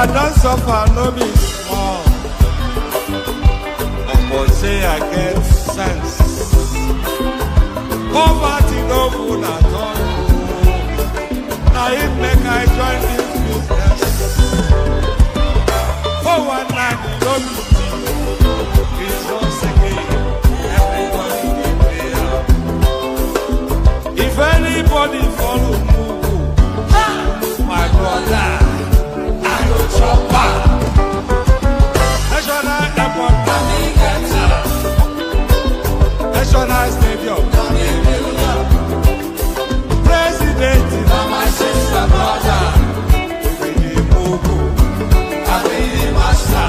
I don't suffer, no be small. But say I get sense. Poverty no good at all. Now it make I join this business. For one night, no be it's just again. Everybody be there. If anybody follow Mugu, my brother, I go chopper. National airport, National stadium, President, my sister, brother, we be Mugu, I be the master.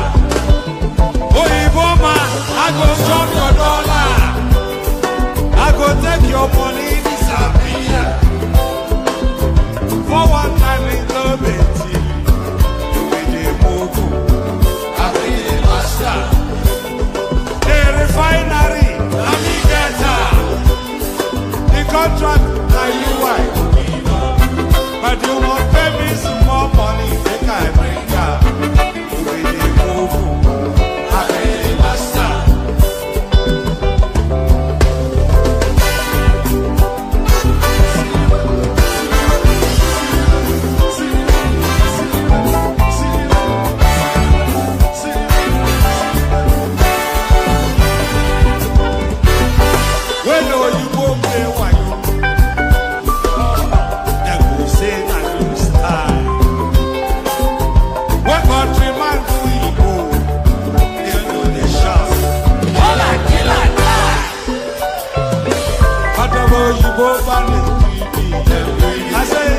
Oh, Iboma, I go chop your dollar, I go take your money, disappear. For one time in the Betty, we be Mugu, I be the master. The refinery, the contract, now you white. But you won't pay me some more money, they can't bring up. You really move, I really master. When no, you won't play while you countryman do Igbo, you know the shout. All I kill and die. Whatever you go back is greedy. I say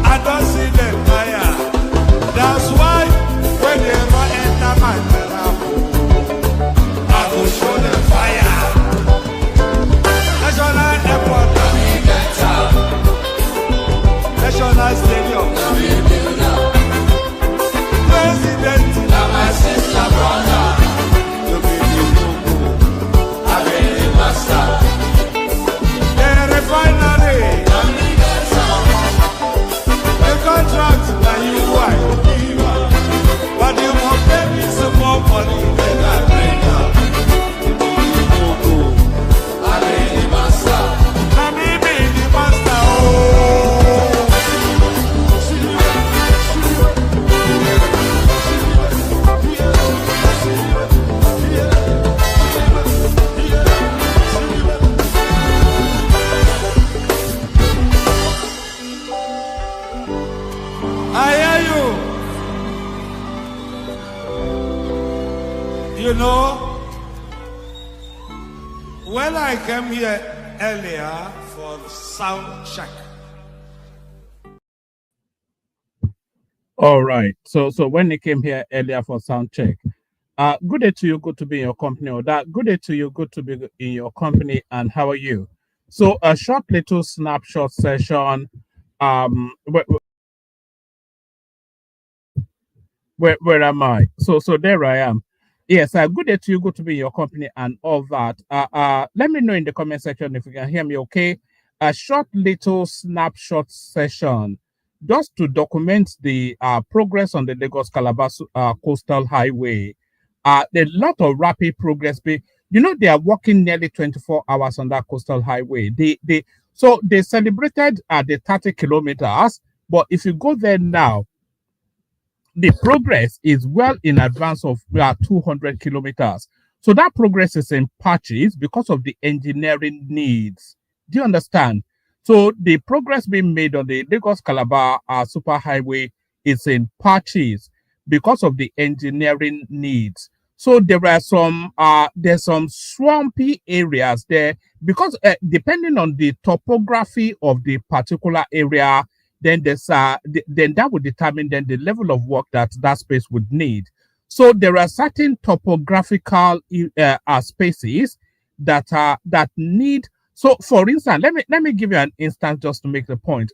I don't see them fire. That's why when they run enter my therapy, I will show them fire. National airport, National stadium. President, my sister, brother, you be the Mugu, I be the master. The refinery, the contract, now you white. But you won't pay me some more money than I bring up. You be the Mugu, I be the master. I be the master, oh. I hear you. You know, when I came here earlier for sound check. All right. So when they came here earlier for sound check, good day to you. Good to be in your company. Or that good day to you. Good to be in your company. And how are you? So a short little snapshot session. Where am I? So there I am. Yes, good day to you. Good to be in your company and all that. Let me know in the comment section if you can hear me. Okay, a short little snapshot session just to document the progress on the Lagos Calabar coastal highway. A lot of rapid progress. You know, they are working nearly 24 hours on that coastal highway. So they celebrated the 30 kilometers, but if you go there now, the progress is well in advance of 200 kilometers. So that progress is in patches because of the engineering needs. Do you understand? So the progress being made on the Lagos Calabar superhighway is in patches because of the engineering needs. So there are there's some swampy areas there because depending on the topography of the particular area, then there's then that would determine then the level of work that space would need. So there are certain topographical spaces that need. So for instance, let me give you an instance just to make the point.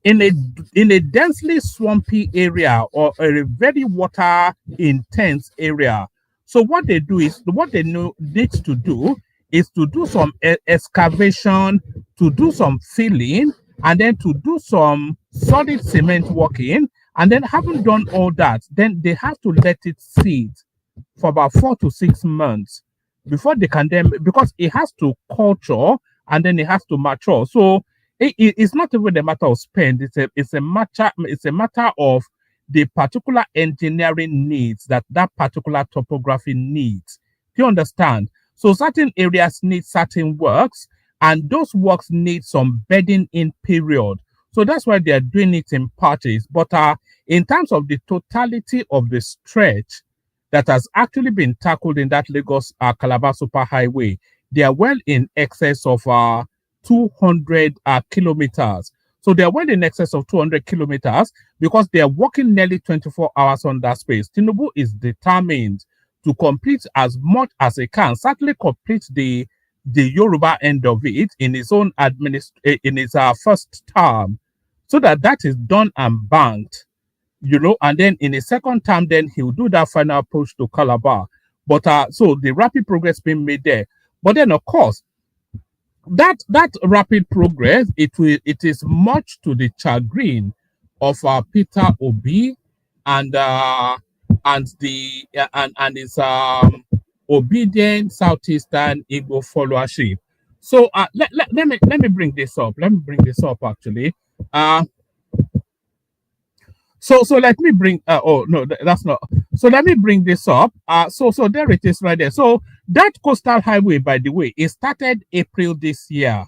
In a densely swampy area or a very water intense area, so what they need to do is to do some excavation, to do some filling, and then to do some solid cement work in, and then having done all that, then they have to let it sit for about 4 to 6 months before they can then, because it has to culture and then it has to mature. So it's not even a matter of spend. It's a matter of the particular engineering needs that that particular topography needs. Do you understand? So certain areas need certain works, and those works need some bedding in period. So that's why they are doing it in parties. But in terms of the totality of the stretch that has actually been tackled in that Lagos Calabar Superhighway, they are well in excess of 200 kilometers. So they are well in excess of 200 kilometers because they are working nearly 24 hours on that space. Tinubu is determined to complete as much as he can, certainly complete the Yoruba end of it in his own in his first term, so that that is done and banked, and then in a second term, then he'll do that final approach to Calabar. But so the rapid progress being made there. But then, of course, that rapid progress, it is much to the chagrin of Peter Obi and and his obedient Southeastern Igbo followership. So let me bring this up. Let me bring this up actually. Uh so let me bring oh no, that's not. So let me bring this up. So there it is right there. So that coastal highway, by the way, it started April this year.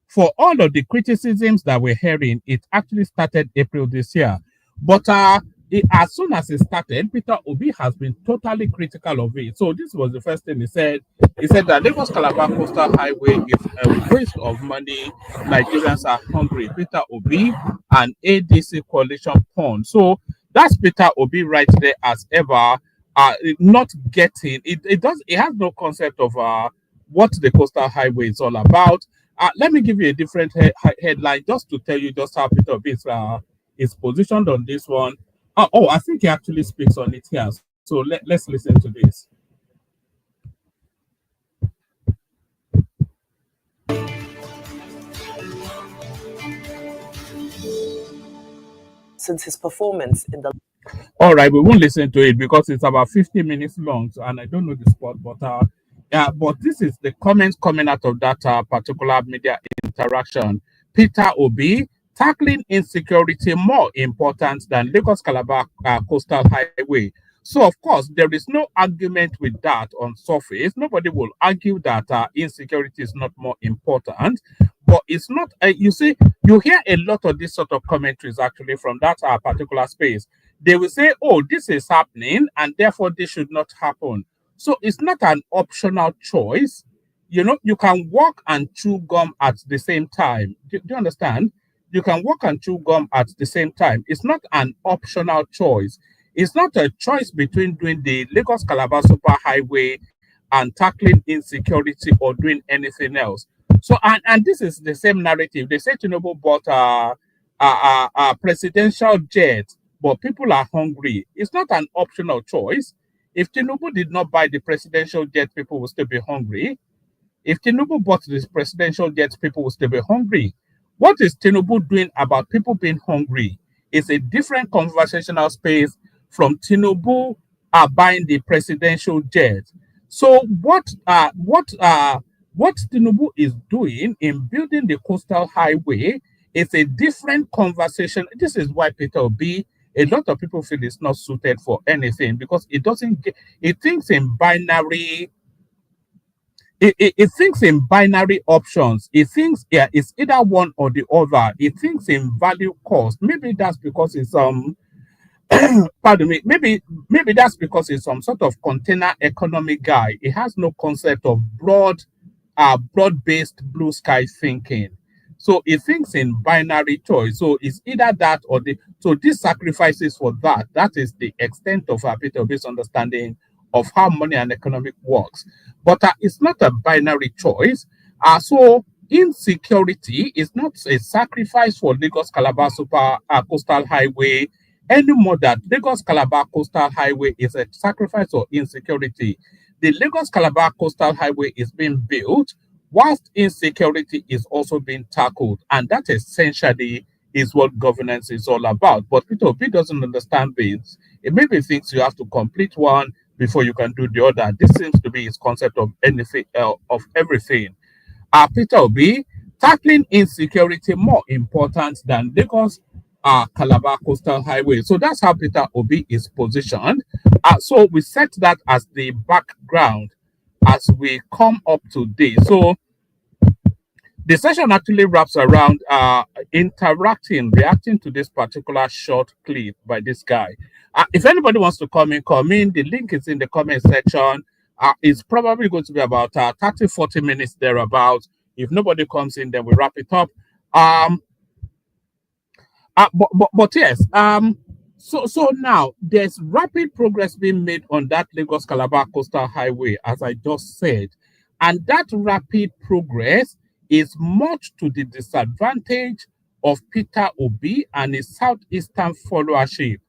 For all of the criticisms that we're hearing, it actually started April this year. But as soon as it started, Peter Obi has been totally critical of it. So this was the first thing he said. He said that Lagos Calabar Coastal Highway is a waste of money. Nigerians are hungry. Peter Obi and ADC coalition pawn. So that's Peter Obi right there as ever. Not getting it. It does. It has no concept of what the coastal highway is all about. Let me give you a different headline just to tell you just how Peter Obi is positioned on this one. Oh, I think he actually speaks on it here. So let's listen to this. Since his performance in the All right, we won't listen to it because it's about 50 minutes long, and I don't know the spot, but yeah, but this is the comments coming out of that particular media interaction. Peter Obi, tackling insecurity more important than Lagos Calabar coastal highway. So of course there is no argument with that on surface. Nobody will argue that insecurity is not more important, but it's not. You see, you hear a lot of this sort of commentaries actually from that particular space. They will say, oh, this is happening and therefore this should not happen. So it's not an optional choice. You can walk and chew gum at the same time. Do you understand? You can walk and chew gum at the same time. It's not an optional choice. It's not a choice between doing the Lagos Calabar Super Highway and tackling insecurity or doing anything else. So, and this is the same narrative. They say Tinubu bought a presidential jet, but people are hungry. It's not an optional choice. If Tinubu did not buy the presidential jet, people will still be hungry. If Tinubu bought this presidential jet, people will still be hungry. What is Tinubu doing about people being hungry? It's a different conversational space from Tinubu buying the presidential jet. So what Tinubu is doing in building the coastal highway is a different conversation. This is why Peter Obi, a lot of people feel it's not suited for anything because it doesn't get, it thinks in binary. It thinks in binary options. It thinks, yeah, it's either one or the other. It thinks in value cost. Maybe that's because it's pardon me, maybe that's because it's some sort of container economy guy. It has no concept of broad-based blue sky thinking. So it thinks in binary choice. So it's either that or the. So these sacrifices for that. That is the extent of Peter Obi's understanding of how money and economic works. But it's not a binary choice. So insecurity is not a sacrifice for Lagos Calabar Super Coastal Highway anymore. That Lagos Calabar Coastal Highway is a sacrifice for insecurity. The Lagos Calabar Coastal Highway is being built whilst insecurity is also being tackled, and that essentially is what governance is all about. But Peter Obi doesn't understand this. It maybe thinks you have to complete one before you can do the other. This seems to be his concept of anything, of everything. Peter Obi, tackling insecurity more important than Lagos Calabar Coastal Highway. So that's how Peter Obi is positioned. So we set that as the background as we come up today. So the session actually wraps around reacting to this particular short clip by this guy. If anybody wants to come in. The link is in the comment section. It's probably going to be about 30-40 minutes thereabouts. If nobody comes in, then we wrap it up. But yes, so now there's rapid progress being made on that Lagos Calabar Coastal Highway, as I just said, and that rapid progress is much to the disadvantage of Peter Obi and his southeastern followership.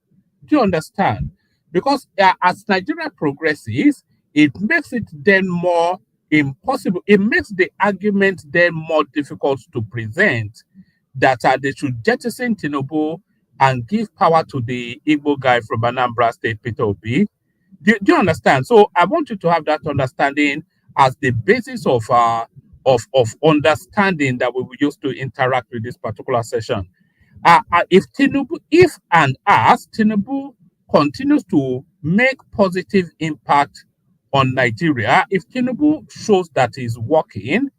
Do you understand? Because as Nigeria progresses, it makes it then more impossible. It makes the argument then more difficult to present that they should jettison Tinubu and give power to the Igbo guy from Anambra State, Peter Obi. Do you understand? So I want you to have that understanding as the basis of understanding that we will use to interact with this particular session. If Tinubu continues to make positive impact on Nigeria, if Tinubu shows that he's working,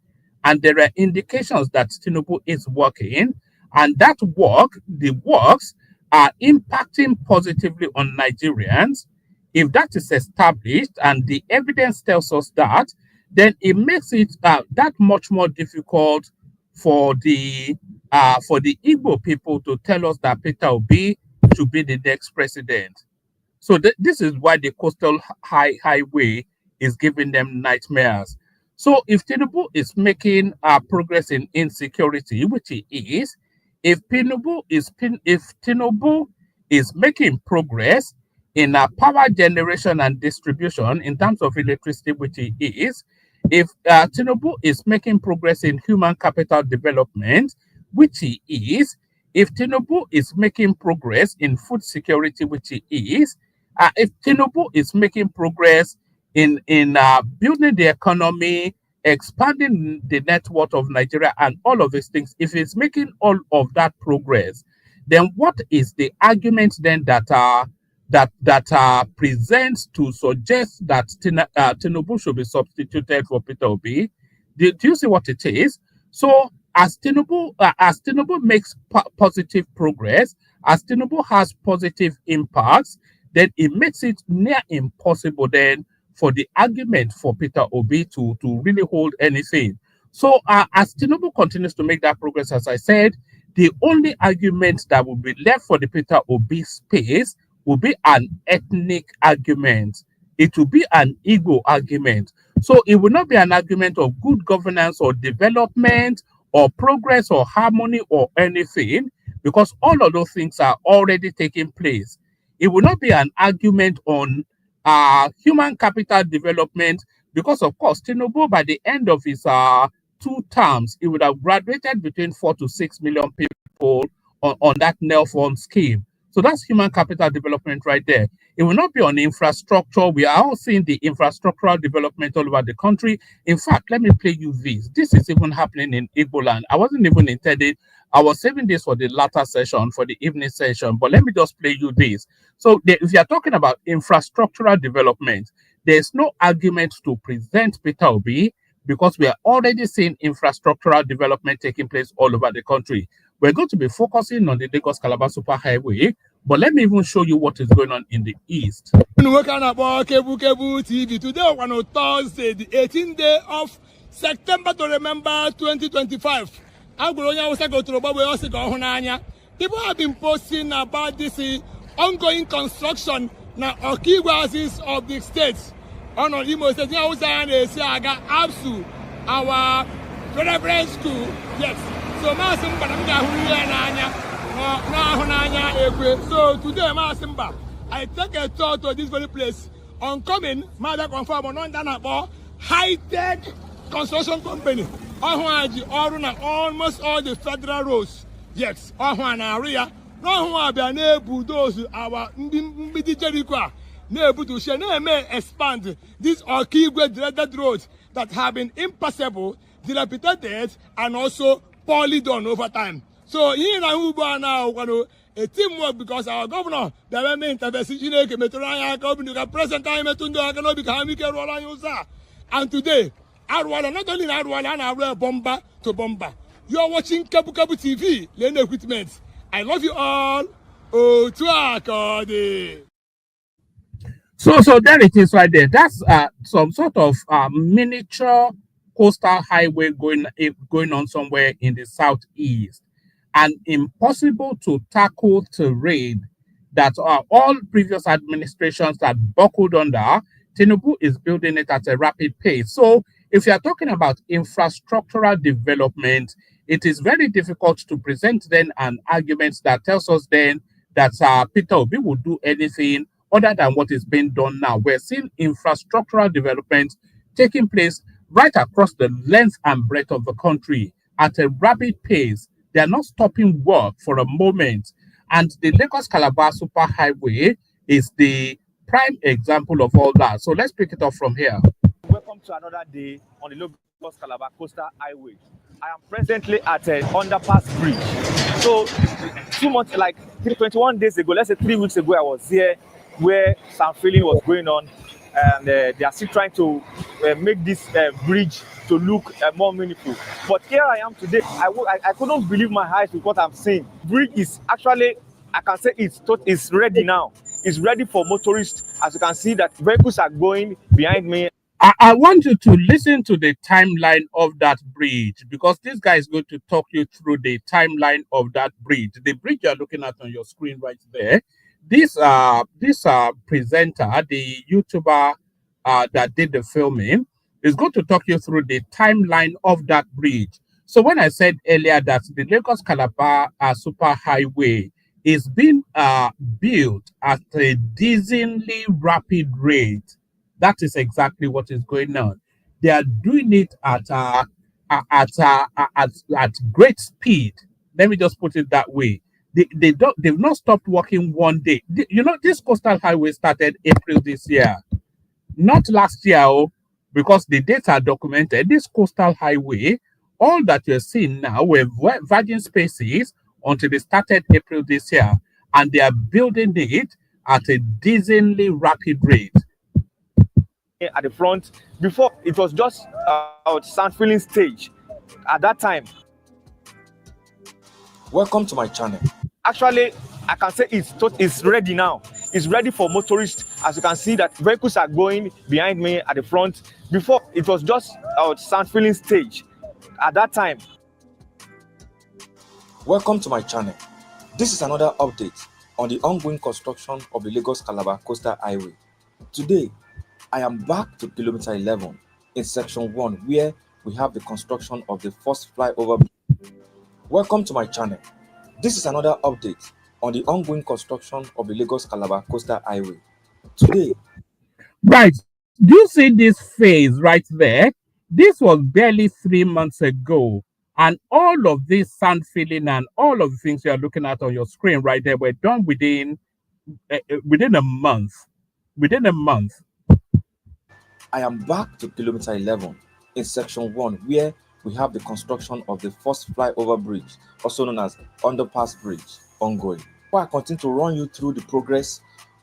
and there are indications that Tinubu is working, and that the works are impacting positively on Nigerians, if that is established and the evidence tells us that, then it makes it that much more difficult for the Igbo people to tell us that Peter Obi should be the next president. So this is why the coastal highway is giving them nightmares. So if Tinubu is making progress in insecurity, which he is, if Tinubu is making progress in power generation and distribution in terms of electricity, which he is, if Tinubu is making progress in human capital development, which he is, if Tinubu is making progress in food security, which he is, if Tinubu is making progress in building the economy, expanding the net worth of Nigeria, and all of these things, if it's making all of that progress, then what is the argument then that presents to suggest that Tinubu should be substituted for Peter Obi? Do you see what it is? So as Tinubu makes positive progress, as Tinubu has positive impacts, then it makes it near impossible then for the argument for Peter Obi to really hold anything. So as Tinubu continues to make that progress, as I said, the only argument that will be left for the Peter Obi space will be an ethnic argument. It will be an Igbo argument. So it will not be an argument of good governance or development or progress or harmony or anything, because all of those things are already taking place. It will not be an argument on human capital development, because of course Tinubu, by the end of his 2 terms, he would have graduated between 4 to 6 million people on that NEL-fund scheme. So that's human capital development right there. It will not be on infrastructure. We are all seeing the infrastructural development all over the country. In fact, let me play you this. This is even happening in Igbo land. I wasn't even intended. I was saving this for the latter session, for the evening session, but let me just play you this. So if you're talking about infrastructural development, there's no argument to present Peter Obi, because we are already seeing infrastructural development taking place all over the country. We're going to be focusing on the Lagos Calabar Super Highway, but let me even show you what is going on in the east. TV today on Thursday, the 18th day of September to remember 2025. People have been posting about this ongoing construction now Okigwazis of the states. On Ibos, our reference school, yes. So so today, I take a tour to this very place. On coming, Mother confirm on high-tech construction company. Almost all the federal roads. Yes, ọhụa na-arụ ya n'ọhụa bịa na-ebu those our mgbidi Jericho a na-ebutu share na-eme expand these Okigwe dreaded roads that have been impassable, dilapidated, and also poorly done over time. So here na ugbo now a teamwork because our governor the eme intervention Chineke metụrụ anyị aka obi ka president anyị metụ ndị aka n'obi ka ha ike rụọrọ anyị ụzọ a. And today Arwala not only Arwala and Arwala bomber to bomber. You are watching Kabu Kabu TV, Lane Equipment. I love you all. Oh, to Akode. So there it is right there. That's some sort of miniature coastal highway going on somewhere in the southeast. An impossible to tackle terrain that all previous administrations that buckled under, Tinubu is building it at a rapid pace. So if you are talking about infrastructural development, it is very difficult to present then an argument that tells us then that Peter Obi will do anything other than what is being done now. We're seeing infrastructural development taking place right across the length and breadth of the country at a rapid pace. They are not stopping work for a moment. And the Lagos Calabar Superhighway is the prime example of all that. So let's pick it up from here. Welcome to another day on the Lagos Calabar Coastal Highway. I am presently at an underpass bridge. So 2 months, like 21 days ago, let's say 3 weeks ago, I was here where some filling was going on, and they are still trying to make this bridge to look more meaningful. But here I am today. I couldn't believe my eyes with what I'm seeing. Bridge is actually, I can say it's ready now. It's ready for motorists. As you can see, that vehicles are going behind me. I want you to listen to the timeline of that bridge, because this guy is going to talk you through the timeline of that bridge. The bridge you're looking at on your screen right there. This presenter, the YouTuber that did the filming, is going to talk you through the timeline of that bridge. So when I said earlier that the Lagos Calabar Superhighway is being built at a dizzyingly rapid rate, that is exactly what is going on. They are doing it at great speed. Let me just put it that way. They've not stopped working one day. This coastal highway started April this year, not last year, because the dates are documented. This coastal highway, all that you're seeing now were virgin spaces until they started April this year, and they are building it at a dizzyingly rapid rate. At the front, before it was just sand filling stage at that time. Welcome to my channel. Actually, I can say it's ready now. It's ready for motorists. As you can see, that vehicles are going behind me at the front. Before it was just sand filling stage at that time. Welcome to my channel. This is another update on the ongoing construction of the Lagos Calabar Coastal Highway. Today, I am back to kilometer 11 in section 1, where we have the construction of the first flyover. Welcome to my channel. This is another update on the ongoing construction of the Lagos Calabar Coastal Highway. Today. Right. Do you see this phase right there? This was barely 3 months ago. And all of this sand filling and all of the things you are looking at on your screen right there were done within a month. Within a month. I am back to kilometer 11 in section 1, where we have the construction of the first flyover bridge, also known as underpass bridge, ongoing. Before I continue to run you through the progress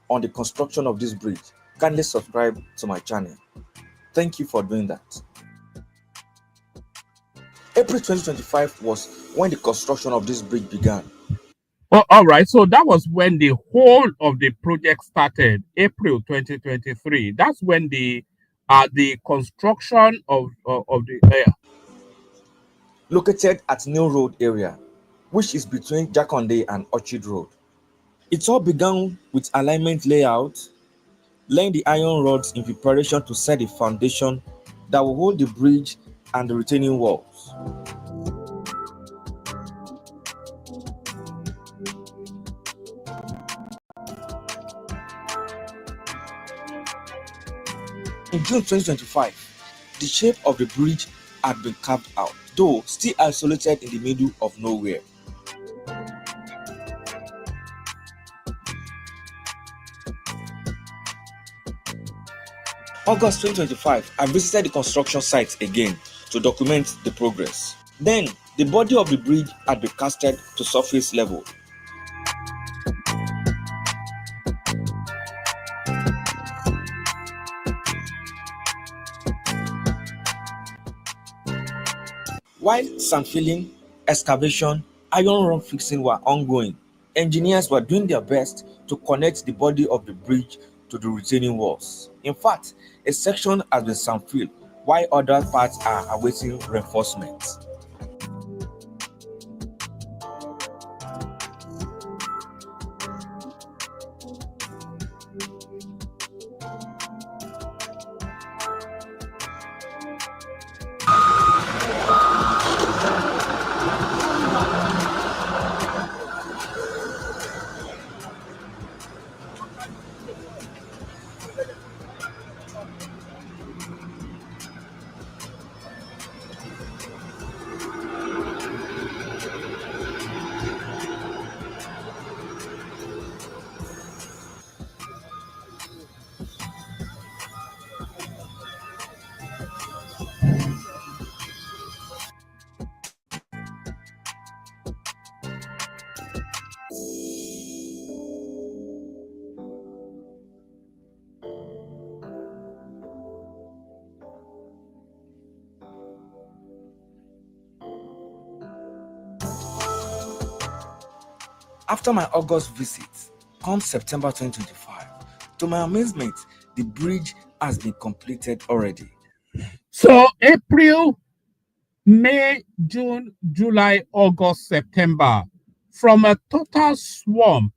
on the construction of this bridge, kindly subscribe to my channel. Thank you for doing that. April 2025 was when the construction of this bridge began. Oh, all right. So that was when the whole of the project started, April 2023. That's when the construction of the located at New Road area, which is between Jakonde and Orchard Road. It all began with alignment layout, laying the iron rods in preparation to set the foundation that will hold the bridge and the retaining walls. In June 2025, the shape of the bridge had been carved out, though still isolated in the middle of nowhere. August 2025, I visited the construction site again to document the progress. Then, the body of the bridge had been casted to surface level. While sand filling, excavation, iron rod fixing were ongoing, engineers were doing their best to connect the body of the bridge to the retaining walls. In fact, a section has been sand filled, while other parts are awaiting reinforcements. After my August visit, come September 2025, to my amazement, the bridge has been completed already. So April, May, June, July, August, September, from a total swamp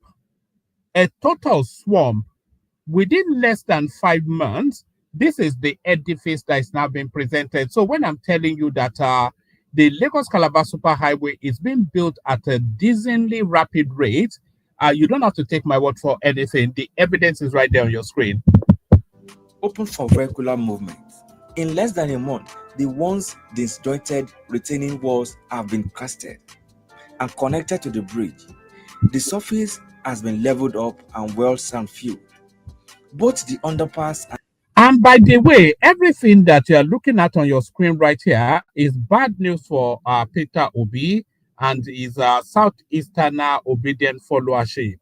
within less than 5 months, this is the edifice that is now being presented. So when I'm telling you that the Lagos Calabar Superhighway is being built at a decently rapid rate, you don't have to take my word for anything. The evidence is right there on your screen. Open for vehicular movement. In less than a month, the once disjointed retaining walls have been casted and connected to the bridge. The surface has been leveled up and well sand filled. Both the underpass And by the way, everything that you are looking at on your screen right here is bad news for Peter Obi and his Southeasterner obedient followership.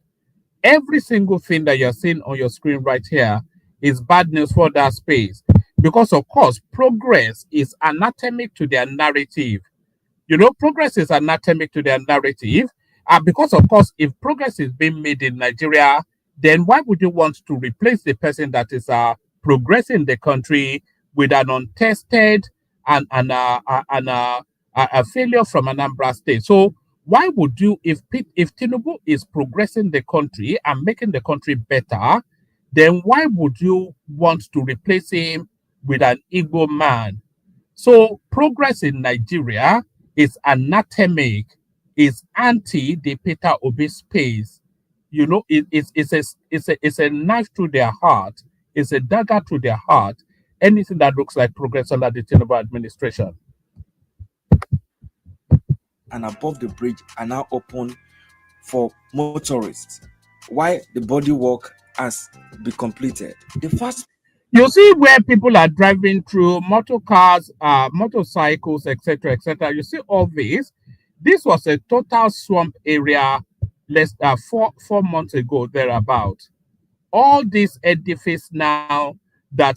Every single thing that you're seeing on your screen right here is bad news for that space. Because, of course, progress is anatomic to their narrative. You know, progress is anatomic to their narrative. Because, of course, if progress is being made in Nigeria, then why would you want to replace the person that is progressing the country with an untested and a failure from Anambra State? So why would you, if Tinubu is progressing the country and making the country better, then why would you want to replace him with an Igbo man? So progress in Nigeria is anatomic, is anti the Peter Obi space. You know, it's a knife to their heart, it's a dagger to their heart. Anything that looks like progress under the Tinubu administration. and above the bridge are now open for motorists, while the bodywork has been completed. The first You see where people are driving through motor cars, motorcycles, etc., etc. You see all this. This was a total swamp area less 4 months ago, thereabout. All this edifice now that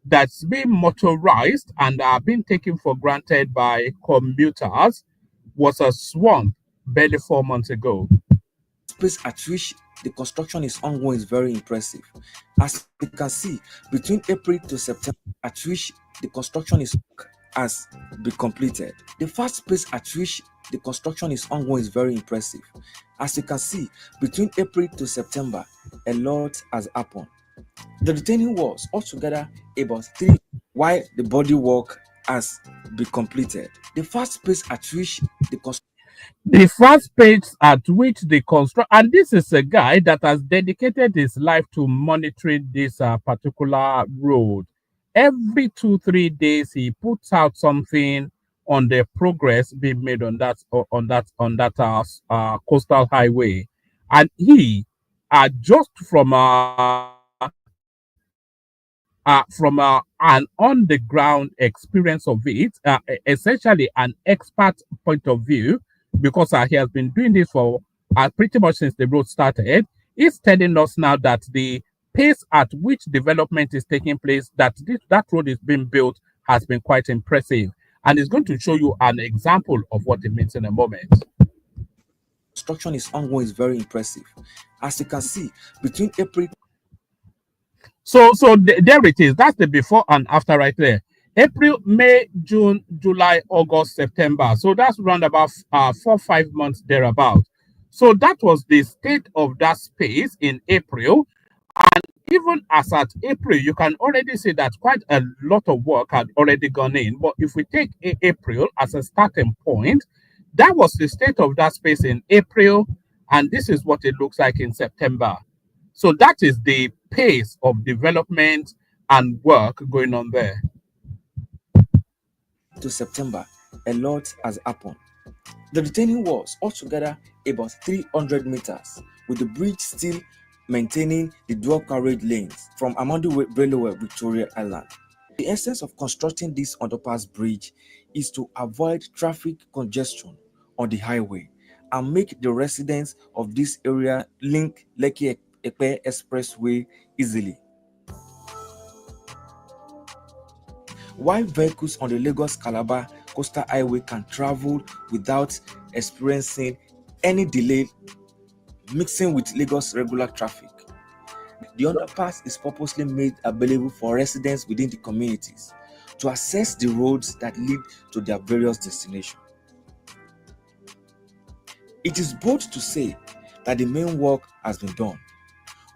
that's being motorized and are being taken for granted by commuters was a swamp barely 4 months ago. pace at which the construction is ongoing is very impressive. As you can see, between April to September, at which the construction is has been completed. The fast pace at which the construction is ongoing is very impressive. As you can see, between April to September, a lot has happened. The retaining walls altogether about 3, while the bodywork has been completed. The fast pace at which the construction The fast pace at which the construct, and this is a guy that has dedicated his life to monitoring this particular road. Every 2 3 days, he puts out something on the progress being made on that coastal highway, and he just from from an on-the-ground experience of it, essentially an expert point of view, because he has been doing this for pretty much since the road started. He's telling us now that the pace at which development is taking place, that road is being built, has been quite impressive. And he's going to show you an example of what it means in a moment. Construction is ongoing is very impressive. As you can see, between April. So there it is. That's the before and after right there. April, May, June, July, August, September. So that's around about 4-5 months thereabout. So that was the state of that space in April. And even as at April, you can already see that quite a lot of work had already gone in. But if we take April as a starting point, that was the state of that space in April. And this is what it looks like in September. So that is the pace of development and work going on there. To September, a lot has happened. The retaining walls altogether about 300 meters, with the bridge still maintaining the dual carriage lanes from Amadu Railway Victoria Island. The essence of constructing this underpass bridge is to avoid traffic congestion on the highway and make the residents of this area link Lekki Epe Expressway easily. While vehicles on the Lagos Calabar Coastal Highway can travel without experiencing any delay mixing with Lagos regular traffic, the underpass is purposely made available for residents within the communities to access the roads that lead to their various destinations. It is bold to say that the main work has been done.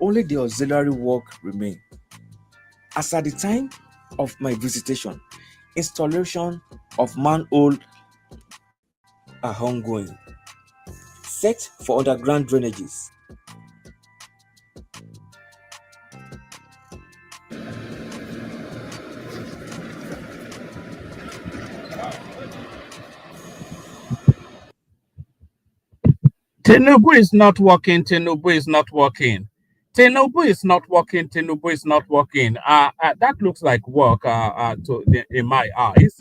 Only the auxiliary work remains. As at the time of my visitation, installation of manhole are ongoing, set for underground drainages. Tinubu is not working. Tinubu is not working. Tinubu is not working. Tinubu is not working. That looks like work in my eyes.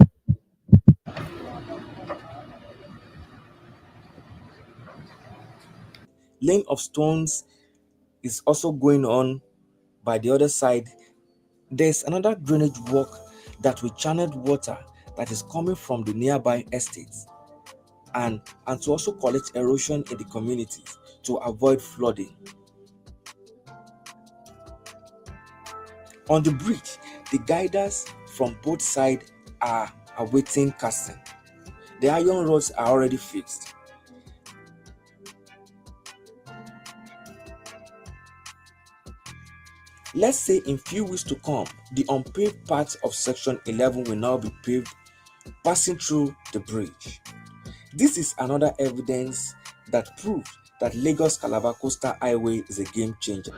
Laying of stones is also going on by the other side. There's another drainage work that will channel water that is coming from the nearby estates and to also collect erosion in the communities to avoid flooding. On the bridge, the guiders from both sides are awaiting casting. The iron rods are already fixed. Let's say in few weeks to come, the unpaved part of section 11 will now be paved, passing through the bridge. This is another evidence that proves that Lagos Calabar Coastal Highway is a game changer.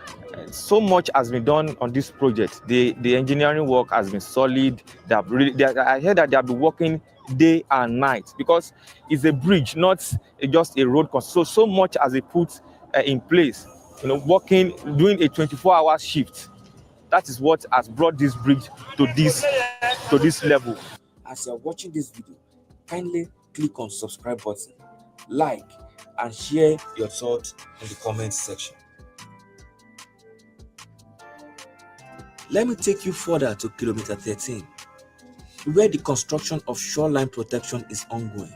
So much has been done on this project. The engineering work has been solid. I heard that they have been working day and night because it's a bridge, not just a road. So much has been put in place. Working, doing a 24-hour shift. That is what has brought this bridge to this level. As you're watching this video, kindly click on subscribe button, like, and share your thoughts in the comments section. Let me take you further to kilometer 13, where the construction of shoreline protection is ongoing.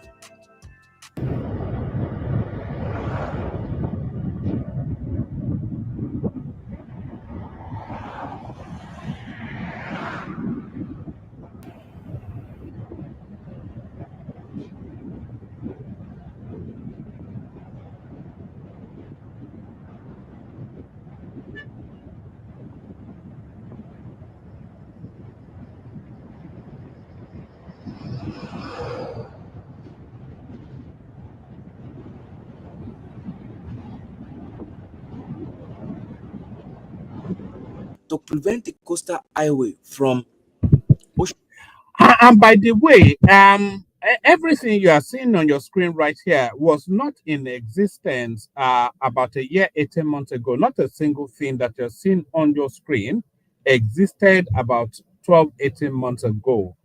To prevent the coastal highway from And by the way, everything you are seeing on your screen right here was not in existence about a year, 18 months ago. Not a single thing that you're seeing on your screen existed about 12, 18 months ago.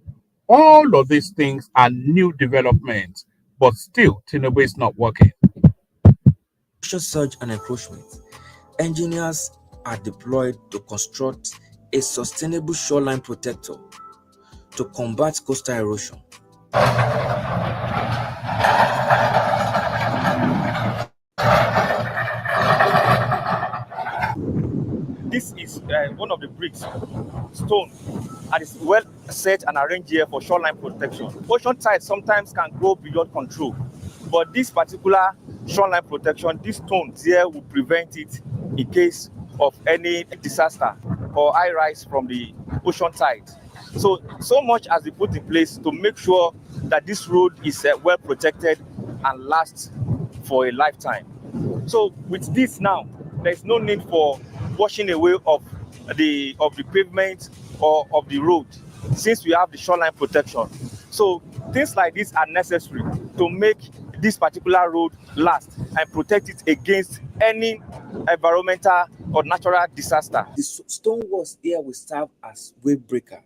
All of these things are new developments, but still, Tinubu is not working. Ocean surge and encroachment. Engineers are deployed to construct a sustainable shoreline protector to combat coastal erosion. This is one of the bricks, stone, and it's well set and arranged here for shoreline protection. Ocean tides sometimes can go beyond control, but this particular shoreline protection, this stone here will prevent it in case of any disaster or high rise from the ocean tide. So much has been put in place to make sure that this road is well protected and lasts for a lifetime. So with this now, there's no need for washing away of the pavement or of the road, since we have the shoreline protection. So things like this are necessary to make this particular road last and protect it against any environmental or natural disaster. The stone walls here will serve as wave breaker,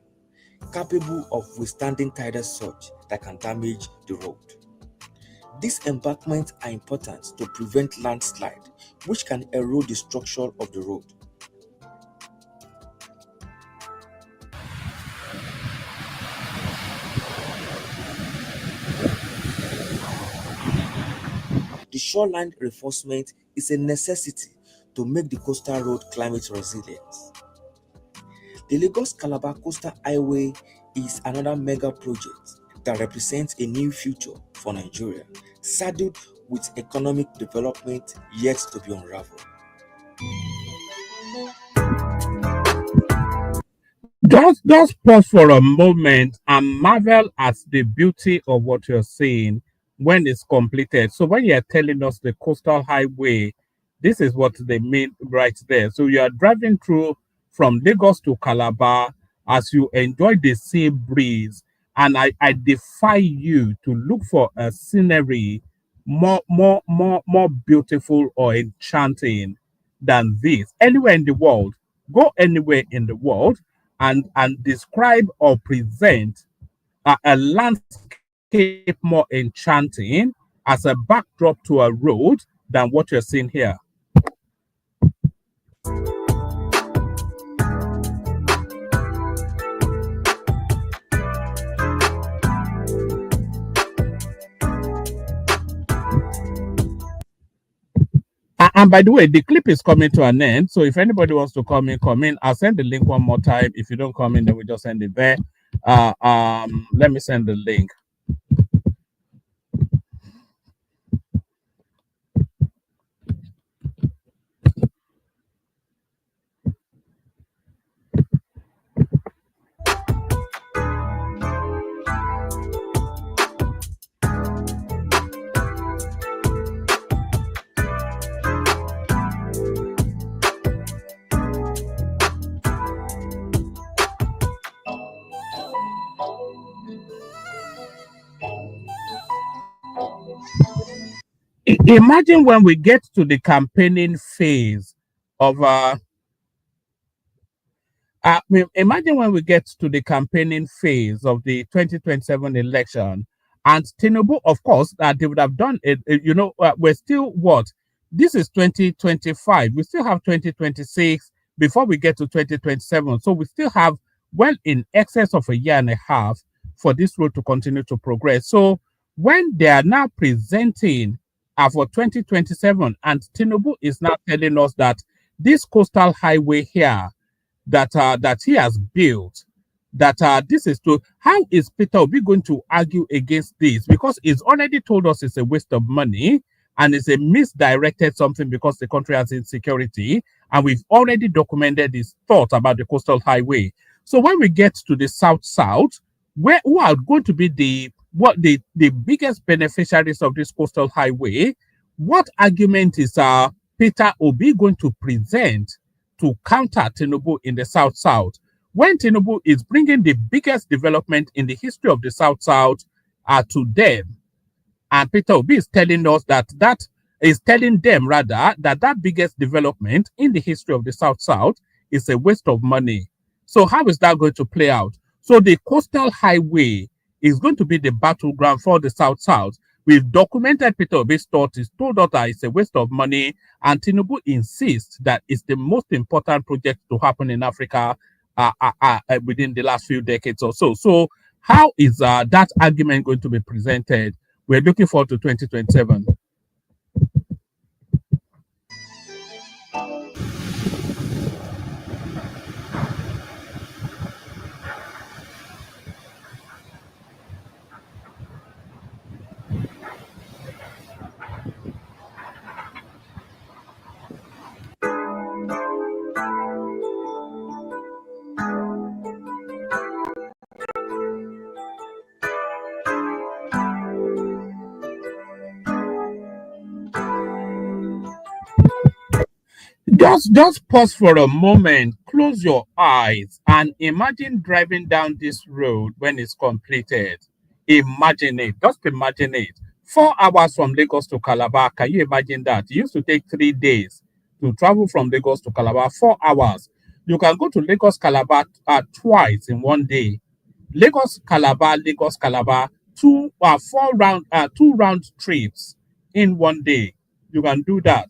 capable of withstanding tidal surge that can damage the road. These embankments are important to prevent landslide, which can erode the structure of the road. The shoreline reinforcement is a necessity to make the coastal road climate resilient. The Lagos-Calabar Coastal Highway is another mega project that represents a new future for Nigeria, saddled with economic development yet to be unraveled. Just pause for a moment and marvel at the beauty of what you're seeing when it's completed. So when you're telling us the coastal highway, this is what they mean right there. So you are driving through from Lagos to Calabar as you enjoy the sea breeze. And I defy you to look for a scenery more beautiful or enchanting than this. Anywhere in the world, go anywhere in the world and describe or present a landscape more enchanting as a backdrop to a road than what you're seeing here. And by the way, the clip is coming to an end. So if anybody wants to come in, come in. I'll send the link one more time. If you don't come in, then we just send it there. Let me send the link. Imagine when we get to the campaigning phase of imagine when we get to the campaigning phase of the 2027 election, and Tinubu, of course, they would have done it. We're still what? This is 2025. We still have 2026 before we get to 2027. So we still have well in excess of a year and a half for this road to continue to progress. So when they are now presenting for 2027, and Tinubu is now telling us that this coastal highway here that he has built, that this is to, how is Peter Obi going to argue against this? Because he's already told us it's a waste of money and it's a misdirected something because the country has insecurity, and we've already documented his thoughts about the coastal highway. So when we get to the south, who are going to be the biggest beneficiaries of this coastal highway? What argument is Peter Obi going to present to counter Tinubu in the south when Tinubu is bringing the biggest development in the history of the south to them? And Peter Obi is telling us that that biggest development in the history of the south is a waste of money. So how is that going to play out? So the coastal highway is going to be the battleground for the South-South. We've documented Peter Obi's thought. He's told us that it's a waste of money, and Tinubu insists that it's the most important project to happen in Africa within the last few decades or so. So how is that argument going to be presented? We're looking forward to 2027. Just pause for a moment, close your eyes, and imagine driving down this road when it's completed. Imagine it. Just imagine it. 4 hours from Lagos to Calabar. Can you imagine that? It used to take 3 days to travel from Lagos to Calabar. 4 hours. You can go to Lagos Calabar twice in one day. Lagos Calabar, two round trips in one day. You can do that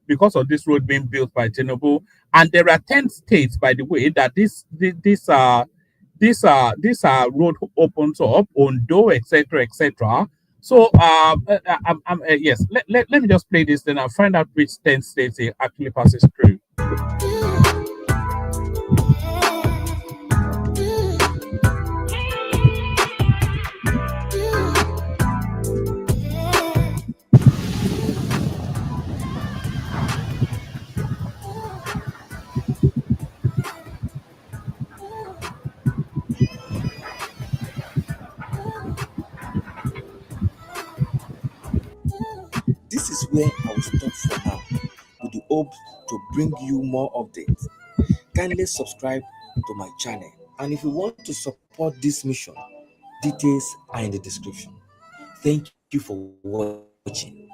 because of this road being built by Tinubu. And there are 10 states, by the way, that this road opens up, Ondo, etc., etc. So yes, let me just play this, then I'll find out which 10 states it actually passes through. This is where I will stop for now with the hope to bring you more updates. Kindly subscribe to my channel, and if you want to support this mission, details are in the description. Thank you for watching.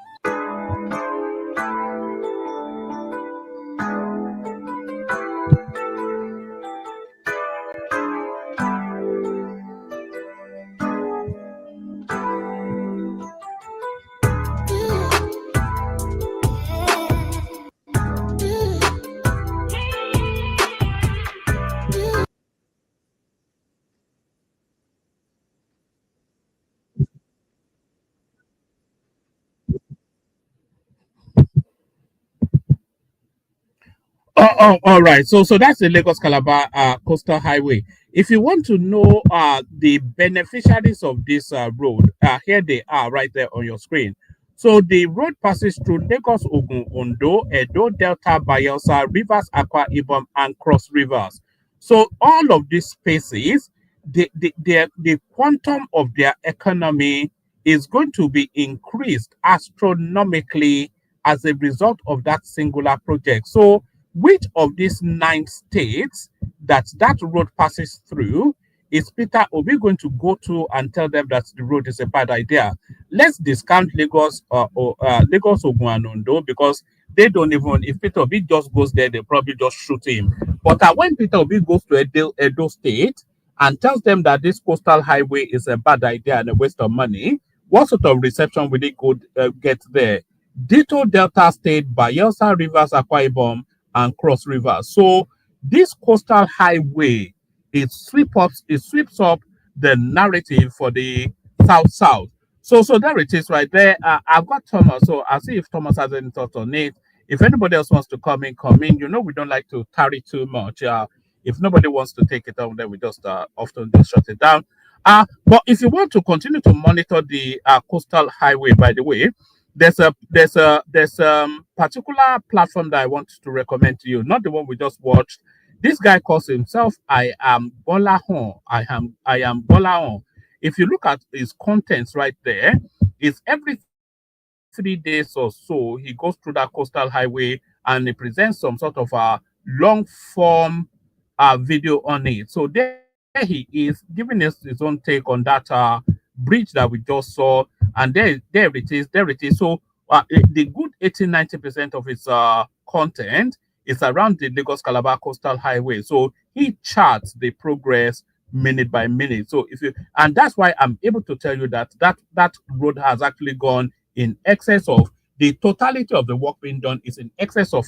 All right. So that's the Lagos Calabar coastal highway. If you want to know the beneficiaries of this road, here they are right there on your screen. So the road passes through Lagos, Ogun, Ondo, Edo, Delta, Bayelsa, Rivers, Akwa Ibom, and Cross Rivers. So all of these spaces, the quantum of their economy is going to be increased astronomically as a result of that singular project. So which of these 9 states that road passes through is Peter Obi going to go to and tell them that the road is a bad idea? Let's discount Lagos, Ogun, and Ondo, because they don't even, if Peter Obi just goes there, they probably just shoot him. But when Peter Obi goes to Edo State and tells them that this coastal highway is a bad idea and a waste of money, what sort of reception will he get there? Ditto Delta State, Bayelsa, Rivers, Akwa Ibom, and Cross River. So this coastal highway, it sweeps up the narrative for the South. So there it is right there. I've got Thomas, so I'll see if Thomas has any thoughts on it. If anybody else wants to come in. You know, we don't like to tarry too much. If nobody wants to take it on, then we just often just shut it down. But if you want to continue to monitor the coastal highway, by the way, there's particular platform that I want to recommend to you, not the one we just watched. This guy calls himself I am Bolahon. I am Bolahon. If you look at his contents right there, it's every 3 days or so he goes through that coastal highway and he presents some sort of a long form video on it. So there he is giving us his own take on that bridge that we just saw, and there it is. So the good 80-90% of its content is around the Lagos Calabar coastal highway. So he charts the progress minute by minute. So if you, and that's why I'm able to tell you that that road has actually gone in excess of the totality of the work being done is in excess of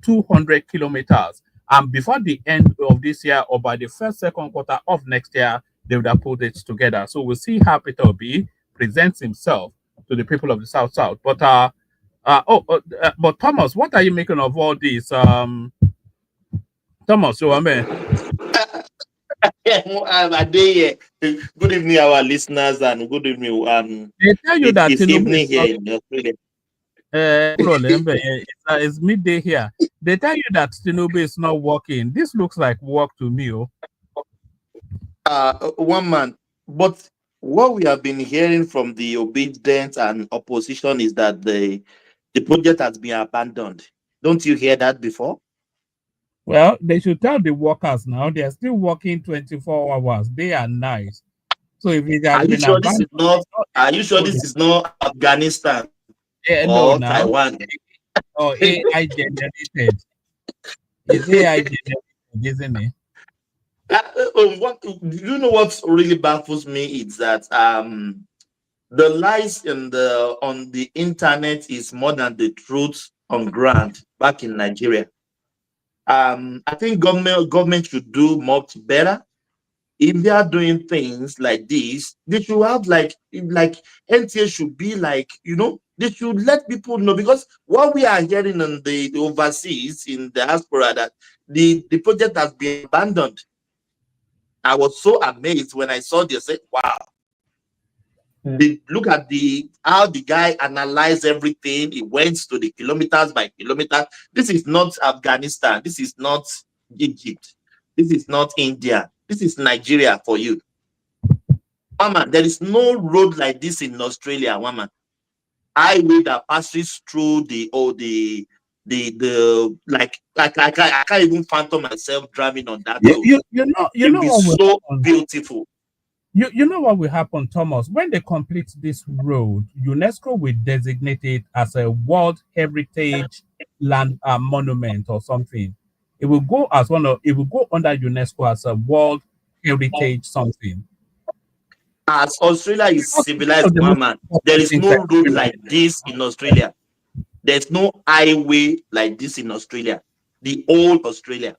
200 kilometers. And before the end of this year or by the first, second quarter of next year, they would have put it together. So we'll see how Peter Obi presents himself to the people of the South South. But Thomas, what are you making of all this? Thomas, so I mean, A day here. Good evening, our listeners, and good evening. they tell you that It's Tinubu evening is not here in Australia. problem. It's midday here. They tell you that Tinubu is not working. This looks like work to me. Oh. One man, but what we have been hearing from the obedient and opposition is that the project has been abandoned. Don't you hear that before? Well, they should tell the workers now they are still working 24 hours, day and night. So if it has Are you been sure this is abandoned, not? Are you sure this is not Afghanistan no, or now Taiwan? or AI generated. It's AI generated, isn't it? You know what really baffles me is that the lies on the internet is more than the truth on ground back in Nigeria. I think government should do much better. If they are doing things like this, they should have like NTA should be like, they should let people know, because what we are hearing in the overseas in the diaspora that the project has been abandoned. I was so amazed when I saw this. I said, wow. Look at how the guy analyzed everything. He went to the kilometers by kilometers. This is not Afghanistan. This is not Egypt. This is not India. This is Nigeria for you. Mama, there is no road like this in Australia, mama. Highway that passes through I can't even fathom myself driving on that road. You know what will so happen. Beautiful. You know what will happen, Thomas? When they complete this road, UNESCO will designate it as a World Heritage Land Monument or something. It will go under UNESCO as a World Heritage something. As Australia is civilized, mama, there is no road like this in Australia. There's no highway like this in Australia. The old Australia.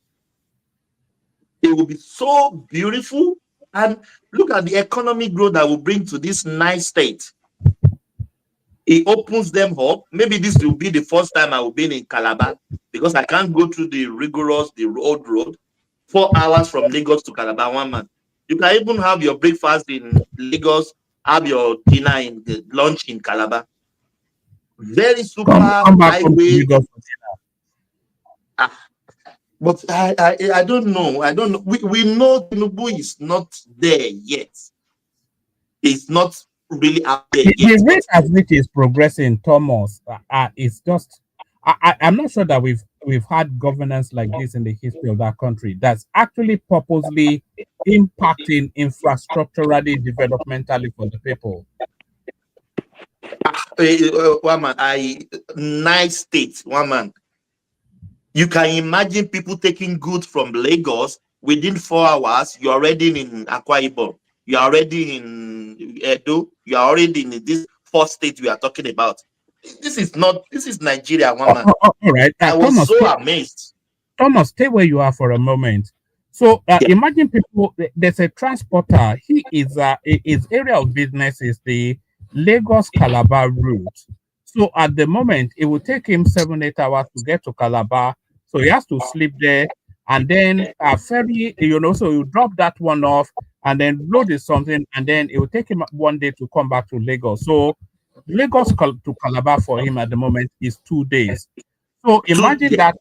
It will be so beautiful. And look at the economic growth that will bring to this nice state. It opens them up. Maybe this will be the first time I will be in Calabar, because I can't go through the old road. 4 hours from Lagos to Calabar, one man. You can even have your breakfast in Lagos, have your dinner in the lunch in Calabar. Very super highway. But I don't know. We know Tinubu is not there yet. It's not really out there yet. The rate at which is progressing, Thomas, is just. I'm not sure that we've had governance like this in the history of that country that's actually purposely impacting infrastructurally, developmentally for the people. Nice state, one man. You can imagine people taking goods from Lagos within 4 hours. You're already in Akwa Ibom. You're already in Edo. You're already in this fourth state we are talking about. This is Nigeria, one man. All right. I was Thomas, so amazed. Thomas, stay where you are for a moment. So imagine people, there's a transporter. His area of business is the Lagos Calabar route. So at the moment, it will take him 7-8 hours to get to Calabar. So he has to sleep there, and then a ferry, so you drop that one off and then load it something, and then it will take him 1 day to come back to Lagos. So Lagos to Calabar for him at the moment is 2 days. So imagine that.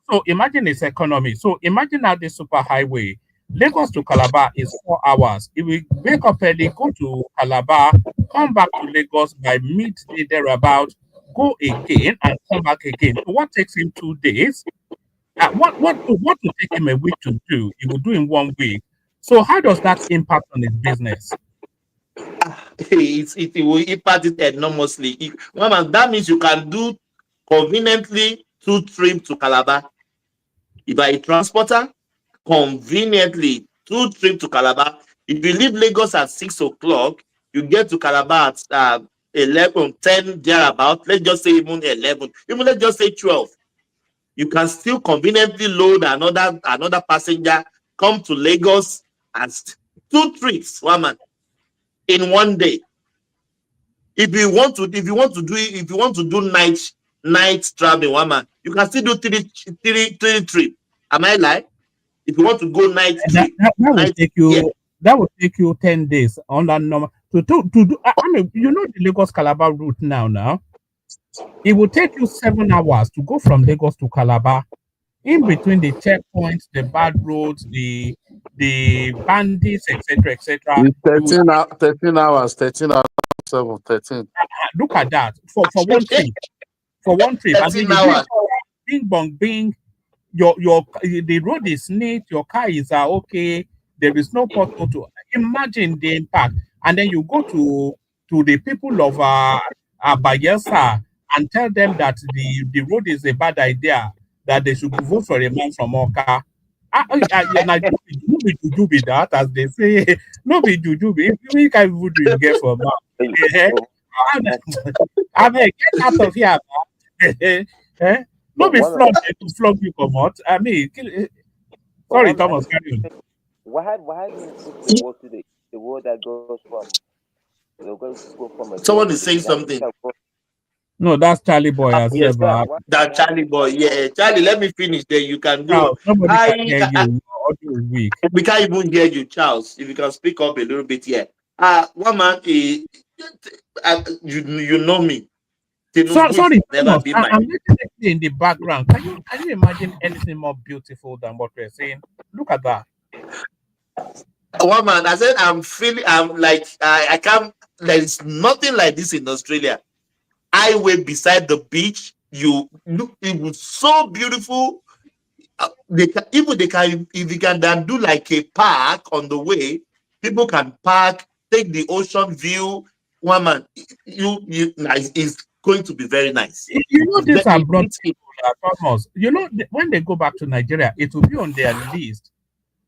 So imagine his economy. So imagine now this super highway. Lagos to Calabar is 4 hours. If we wake up early, go to Calabar, come back to Lagos by midday thereabout, go again and come back again. So what takes him 2 days? What will take him a week to do? He will do in 1 week. So how does that impact on his business? It will impact it enormously. That means you can do conveniently 2 trips to Calabar. If I transporter, conveniently 2 trips to Calabar. If you leave Lagos at 6 o'clock, you get to Calabar at 11, 10 thereabout. Let's just say even 11, even let's just say 12. You can still conveniently load another passenger, come to Lagos, and 2 trips, one man, in one day. If you want to do night traveling, one man, you can still do three trips. Am I lying? If you want to go night trip, That will night, take you. yeah. That will take you 10 days on that normal to do. I mean, you know the Lagos Calabar route now. Now it will take you 7 hours to go from Lagos to Calabar. In between the checkpoints, the bad roads, the bandits, etc., etc. It's 13 hours, 13 hours, 7, 13. Look at that for one trip. For one trip, and then 13 you hours. bing bong bing. The road is neat. Your car is okay. There is no pothole to imagine the impact. And then you go to the people of Bayelsa and tell them that the road is a bad idea, that they should vote for a man from Oka. No be juju be that, as they say. No be juju be. We can vote you get for man. I mean, get out of here, man. No be flog to flog you come out. I mean, sorry, Thomas, carry on. Why do you put the word today? The word that goes from Someone is saying something. No, that's Charlie Boy as Yes, well. that Charlie Boy. Yeah, Charlie, let me finish. Then you can go. No, nobody can hear you. Audio is weak. We can't even hear you, Charles. If you can speak up a little bit here. One man, you know me. Sorry, never Thomas, been my. I'm literally in the background. Can you imagine anything more beautiful than what we're saying? Look at that. One man, I said, I'm like, I can't. There is nothing like this in Australia. Highway beside the beach. You look, it was so beautiful. If you can then do like a park on the way, people can park, take the ocean view. One man, it's going to be very nice. You know, these are brought people, Thomas. You know, when they go back to Nigeria, it will be on their list.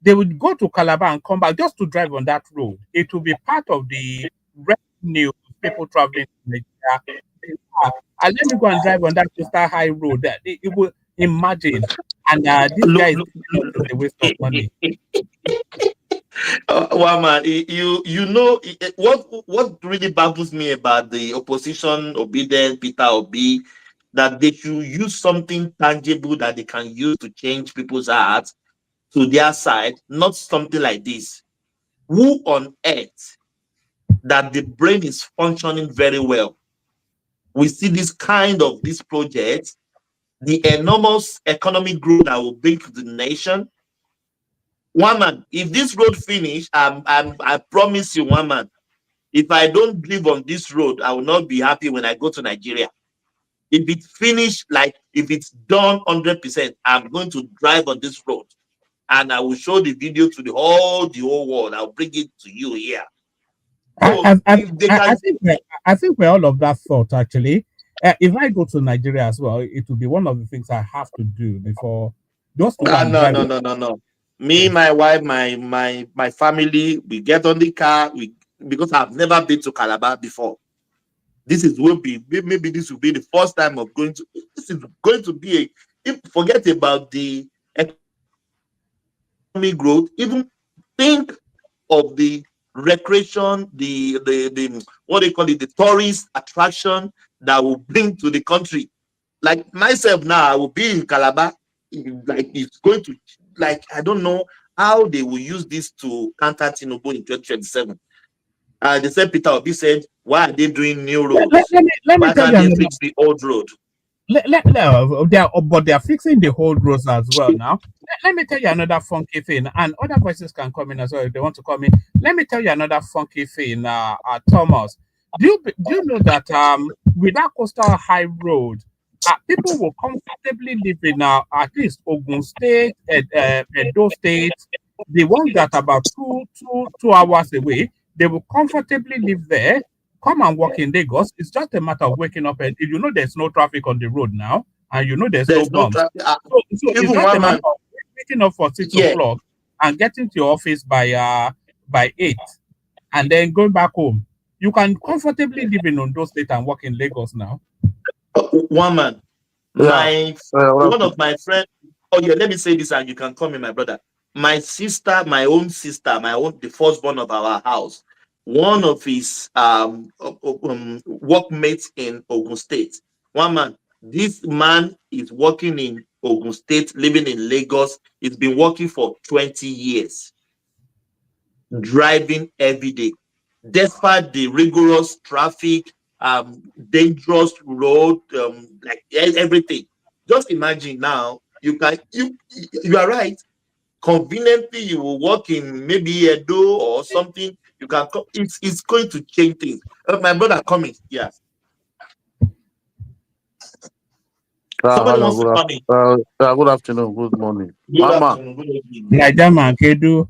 They would go to Calabar and come back just to drive on that road. It will be part of the revenue of people traveling to Nigeria. And let me go and drive on that Coastal High Road. It will imagine. And this guy is not a waste of money. One man, you know what really baffles me about the opposition obedient Peter Obi, that they should use something tangible that they can use to change people's hearts to their side, not something like this. Who on earth that the brain is functioning very well? We see this project, the enormous economic growth that will bring to the nation. One man, if this road finish, I promise you, one man, if I don't live on this road, I will not be happy when I go to Nigeria. If it finish, like if it's done 100%, I'm going to drive on this road, and I will show the video to the whole world. I'll bring it to you here. So I think we're all of that thought, actually. If I go to Nigeria as well, it will be one of the things I have to do before. Just to no. Me, my wife, my family, we get on the car. Because I've never been to Calabar before. This will be the first time of going to. This is going to be forget about the economic growth. Even think of the recreation, the what they call it, the tourist attraction that will bring to the country. Like myself now, I will be in Calabar. Like it's going to, like, I don't know how they will use this to counter Tinubu in 2027. They said Peter Obi said, why are they doing new roads? Let me why tell can't you they fix the old road? But they are fixing the whole roads as well now. Let me tell you another funky thing, and other voices can come in as well if they want to come in. Let me tell you another funky thing, Thomas. Do you know that with that Coastal High Road, people will comfortably live in at least Ogun State, Edo State, the ones that are about two hours away. They will comfortably live there, come and work in Lagos. It's just a matter of waking up, and you know there's no traffic on the road now, and you know there's no bumps. So it's just a matter of waking up for 6 o'clock and getting to your office by 8, and then going back home. You can comfortably live in Ondo State and work in Lagos now. One man, Yeah. one of my friends. Oh yeah, let me say this, and you can call me my brother. My sister, the firstborn of our house, one of his workmates in Ogun State. One man, this man is working in Ogun State, living in Lagos. He's been working for 20 years, driving every day, despite the rigorous traffic, dangerous road, like everything. Just imagine now, you are right. Conveniently, you will work in maybe a door or something. You can it's going to change things. My brother coming, yeah. Somebody wants to come in. Good afternoon, good morning. Good Mama. afternoon, good evening. Nigeria Kedu.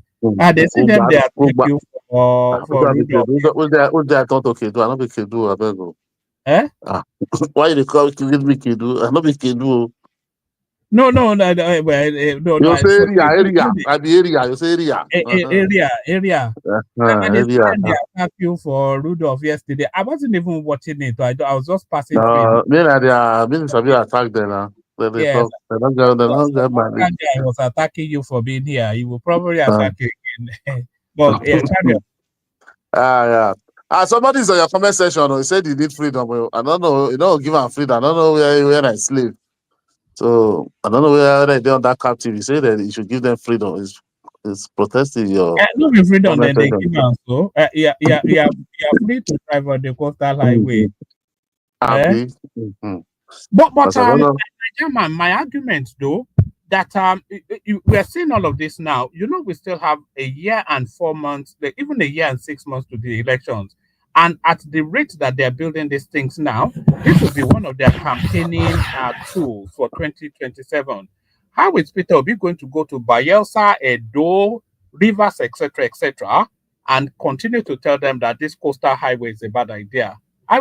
They see them they attack you for Rudolph. Who's that? I thought okay, do I not be Kedu? I beg you. Eh? Why they call me Kedu? I not be Kedu. No. You say area. I be area. You say area. Area. And they attacked you for Rudolph yesterday. I wasn't even watching it. I was just passing through. Me and I been attack them now. Yes. They don't get my That guy was attacking you for being here. He will probably attack you again. But carry on. Yeah. Somebody's on your comment section. He said he need freedom. I don't know. You know, give him freedom. I don't know where I slave. So I don't know where they're under captive. He said that you should give them freedom. It's protesting your. No be freedom. Then they give us so. Yeah, free to drive on the coastal highway. But my argument though that we are seeing all of this now. You know, we still have a year and 4 months, even a year and 6 months to the elections. And at the rate that they're building these things now, this will be one of their campaigning tools for 2027. How is Peter Obi going to go to Bayelsa, Edo, Rivers, etc., and continue to tell them that this coastal highway is a bad idea? I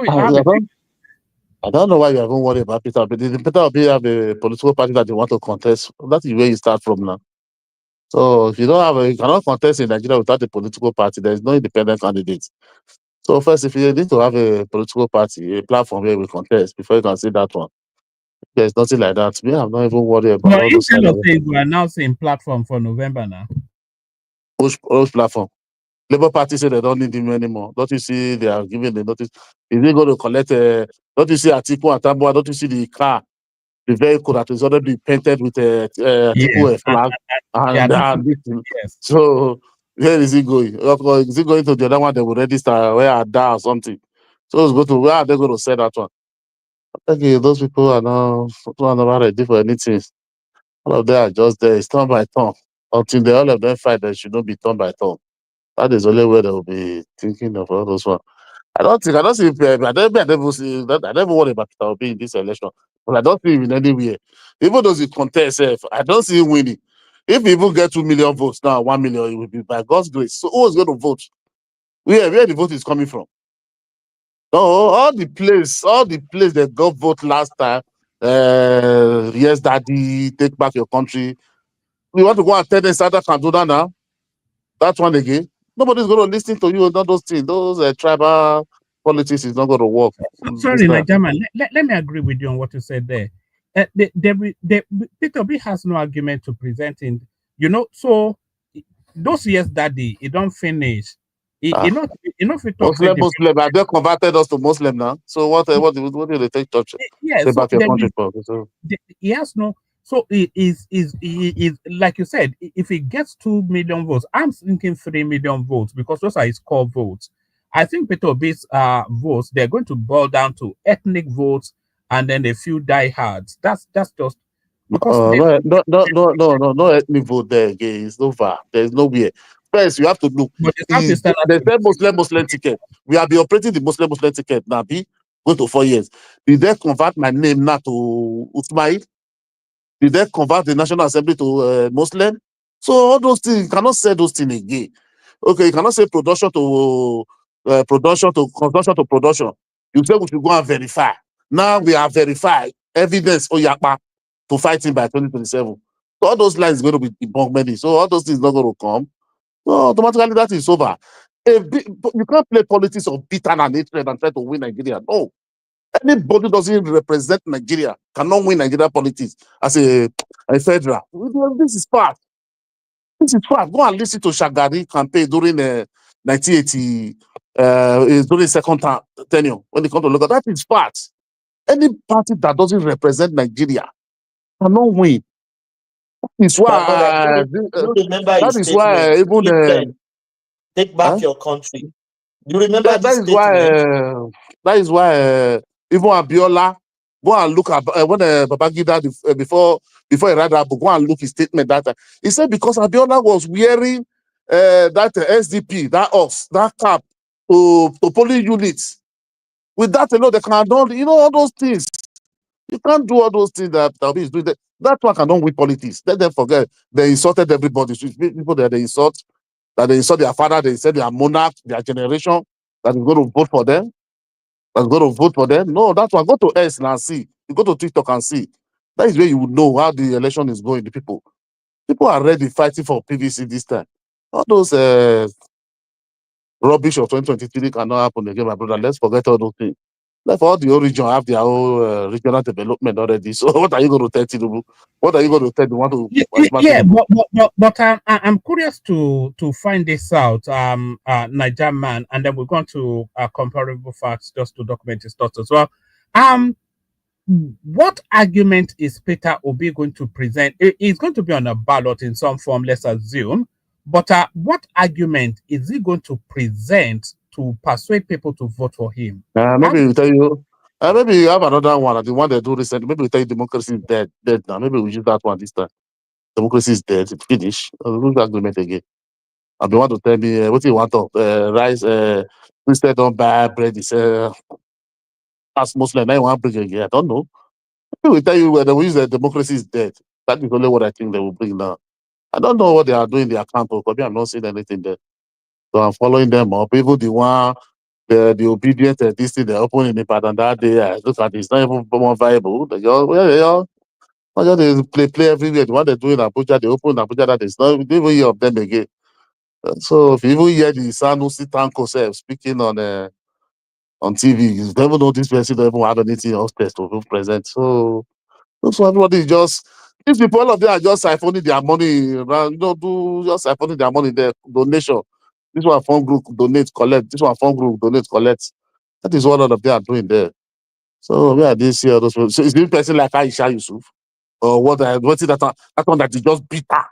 don't know why you haven't worried about Peter Obi. Did Peter Obi have a political party that they want to contest? That is where you start from now. So if you cannot contest in Nigeria without a political party, there is no independent candidate. So first, if you need to have a political party, a platform where we contest before you can see that one. There's nothing like that. Me, I'm not even worried about all those kind of things. We are now seeing platform for November now. Which platform? Labour Party say they don't need him anymore. Don't you see they are giving the notice? Is they going to collect don't you see Atiku and Tamboa? Don't you see the car, the vehicle that is already painted with Atiku flag? Yes. So where is he going? Is he going to the other one that will register where I die or something? So it's going to where are they going to sell that one? Okay, those people are not ready for anything. All of them are just there. It's turn by turn. Until all of them fight, they should not be turn by turn. That is only where they will be thinking of all those ones. I don't see. I never worry about Peter Obi in this election, but I don't see him in anywhere. Even those he contest, I don't see him winning. If he even get 2 million votes now, 1 million, it will be by God's grace. So who is going to vote? Where the vote is coming from? No, all the place that got vote last time. Yes, daddy, take back your country. We want to go and tell them South can do that now. That one again. Nobody's going to listen to you. Not those things. Those tribal politics is not going to work. Sorry, Najaman. Let me agree with you on what you said there. Peter Obi has no argument to present in. You know, so those years daddy, it don't finish. Muslim. They converted us to Muslim now. So what do they take touch? Yes, back your country for? So. He has no. So he is like you said. If he gets 2 million votes, I'm thinking 3 million votes because those are his core votes. I think Peter Obi's votes they're going to boil down to ethnic votes and then a few diehards. That's just because no ethnic vote there again. It's over. There's nowhere. First, you have to look. They said Muslim ticket. We have been operating the Muslim ticket now. Going to 4 years. Did they convert my name now to Usmail? Did they convert the National Assembly to Muslim? So all those things, you cannot say those things again. Okay, you cannot say production to consumption to production. You say we should go and verify. Now we have verified evidence Oyapa to fight him by 2027. So all those lines going to be debunked many. So all those things not going to come. So automatically that is over. You can't play politics of bitter and hatred and try to win Nigeria. No. Anybody doesn't represent Nigeria cannot win Nigeria politics as a federal. This is fact. This is fact. Go and listen to Shagari campaign during 1980, during second tenure when they come to look at that is fact. Any party that doesn't represent Nigeria cannot win. That is My brother, why. you remember That his is why statement. even. He said, take back your country. You remember That this is why. statement? That is why. Even Abiola, go and look at when Babangida before he read that book, go and look his statement that time. He said because Abiola was wearing that SDP, that cap to polling units. With that alone, they cannot, all those things. You can't do all those things that Obi is doing. That one cannot win politics. Let them forget. They insulted everybody. People that they insult their father, they insult their monarch, their generation, that is going to vote for them. That's going to vote for them. No, that's one. Go to X and see. You go to TikTok and see. That is where you would know how the election is going. The people are ready fighting for PVC this time. All those rubbish of 2023 cannot happen again, my brother. Let's forget all those things. Like all the old region have their own regional development already. So what are you going to tell Tinubu? What are you going to tell the one to Yeah, but I'm curious to find this out, Niger man, and then we're going to comparable facts just to document his thoughts as well. What argument is Peter Obi going to present? It's going to be on a ballot in some form, let's assume. But what argument is he going to present to persuade people to vote for him? Maybe we tell you. Maybe you have another one, the one they do recently. Maybe we tell you democracy is dead now. Maybe we use that one this time. Democracy is dead. It's finished. We'll argument again. And they want to tell me what do you want to rice? Instead don't buy bread. It's as Muslim. Now you want to bring again. I don't know. Maybe we tell you whether we use the democracy is dead. That is only what I think they will bring now. I don't know what they are doing in their camp. Because I'm not seeing anything there. So I'm following them up. Even the one. The obedient this thing they open in Ibadan that day. I look at it, it's not even more viable. They just play everywhere. The one they do in Abuja, they open in Abuja that is not even hear of them again. So if you even hear the Sanusi Tanko self speaking on TV, you never know this person don't even have anything else to present. So everybody is just these people, all of them are just siphoning their money around, just siphoning their money, their donation. This one phone group donate, collect. This one phone group donate, collect. That is what all of them are doing there. So where are these here? Those people? So is the person like Aisha Yusuf? Or what is that one that is just bitter?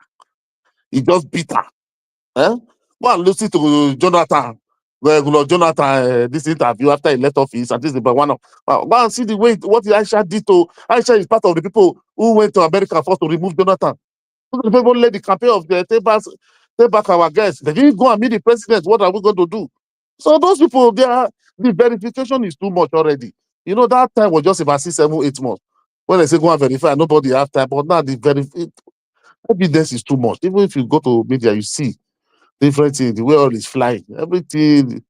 He just bitter. Eh? Go and listen to Jonathan. Jonathan, this interview after he left office, and this is one of go and see the way what Aisha did to Aisha is part of the people who went to America first to remove Jonathan. The people led the campaign of the take back our guests. They didn't go and meet the president. What are we going to do? So those people, the verification is too much already. That time was just about 6, 7, 8 months. When they say go and verify, nobody have time. But now the evidence is too much. Even if you go to media, you see different things, the way all is flying. Everything,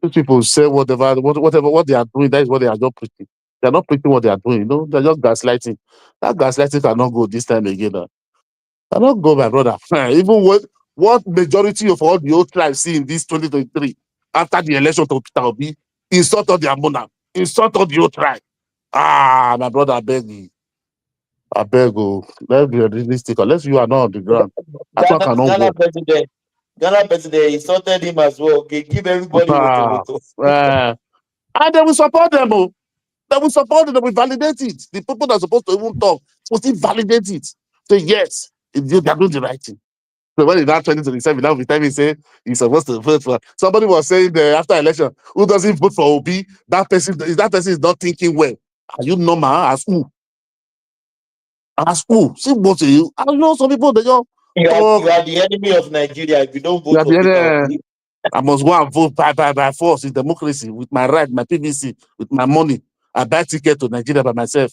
these people say whatever what they are doing, that is what they are just preaching. They are not preaching what they are doing, they're just gaslighting. That gaslighting cannot go this time again. Cannot go, my brother. Even what majority of all the old tribes see in this 2023 after the election to Peter Obi, insult all their monarch, insult all the old tribe. My brother, I beg you. I beg you. Let's be realistic. Unless you are not on the ground. That one cannot go. Ghana president insulted him as well. Okay, give everybody voto. And they will support them. They will support it. They will validate it. The people that are supposed to even talk supposed to validate it. Say yes, they are doing the right thing. So when in that 2027, now the time he say he's supposed to vote for somebody was saying after election, who doesn't vote for Obi, that person is not thinking well. Are you normal? As who? As who? See what you? I know some people they just you are the enemy of Nigeria if you don't vote for Peter Obi. I must go and vote by force in democracy with my right, my PVC, with my money. I buy ticket to Nigeria by myself.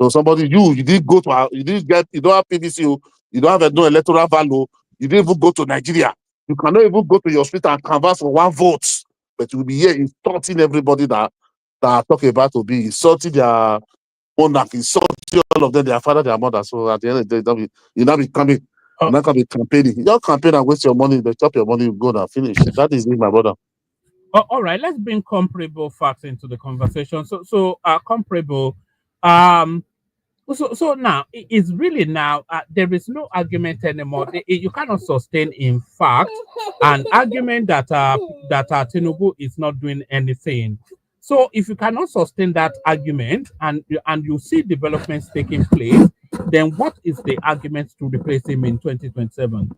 So somebody, you didn't go to, you don't have PVC, you don't have no electoral value, you didn't even go to Nigeria. You cannot even go to your street and canvass for 1 vote. But you'll be here insulting everybody that are talking about to be insulting monarch, insult all of them, their father, their mother. So at the end of the day, you now be coming, you now can be campaigning. You don't campaign and waste your money, they chop your money, you go and finish. That is it, my brother. All right, let's bring comparable facts into the conversation. Comparable. Um, so now it's really now there is no argument anymore. You cannot sustain, in fact, an argument that Tinubu is not doing anything. So if you cannot sustain that argument and you see developments taking place, then what is the argument to replace him in 2027?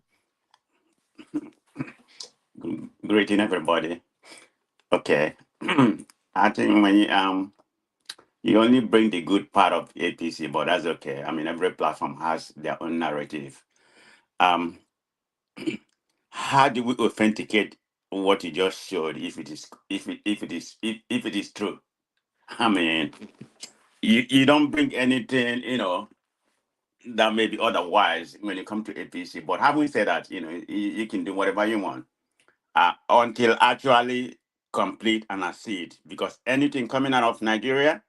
Greeting everybody. Okay. I think when you only bring the good part of APC, but that's okay. I mean, every platform has their own narrative. Um, how do we authenticate what you just showed if it is if it is true? I mean, you don't bring anything, that may be otherwise when you come to APC. But having said that, you can do whatever you want until actually complete and accede. Because anything coming out of Nigeria,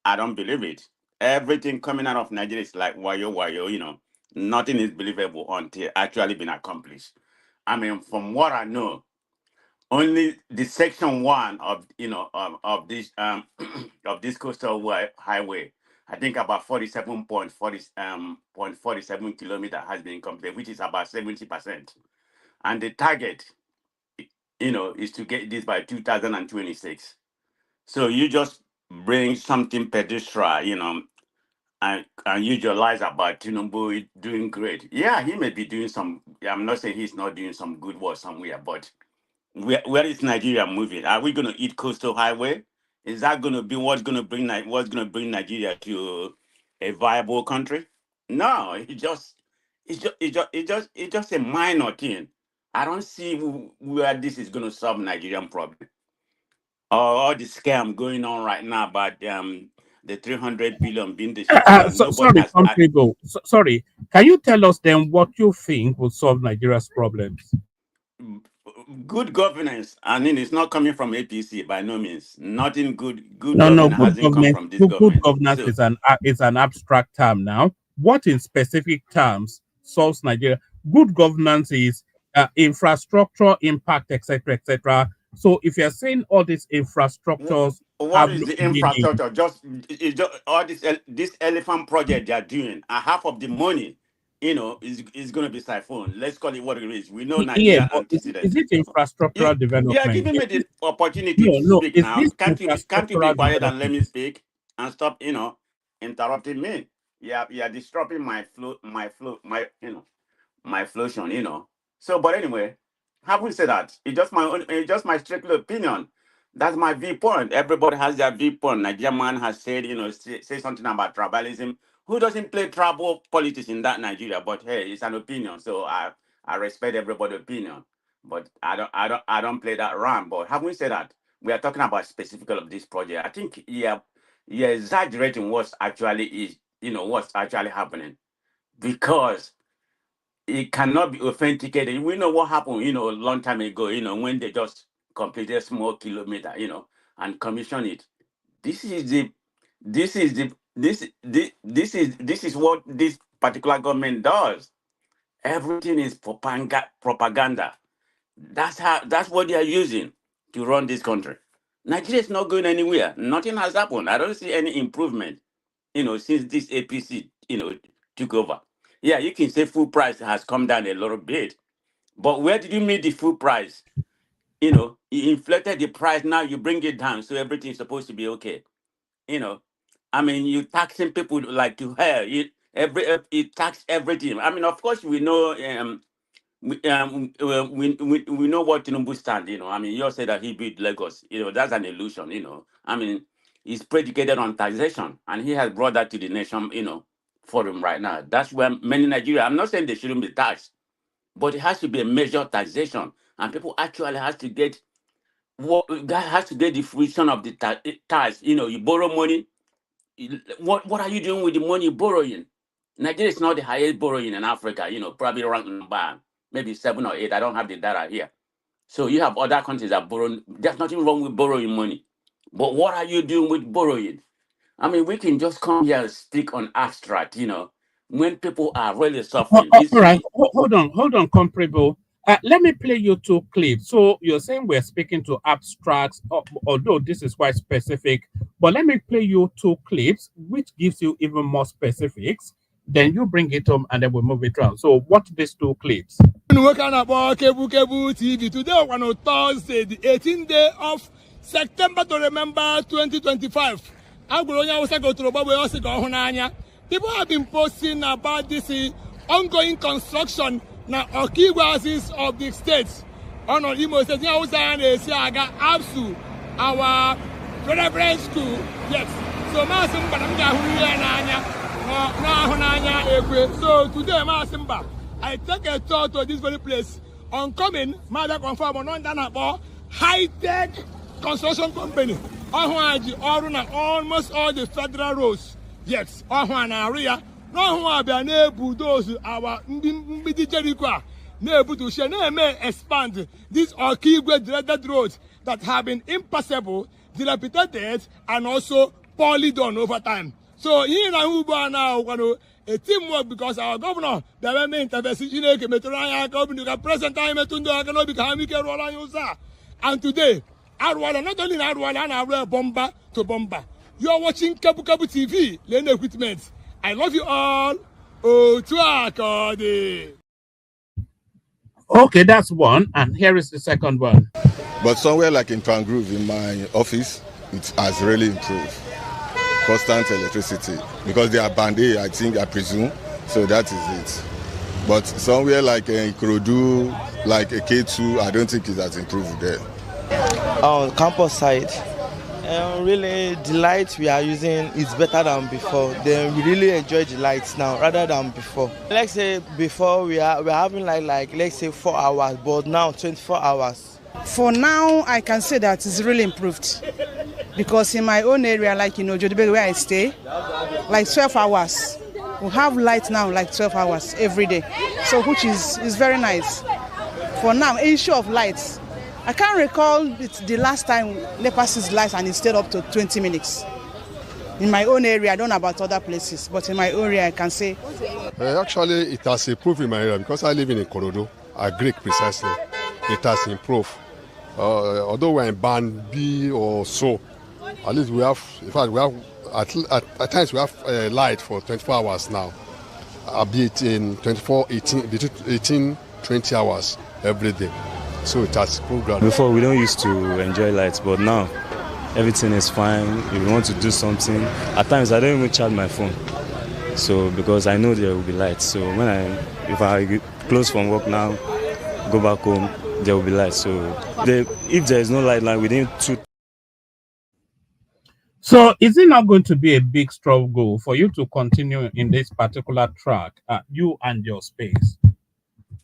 I don't believe it. Everything coming out of Nigeria is like wayo. Nothing is believable until actually been accomplished. I mean, from what I know, only the section one of this of this coastal highway, I think about 47 kilometer has been completed, which is about 70%. And the target, is to get this by 2026. So you just bring something pedestrian, and utilize about Tinubu doing great. Yeah, he may be doing some. I'm not saying he's not doing some good work somewhere, but where is Nigeria moving? Are we going to eat coastal highway? Is that going to be what's going to bring Nigeria to a viable country? No, it's just a minor thing. I don't see where this is going to solve Nigerian problem. All the scam going on right now about the 300 billion being distributed. Nobody Sorry, has. comparable. Sorry, can you tell us then what you think will solve Nigeria's problems? Good governance. I mean, it's not coming from APC by no means. Nothing good No. governance Good hasn't come governance. from this Good government. governance So is an abstract term now. What in specific terms solves Nigeria? Good governance is infrastructure, impact, etc., etc. So if you're saying all these infrastructures what have is no the meaning, infrastructure? It's just all this elephant project they are doing. And half of the money, is going to be siphoned. Let's call it what it is. We know yeah, Nigeria but is antecedent. it You, infrastructural you are development? giving me the opportunity to No. speak Is now. this Can't you be infrastructural quiet and let development? me speak and stop, interrupting me? Yeah, you are disrupting my flotion. So, but anyway, having said that, it's just my strictly opinion. That's my viewpoint. Everybody has their viewpoint. Nigerian man has said, say something about tribalism. Who doesn't play tribal politics in that Nigeria? But hey, it's an opinion, so I respect everybody's opinion. But I don't play that round. But having said that, we are talking about specifically of this project. I think you're exaggerating what's actually happening because it cannot be authenticated. We know what happened, a long time ago, when they just completed a small kilometer, and commission it. This is the this is the this is what this particular government does. Everything is propaganda. That's what they are using to run this country. Nigeria is not going anywhere. Nothing has happened. I don't see any improvement, since this APC, took over. Yeah, you can say food price has come down a little bit, but where did you meet the food price? You inflated the price, now you bring it down, so everything's supposed to be okay. You know, I mean, you taxing people like to hell. You tax everything. I mean, of course, we know we know what Tinubu stand. I mean, you say that he built Lagos. That's an illusion. I mean, he's predicated on taxation, and he has brought that to the nation. Forum right now. That's where many Nigeria. I'm not saying they shouldn't be taxed, but it has to be a measured taxation, and people actually has to get what that has to get the fruition of the tax. You borrow money. What are you doing with the money you're borrowing? Nigeria is not the highest borrowing in Africa. Probably ranked number maybe 7 or 8. I don't have the data here. So you have other countries that borrow. There's nothing wrong with borrowing money, but what are you doing with borrowing? I mean, we can just come here and speak on abstract, when people are really suffering. This All should right, be. hold on, comparable. Let me play you two clips. So you're saying we're speaking to abstracts, although this is quite specific. But let me play you two clips, which gives you even more specifics. Then you bring it home, and then we move it around. So watch these two clips. Kebu TV. Today on Thursday, the 18th day of September to remember 2025. People have been posting about this ongoing construction now Okigwasis of the states. On Imo State, ABSU, our reference school. Yes. So so today, I take a tour to this very place. On coming, Mother confirm on high-tech construction company. Almost all the federal roads. Yes, area. No one able those our Jericho able to share expand these Okigwe dreaded roads that have been impassable, dilapidated, and also poorly done over time. So here in Uber now, a teamwork because our governor, the main intervention, present time and today, Arwala, not only in Arwala and Arwala bomber to bomber. You are watching Kabu Kabu TV, Lane Equipment. I love you all. Oh, Tuakode. Okay, that's one. And here is the second one. But somewhere like in Pangrove, in my office, it has really improved. Constant electricity. Because they are banded, I presume. So that is it. But somewhere like in Ikorodu, like a K2, I don't think it has improved there. On campus side, really the light we are using is better than before. Then we really enjoy the lights now rather than before. Let's say before we're having like let's say 4 hours, but now 24 hours. For now, I can say that it's really improved because in my own area, like Jodibel where I stay, like 12 hours. We have light now like 12 hours every day, so which is very nice. For now, issue of lights. I can't recall the last time NEPA sees lights and it stayed up to 20 minutes. In my own area, I don't know about other places, but in my own area, I can say. Actually, it has improved in my area because I live in Ikorodu, Greek precisely. It has improved. Although we're in Band B or so, at least we have, in fact, we have, at times we have light for 24 hours now, albeit in 18, 20 hours every day. So it has improved. Before we don't used to enjoy lights, but now everything is fine. If we want to do something, at times I don't even charge my phone. So because I know there will be lights. So if I close from work now, go back home, there will be lights. So if there is no light line within 2. So is it not going to be a big struggle for you to continue in this particular track, you and your space?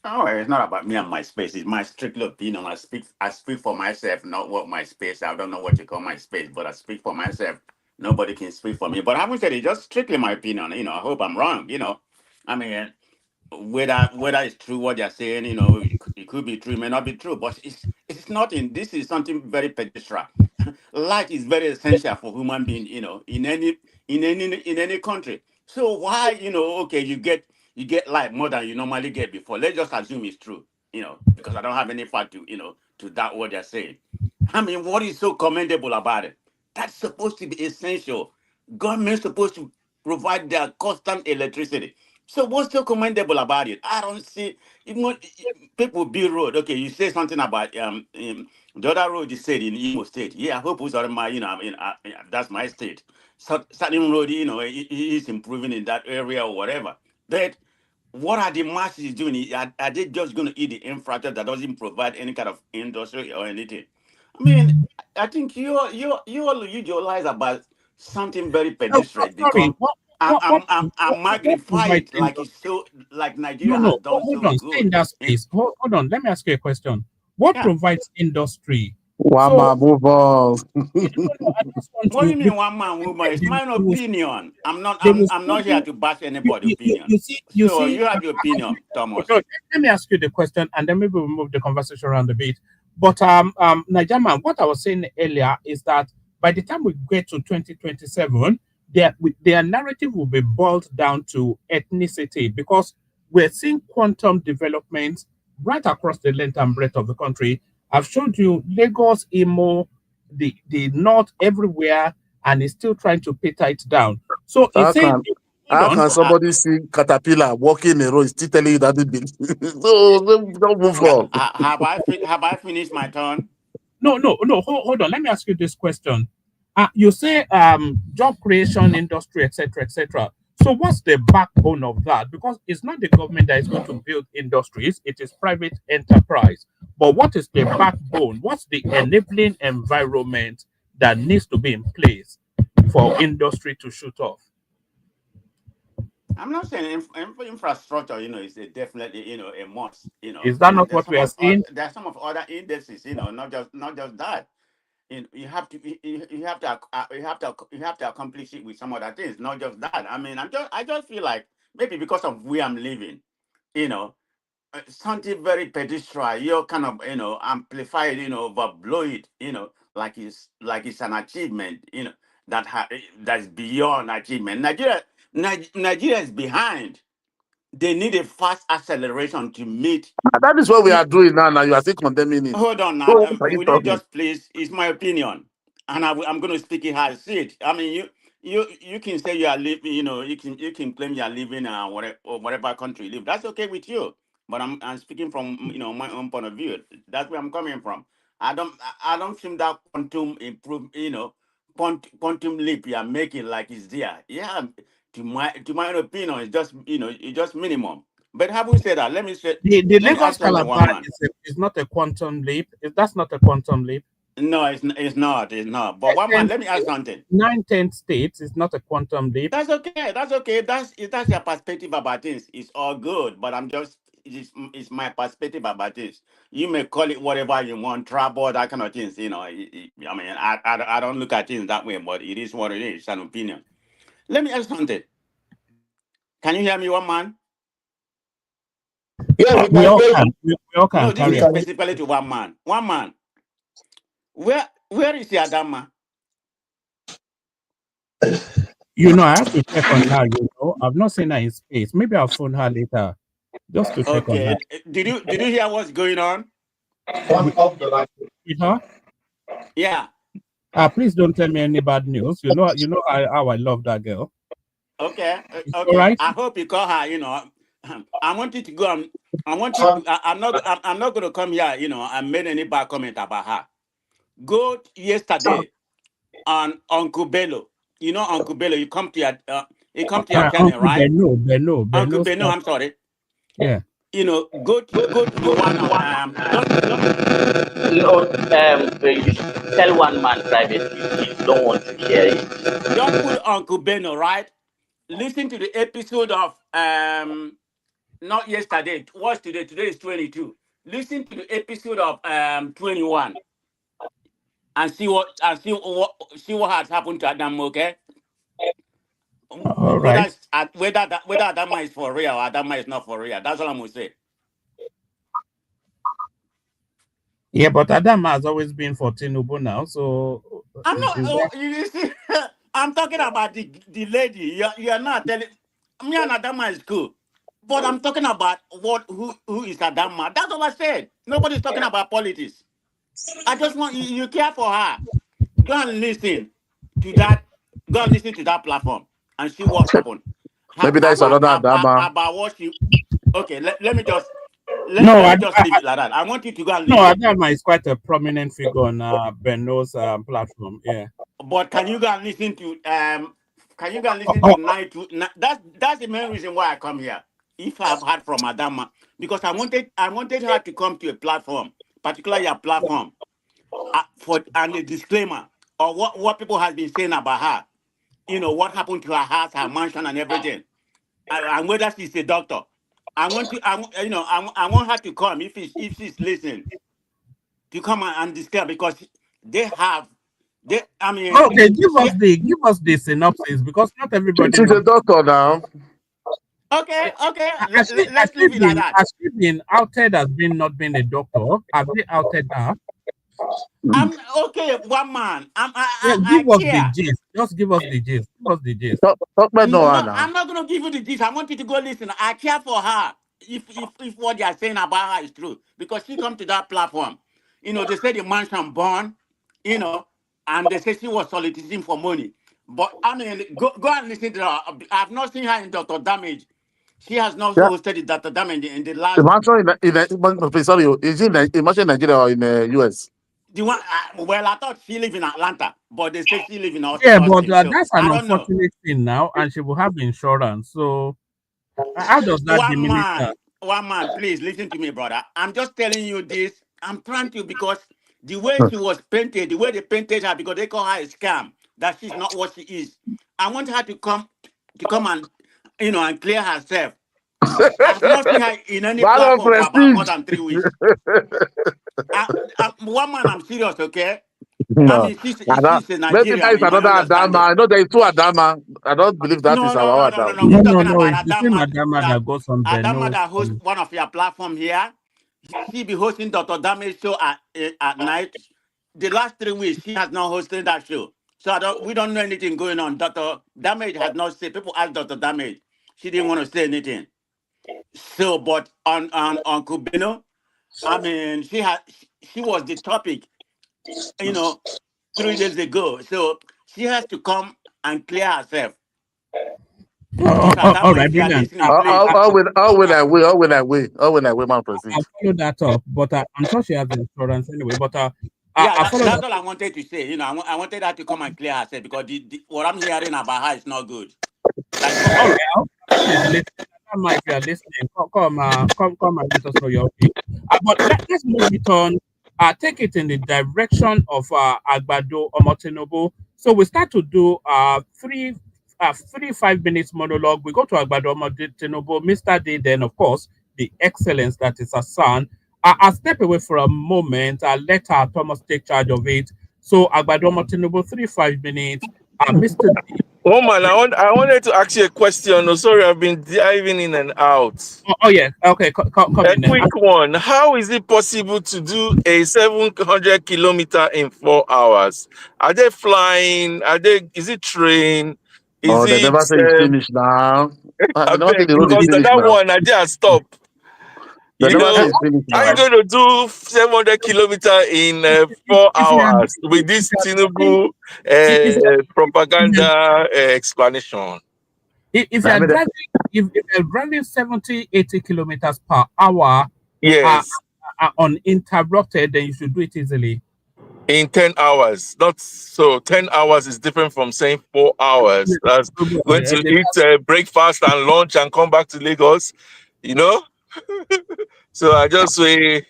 Oh, it's not about me and my space. It's my strict opinion. I speak for myself, not what my space. I don't know what you call my space, but I speak for myself. Nobody can speak for me. But I haven't said it, just strictly my opinion. I hope I'm wrong. I mean, whether it's true what they're saying, it could be true, it may not be true, but it's not in. This is something very pedestrian. Light is very essential for human being, in any country. So why, okay, you get light more than you normally get before. Let's just assume it's true, because I don't have any fact to doubt what they're saying. I mean, what is so commendable about it? That's supposed to be essential. Government's supposed to provide their constant electricity. So what's so commendable about it? I don't see. Even people build road. Okay, you say something about the other road you said in Imo State. Yeah, I hope it's on my, that's my state. So certain road, it is improving in that area or whatever. But what are the masses doing? Are they just going to eat the infrastructure that doesn't provide any kind of industry or anything? I mean, I think you all use your lies about something very pedestrian because I'm magnified like it's so like Nigeria has done hold on, so stay in good. that space. Hold on, let me ask you a question. What provides industry? Wama, move on. I just want What do you to- mean one man woman? It's my opinion. I'm not here to bash anybody's opinion. You see, you have your opinion, Thomas. Let me ask you the question, and then maybe we'll move the conversation around a bit. But Nigerman, what I was saying earlier is that by the time we get to 2027, their narrative will be boiled down to ethnicity, because we're seeing quantum developments right across the length and breadth of the country. I've showed you Lagos, Imo, the north, everywhere, and it's still trying to peter it down. So How it's saying, can hold how on. can somebody see caterpillar walking in a row, still telling you that it been so don't move on. Have I finished my turn? No, hold on. Let me ask you this question. You say job creation, industry, etc., etc. So what's the backbone of that? Because it's not the government that is going to build industries; it is private enterprise. But what is the backbone? What's the enabling environment that needs to be in place for industry to shoot off? I'm not saying infrastructure, is definitely, a must, Is that not There's what we are seeing? there's some of other indices, not just that. You have to accomplish it with some other things, not just that. I mean, I just feel like maybe because of where I'm living, you know, something very pedestrian, you kind of, amplify it, overblow it, like it's an achievement, that's beyond achievement. Nigeria is behind. They need a fast acceleration to meet. That is what we are doing now. Now you are still condemning it. Hold on now. So what are you Will you talking? just please? It's my opinion, and I'm going to speak it how I see it. I mean, you can say you are living. You can claim you are living whatever country you live. That's okay with you. But I'm speaking from my own point of view. That's where I'm coming from. I don't think that quantum improve. Quantum leap you are making like it's there. Yeah, to my own opinion, it's just minimum. But having said that, The let me Lagos ask something, one Calabar man. is not a quantum leap. That's not a quantum leap. No, it's not. It's not. But one man, let me ask something. 9, 10 states is not a quantum leap. That's okay. That's okay. That's your perspective about things. It's all good. But it's my perspective about this. You may call it whatever you want, trouble, that kind of things. I mean, I don't look at things that way, but it is what it is. It's an opinion. Let me ask something. Can you hear me, one man? Yeah, we We can all hear can. you. We all can No, this carry is on. specifically to one man. One man. Where is Adama? I have to check on her. I've not seen her in space. Maybe I'll phone her later just to check on her. Okay. Did you hear what's going on? With her? Yeah. Please don't tell me any bad news. How I love that girl. Okay, It's all okay. right. I hope you call her. I want you to go. I want you to. I'm not going to come here. And made any bad comment about her. Go yesterday on Uncle Bello. Uncle Bello. You come to your channel, Uncle right? Uncle Benno Bello. stuff. I'm sorry. Yeah. Go to the one. Don't. You should tell one man privately if you don't want to hear it. Just put Uncle Bello, right? Listen to the episode of not yesterday. It was today. Today is 22. Listen to the episode of 21 and see what has happened to Adam. Okay, All whether right. it's, whether Adama is for real or Adama is not for real. That's all I'm gonna say. Yeah, but Adam has always been for Tinubu now. So I'm is not. that You see, I'm talking about the lady. You're not telling me and Adama is cool. But I'm talking about who is Adama. That's what I said. Nobody's talking about politics. I just want you care for her. Go and listen to that. Go and listen to that platform and see what's happened. Maybe that is another Adama. About what you. Okay, let me just no? let me just leave it like that. I want you to go and No, listen. Adama is quite a prominent figure on Benno's platform. Yeah. But can you go and listen to Can you go and Oh, listen oh, to that's the main reason why I come here. If I've heard from Adama, because I wanted her to come to a platform, particularly a platform, and a disclaimer or what people have been saying about her. What happened to her house, her mansion, and everything, and whether she's a doctor. I want to, I want her to come if she's listening to come and discuss because they have, I mean, okay, she, give us the synopsis because not everybody She's a knows. doctor now. okay, let's leave it like that. Has she been outed as being not being a doctor? Have they outed her? I'm okay, one man. Yeah, I give us the care. gist. Just give us the gist. Give us the gist. Talk about no No, now. I'm not gonna give you the gist. I want you to go listen. I care for her. If what they are saying about her is true, because she come to that platform, they say the mansion born, and they say she was soliciting for money. But I mean, go and listen to her. I've not seen her in Dr. Damage. She has not Yeah, hosted the Dr. Damage in the the last. mansion sorry, is it in Nigeria or in US? The one, well, I thought she live in Atlanta, but they say she live in Yeah, but Austin. So that's an I don't know. unfortunate thing now, and she will have insurance. So how does that diminish her? One man, please listen to me, brother. I'm just telling you this. I'm trying to, because the way she was painted, the way they painted her, because they call her a scam, that she's not what she is. I want her to come and and clear herself. I've not seen her in any Battle platform for about more prestige. than 3 weeks. One man, I'm serious, okay? I No. mean, she's a Maybe that Nigerian, is in my another Adama. understanding. I know there is two Adama. I don't believe that No, is no, our no, no, no, Adama. no. No, We're no, talking no. It's about the same Adama that goes on Adama Beno. that hosts one of your platform here. She be hosting Dr. Damage show at night. The last 3 weeks, she has not hosted that show. So we don't know anything going on. Dr. Damage has not said. People ask Dr. Damage. She didn't want to say anything. So, but on Kubino, I mean, she was the topic, you know, 3 days ago. So she has to come and clear herself. If All Adama, right, if you are brilliant. listening, please. When I win, man prestige. I'll follow that up, but I'm sure she has insurance anyway. But Yeah, I'll follow that's that. all I wanted to say. I wanted her to come and clear herself, because what I'm hearing about her is not good. Like, come All on. right, she's listening. Adama, if you are listening, come and let us know your opinion. But let's move it on. Take it in the direction of Agbado Omotinobo. So we start to do 5 minutes monologue. We go to Agbado Omotinobo, Mr. D, then of course the excellence that is Hassan. I'll step away for a moment. I'll let Thomas take charge of it. So Agbado Omotinobo, 5 minutes. Mr. D. Oh man, I wanted to ask you a question. Oh, sorry, I've been diving in and out. Oh yeah, okay, come A in then. quick one. How is it possible to do a 700-kilometer in 4 hours? Are they flying? Is it train? Is Oh, they it never say it's finished now. I They never say beg, the road is because finished that now. one I just stop. They You never say know, it's finished I'm now. going to do 700 kilometer in 4 If you are hours with this Tinubu if propaganda explanation. if you are driving if you're driving 70-80 kilometers per hour Yes. uninterrupted, then you should do it easily. In 10 hours. Not so 10 hours is different from saying 4 hours. That's going to eat breakfast and lunch and come back to Lagos, you know? So I just say,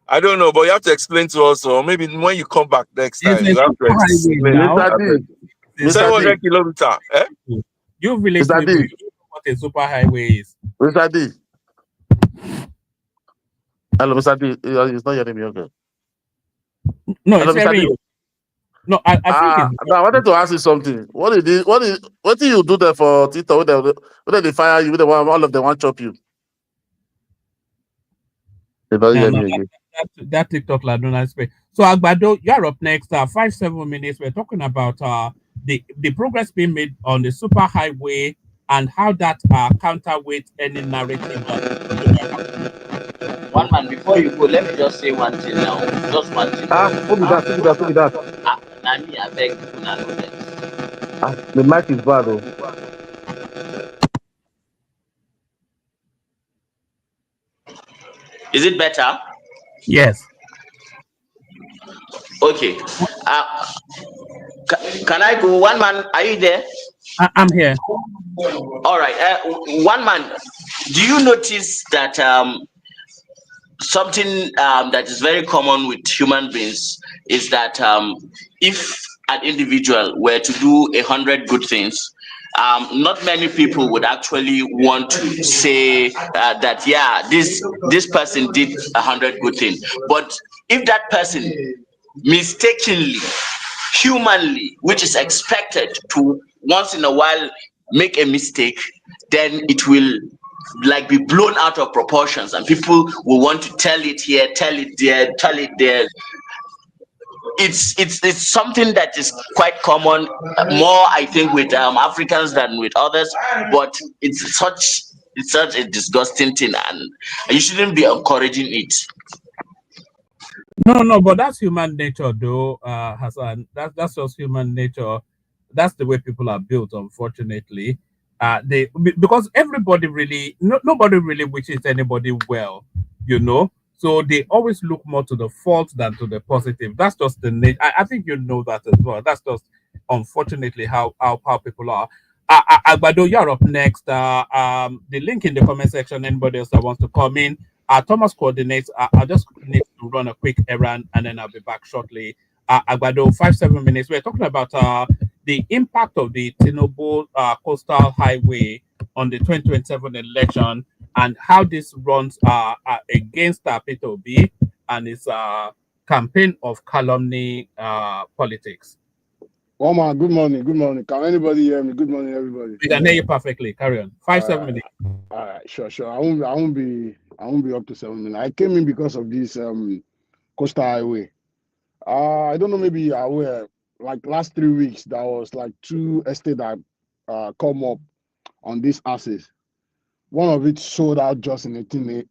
I don't know, but you have to explain to us, or maybe when you come back next There's time, a you have to super highway explain. now. Mr. D. 700 kilometer. Eh? You village Mr. people, D. you know what a super highway is. Mr. D. Hello, Mr. D. He's not hearing me, okay. No, Hello, it's Mr. hearing D. you. No, I think it's Now I wanted to ask you something. What did you do there for Tito? When they fire you, all of them want to chop you. They don't hear no, me again. that TikTok Laduna space. So Agbado, you're up next. 5-7 minutes. We're talking about the progress being made on the super highway and how that counterweight any narrative One man, before you go, let me just say one thing now. Just one thing. Who be that? Nani, I beg you, know this. The mic is bad, though. Is it better? Yes. Okay. Can I go? One man, are you there? I'm here. All right. One man, do you notice that something that is very common with human beings is that if an individual were to do 100 good things, not many people would actually want to say that this person did 100 good things. But if that person mistakenly, humanly, which is expected to once in a while make a mistake, then it will like be blown out of proportions, and people will want to tell it here, tell it there, tell it there. it's something that is quite common, more I think with Africans than with others, but it's such a disgusting thing, and you shouldn't be encouraging it. No, but that's human nature, though, Hassan. That's just human nature. That's the way people are built, unfortunately. Because everybody really, nobody really wishes anybody well, you know. So they always look more to the fault than to the positive. That's just the nature. I think you know that as well. That's just unfortunately how people are. Agbado, you're up next. The link in the comment section. Anybody else that wants to come in, Thomas coordinates. I just need to run a quick errand and then I'll be back shortly. Agbado, 5 7 minutes. We're talking about the impact of the Tinubu Coastal Highway on the 2027 election and how this runs against Peter Obi and his campaign of calumny politics. Omar, good morning. Good morning. Can anybody hear me? Good morning, everybody. We can hear you perfectly. Carry on. 5 7 minutes. All right, sure. I won't be up to 7 minutes. I came in because of this coastal highway. I don't know, maybe you're aware, like last 3 weeks, there was like 2 estates that come up on these assets. One of it sold out just in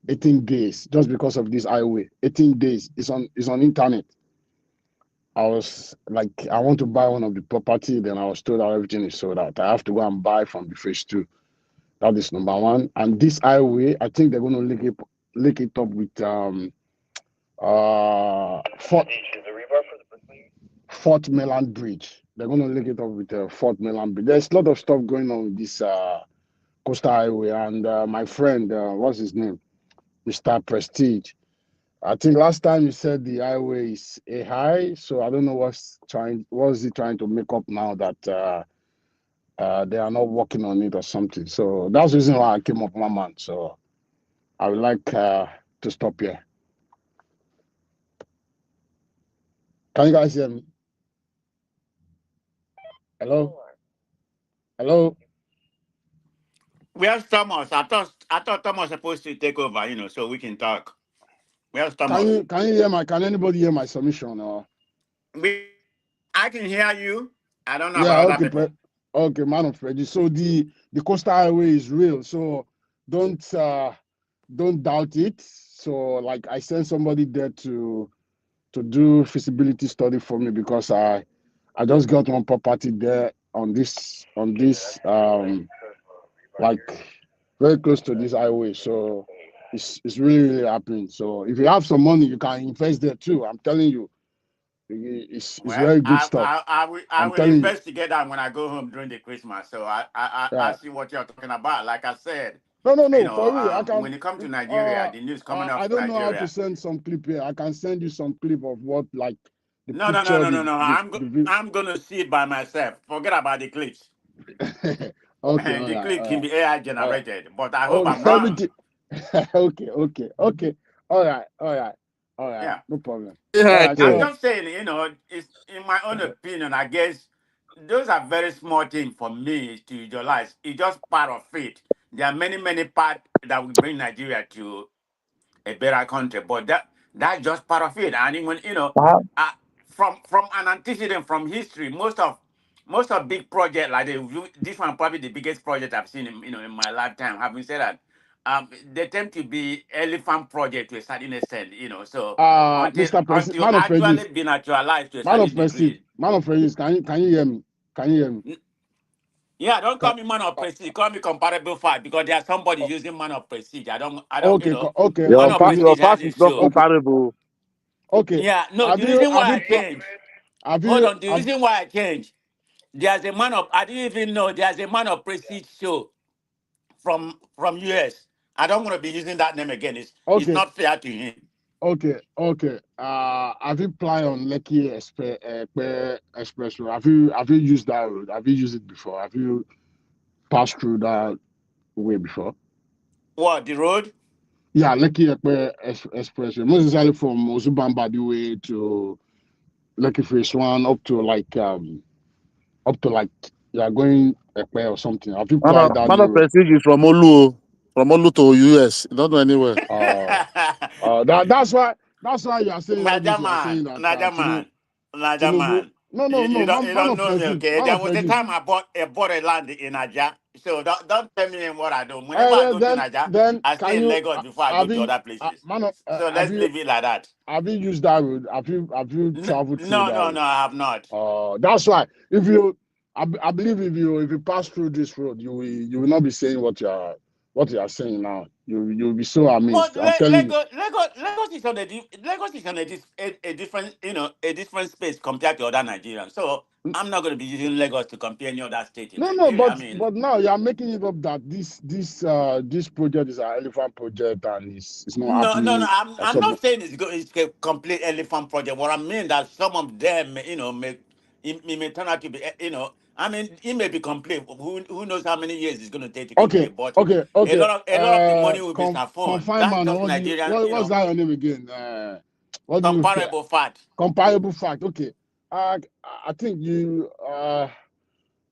18 days, just because of this highway. 18 days. It's on internet. I was like, I want to buy one of the property, then I was told that everything is sold out. I have to go and buy from the phase 2. That is number 1. And this highway, I think they're going to link it up with Fort Mainland Bridge. They're going to link it up with Fort Mainland Bridge. There's a lot of stuff going on with this coastal highway. And my friend, what's his name? Mr. Prestige. I think last time you said the highway is a high, so I don't know what's he trying to make up now that they are not working on it or something. So that's the reason why I came up, my man. So I would like to stop here. Can you guys hear me? Hello? Where's Thomas? I thought Thomas was supposed to take over, so we can talk. Where's Thomas? Can anybody hear my submission? Or? I can hear you. I don't know about other people. Okay, man of prayer. So the coastal highway is real. So don't doubt it. So like I sent somebody there to do feasibility study for me because I just got one property there on this like very close to this highway. So it's really happening. So if you have some money, you can invest there too. I'm telling you, it's very good stuff. I will investigate that when I go home during the Christmas. So I see what you're talking about. Like I said, no, for real. When it comes to Nigeria, the news coming up. I don't know how to send some clip here. I can send you some clip of what like the No. I'm gonna see it by myself. Forget about the clips. Okay, the clip can be AI generated, but I hope I'm wrong. Okay. All right. Yeah. No problem. I'm just saying, it's in my own opinion, I guess those are very small things for me to visualize. It's just part of it. There are many parts that will bring Nigeria to a better country, but that's just part of it. And even from an antecedent from history, most of big projects like this one probably the biggest project I've seen in my lifetime. Having said that, they tend to be elephant project to a certain extent, So until actually being actualized to a certain degree. Man of Praise, can you hear me? Yeah, don't call me man of prestige. Call me comparable fact because there's somebody using man of prestige. I don't. Okay. Man of prestige has is its not show. comparable. Okay. Yeah, no. The reason why I changed. Hold on. The reason why I changed. There's a man of. I didn't even know there's a man of prestige show from US. I don't want to be using that name again. It's not fair to him. Okay. Have you applied on Lekki Express Road? Have you used that road? Have you used it before? Have you passed through that way before? What, the road? Yeah, Lekki Express Road. Most especially from Ozubamba the way to Lekki Phase 1 up to you are going Ekpe or something. Have you applied that Man of Prestige is from Olu to US. Don't know anywhere. That's why you are saying Najaman. Naja Tinubu. man. No, You, no, you no, don't you man don't of know me, legit, okay? man There of was a legit. time I bought a land in Naja. So don't tell me what I do. Whenever I go to Naja, Then I stay can in you Lagos before I go have to you other places. man of So let's leave it like that. have you used that road? Have you traveled through No, that no, road? no, I have not. That's why. If you, I believe if you pass through this road, you will not be saying what you are saying now. You'll be so But amazed. I'm telling you. Lagos is on Lagos is on a different a different space compared to other Nigerians. So I'm not going to be using Lagos to compare any other state in No, Nigeria. I but mean, now you are making it up that this project is an elephant project and it's not no. happening. I'm not saying it's a complete elephant project. What I mean that some of them, it may turn out to be, I mean, it may be complete. Who knows how many years it's going to take to Okay, complete? But okay. a lot of the money will be siphoned. Confine That's man. just Nigerian, What's that your name again? What do you say? comparable fact. Comparable fact. Okay. I think you are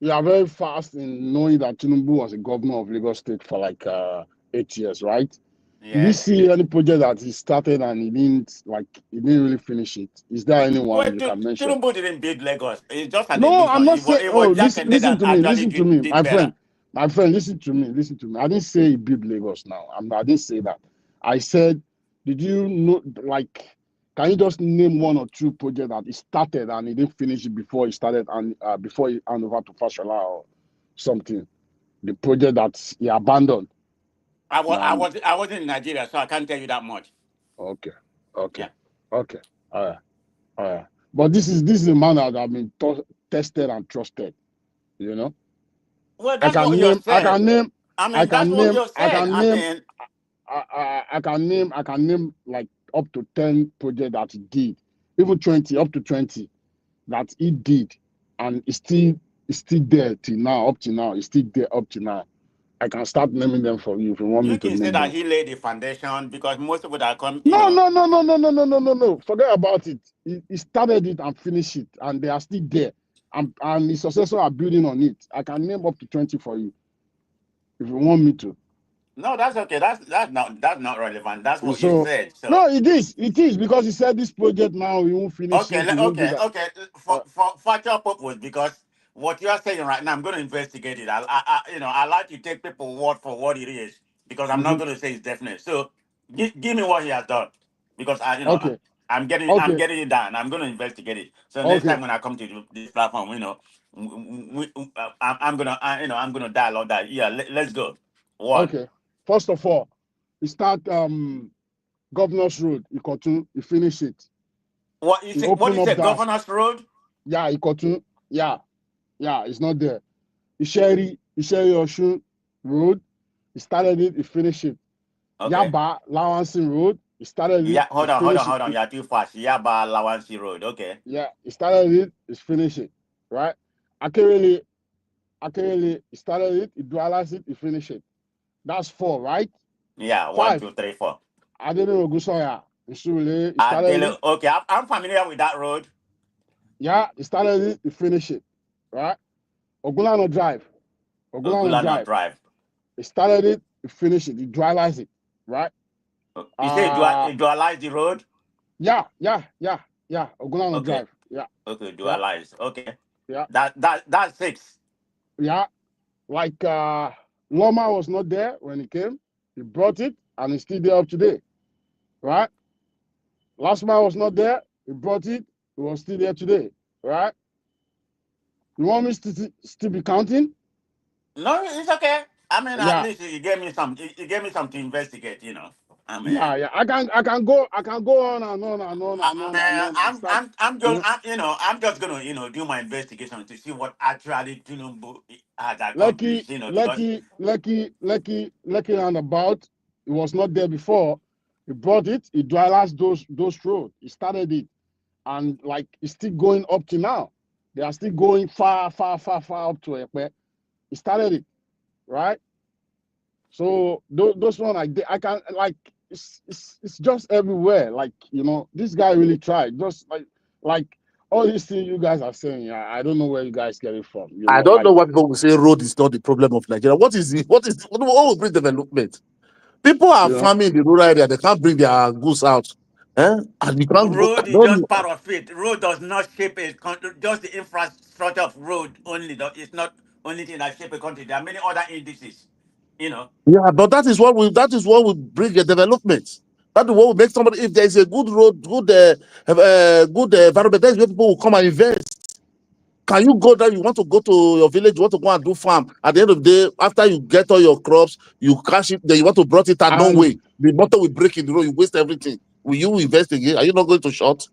very fast in knowing that Tinubu was a governor of Lagos State for like 8 years, right? Did you Yes. see any project that he started and he didn't really finish it? Is there anyone Well, you can mention? Tinubu didn't build Lagos. It's just an No, I'm illusion. not saying. It Oh, was Jack and listen that to me. actually Listen to me, did better. my friend. Listen to me. Listen to me. I didn't say he built Lagos. Now, I didn't say that. I said, did you know? Like, can you just name one or two projects that he started and he didn't finish it before he started and before he handed over to Fashola or something? The project that he abandoned. I wasn't in Nigeria, so I can't tell you that much. Okay. Yeah. All right. But this is a man that have been tested and trusted. You know. Well, I that's can what you name. I said. can name. I I mean, that's can what name. you I said. can I name. mean, I can name like up to 10 projects that he did, even 20, up to 20 that he did, and it's still there till now. Up to now, it's still there up to now. I can start naming them for you if you want me you to can say name that them. he laid the foundation because most people that come, No. Forget about it. He started it and finished it, and they are still there. And his successors are building on it. I can name up to 20 for you if you want me to. No, that's okay. That's not relevant. That's what you So said. So no, it is because he said this project now we won't finish okay, it, we won't do that. okay. For factual purpose, because what you are saying right now, I'm going to investigate it. I like to take people word for what it is because I'm not Mhm. going to say it's definite. So give me what he has done because Okay, I'm okay, getting it done. I'm going to investigate it. So next okay, time when I come to this platform, I'm gonna I'm gonna dialogue that. Yeah, let's go. One. okay. First of all, he start Governor's Road, Ikotun, he finish it. What He is it? What open is up it? that. Governor's Road? Yeah, Ikotun. Yeah, it's not there. Isheri Oshun Road, he started it, he finished it. Okay. Yaba Lawansin Road, he started it, Yeah, he finished it. hold on. You're too fast. Yaba Lawansi Road. Okay. Yeah, he started it, he finished it. Right? Akerele, he started it, he dualized it, he finished it. That's 4, right? Yeah, one, 5, two, three, four. Adele Ogusoya, he started it. Okay, I'm familiar with that road. Yeah, he started it, he finished it. Right? Ogulano Drive, Ogulano Drive. he started it, he finished it, he dualized it. Right? You say dualize the road? Yeah, Ogulano Okay. Drive. Yeah, Okay, dualize. Okay. yeah. That's 6. Yeah. Like Loma was not there when he came. He brought it and it's still there up today. Right? Last man was not there. He brought it. It was still there today. Right? You want me to still be counting? No, it's okay. I mean, at Yeah. least you gave me some. You gave me something to investigate. I mean, Yeah. I can go on and on and on and on and on and start. I'm just gonna do my investigation to see what actually Tinubu has Lucky, accomplished. Because roundabout. It was not there before. He brought it. He dualized those roads. He started it, and like it's still going up to now. They are still going far up to Ekpe. He started it, right? So those one I can like it's just everywhere. Like this guy really tried. Just like all these things you guys are saying. I don't know where you guys get it from. I don't Like know why people will say road is not the problem of Nigeria. What will bring development? People are farming in the rural area. They can't bring their goods out. And you can't go. Road is just part of it. Road does not shape a country. Just the infrastructure of road only. It's not only thing that shape a country. There are many other indices. You know. Yeah, but that is what will bring a development. That is what will make somebody. If there is a good road, good environment, that's where people will come and invest. Can you go there? You want to go to your village, you want to go and do farm. At the end of the day, after you get all your crops, you cash it, then you want to brought it out. No way. The motor will break in the road, you waste everything. Will you invest again? Are you not going to short?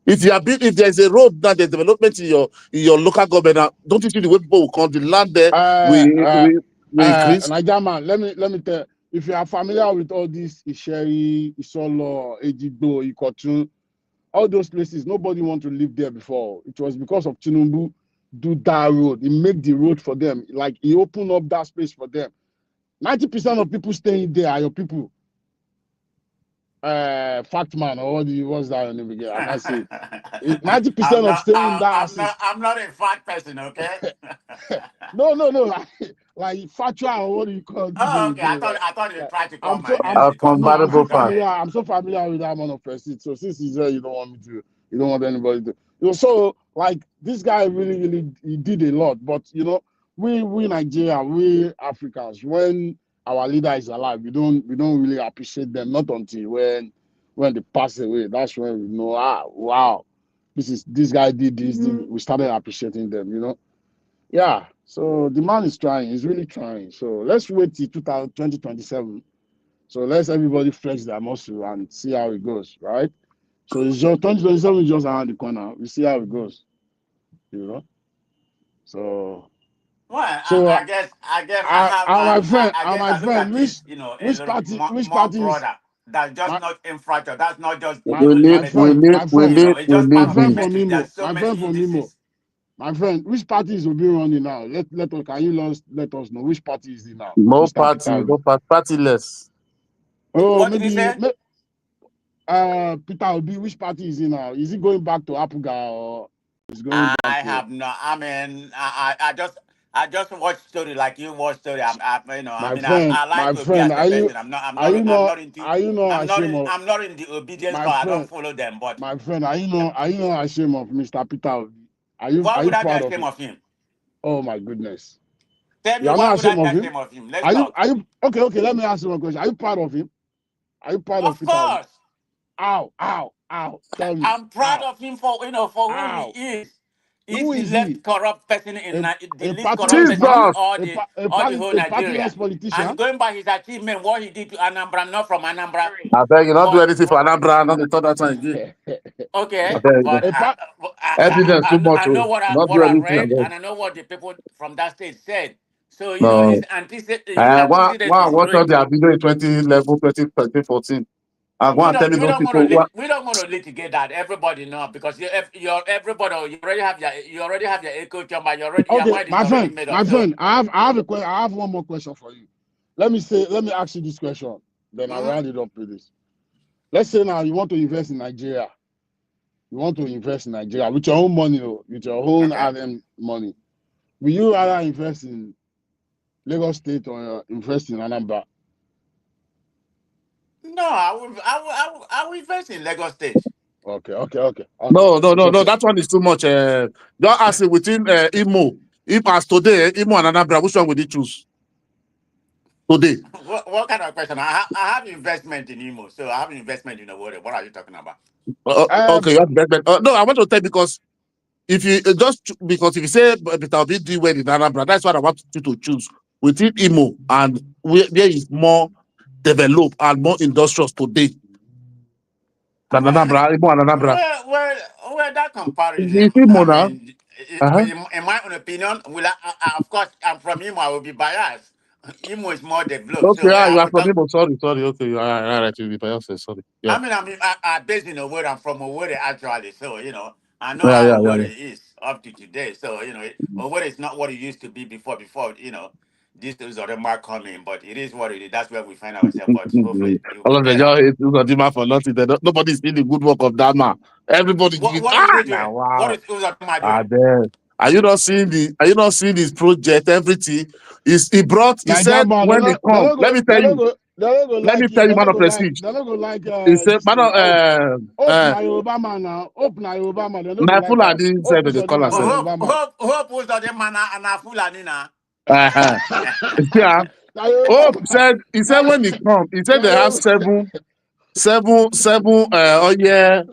If there is a road that there's development in your local government, don't you see the way people will come? The land there will increase. Nigerman, let me tell you, if you are familiar with all these Isheri, Isolo, Ejigbo, Ikotun, all those places, nobody want to live there before. It was because of Tinubu do that road. He made the road for them. Like he opened up that space for them. 90% of people staying there are your people. Fact man, or what's that name again? I can't say it. 90% of staying in that. I'm not a fat person, okay? No. Like factual, or what do you call it? Oh, okay. I thought you tried to call my name. I'm so familiar with that man of person. So since he's there, you don't want anybody to. So like this guy really he did a lot. But we Nigeria, we Africans, when our leader is alive, we don't really appreciate them. Not until when they pass away. That's when we know. Wow, this guy did this. We started appreciating them. Yeah. So the man is trying. He's really trying. So let's wait till 2027. So let's everybody flex their muscle and see how it goes, right? So it's just 2027 is just around the corner. We see how it goes. So. Well, I guess my friend, which party broader. That's just not infrastructure. That's not just my friend from Imo. My friend, which party is Obi running now? Let us know which party is it now? No partyless. Oh, maybe Peter Obi, which party is he now? Is he going back to Apuga or is going back I have no. I mean, I just watch story like you watch story. I like to be as a person. I'm not in the obedience part. I don't follow them. But my friend, are you not ashamed of Mr. Peter Obi? Why would I be ashamed of him? Oh my goodness! Tell me why would I be ashamed of him? Let's talk. Are you okay? Let me ask you one question. Are you proud of him? Are you proud of Peter? Of course. Ow! Tell me. I'm proud of him for who he is. He's the least corrupt person in the least corrupt person in all the whole Nigeria. And going by his achievement, what he did to Anambra, not from Anambra. I beg you not do anything for Anambra, not the third that time again. Okay, but I know what I read, and I know what the people from that state said. So his antecedent. Watch out their video in 2011, 2014. I go and tell you those people. We don't want to litigate that. Everybody know because everybody you already have your echo chamber. Okay, my friend. I have one more question for you. Let me ask you this question. Then I'll round it up with this. Let's say now you want to invest in Nigeria. You want to invest in Nigeria with your own money, with your own RM money. Will you rather invest in Lagos State or invest in Anambra? No, I will invest in Lagos State. Okay. No. That one is too much. Don't ask it within Imo. If as today, Imo and Anambra, which one would you choose? Today. What kind of question? I have investment in Imo, so I have investment in the water. What are you talking about? Okay, you have investment. No, I want to tell you because if you say Peter Obi do well in Anambra, that's what I want you to choose within Imo and where is more developed and more industrious today than Anambra, Imo and Anambra. Well, that comparison. In my own opinion, of course, I'm from Imo. I will be biased. Imo is more developed. Okay, you are from Imo. Sorry. Okay, you are right. You'll be biased. Sorry. Yeah. I'm based in Owerri. I'm from Owerri actually. So I know how Owerri is up to today. So Owerri is not what it used to be before. This is already mark coming, but it is what it is. That's where we find ourselves. But hopefully, all of them hate Uzodinma for nothing. Nobody's seeing the good work of that man. Everybody. What is he doing? Wow. What is Uzodinma doing? Are you not seeing his project? Everything he said when they come. Let me tell you. They're not gonna Let me like you. tell you, They're man not of gonna like. prestige. They're not gonna like It's a this man thing. of Hope na Obama now. Hope na Obama. They're not gonna na like us. Fulani Hope said is the already caller man said. na Hope, Obama. hope, hope was the man and a Fulani now. Uh-huh. Yeah. Na Hope Obama. he said when he come, he said they have seven, oh yeah,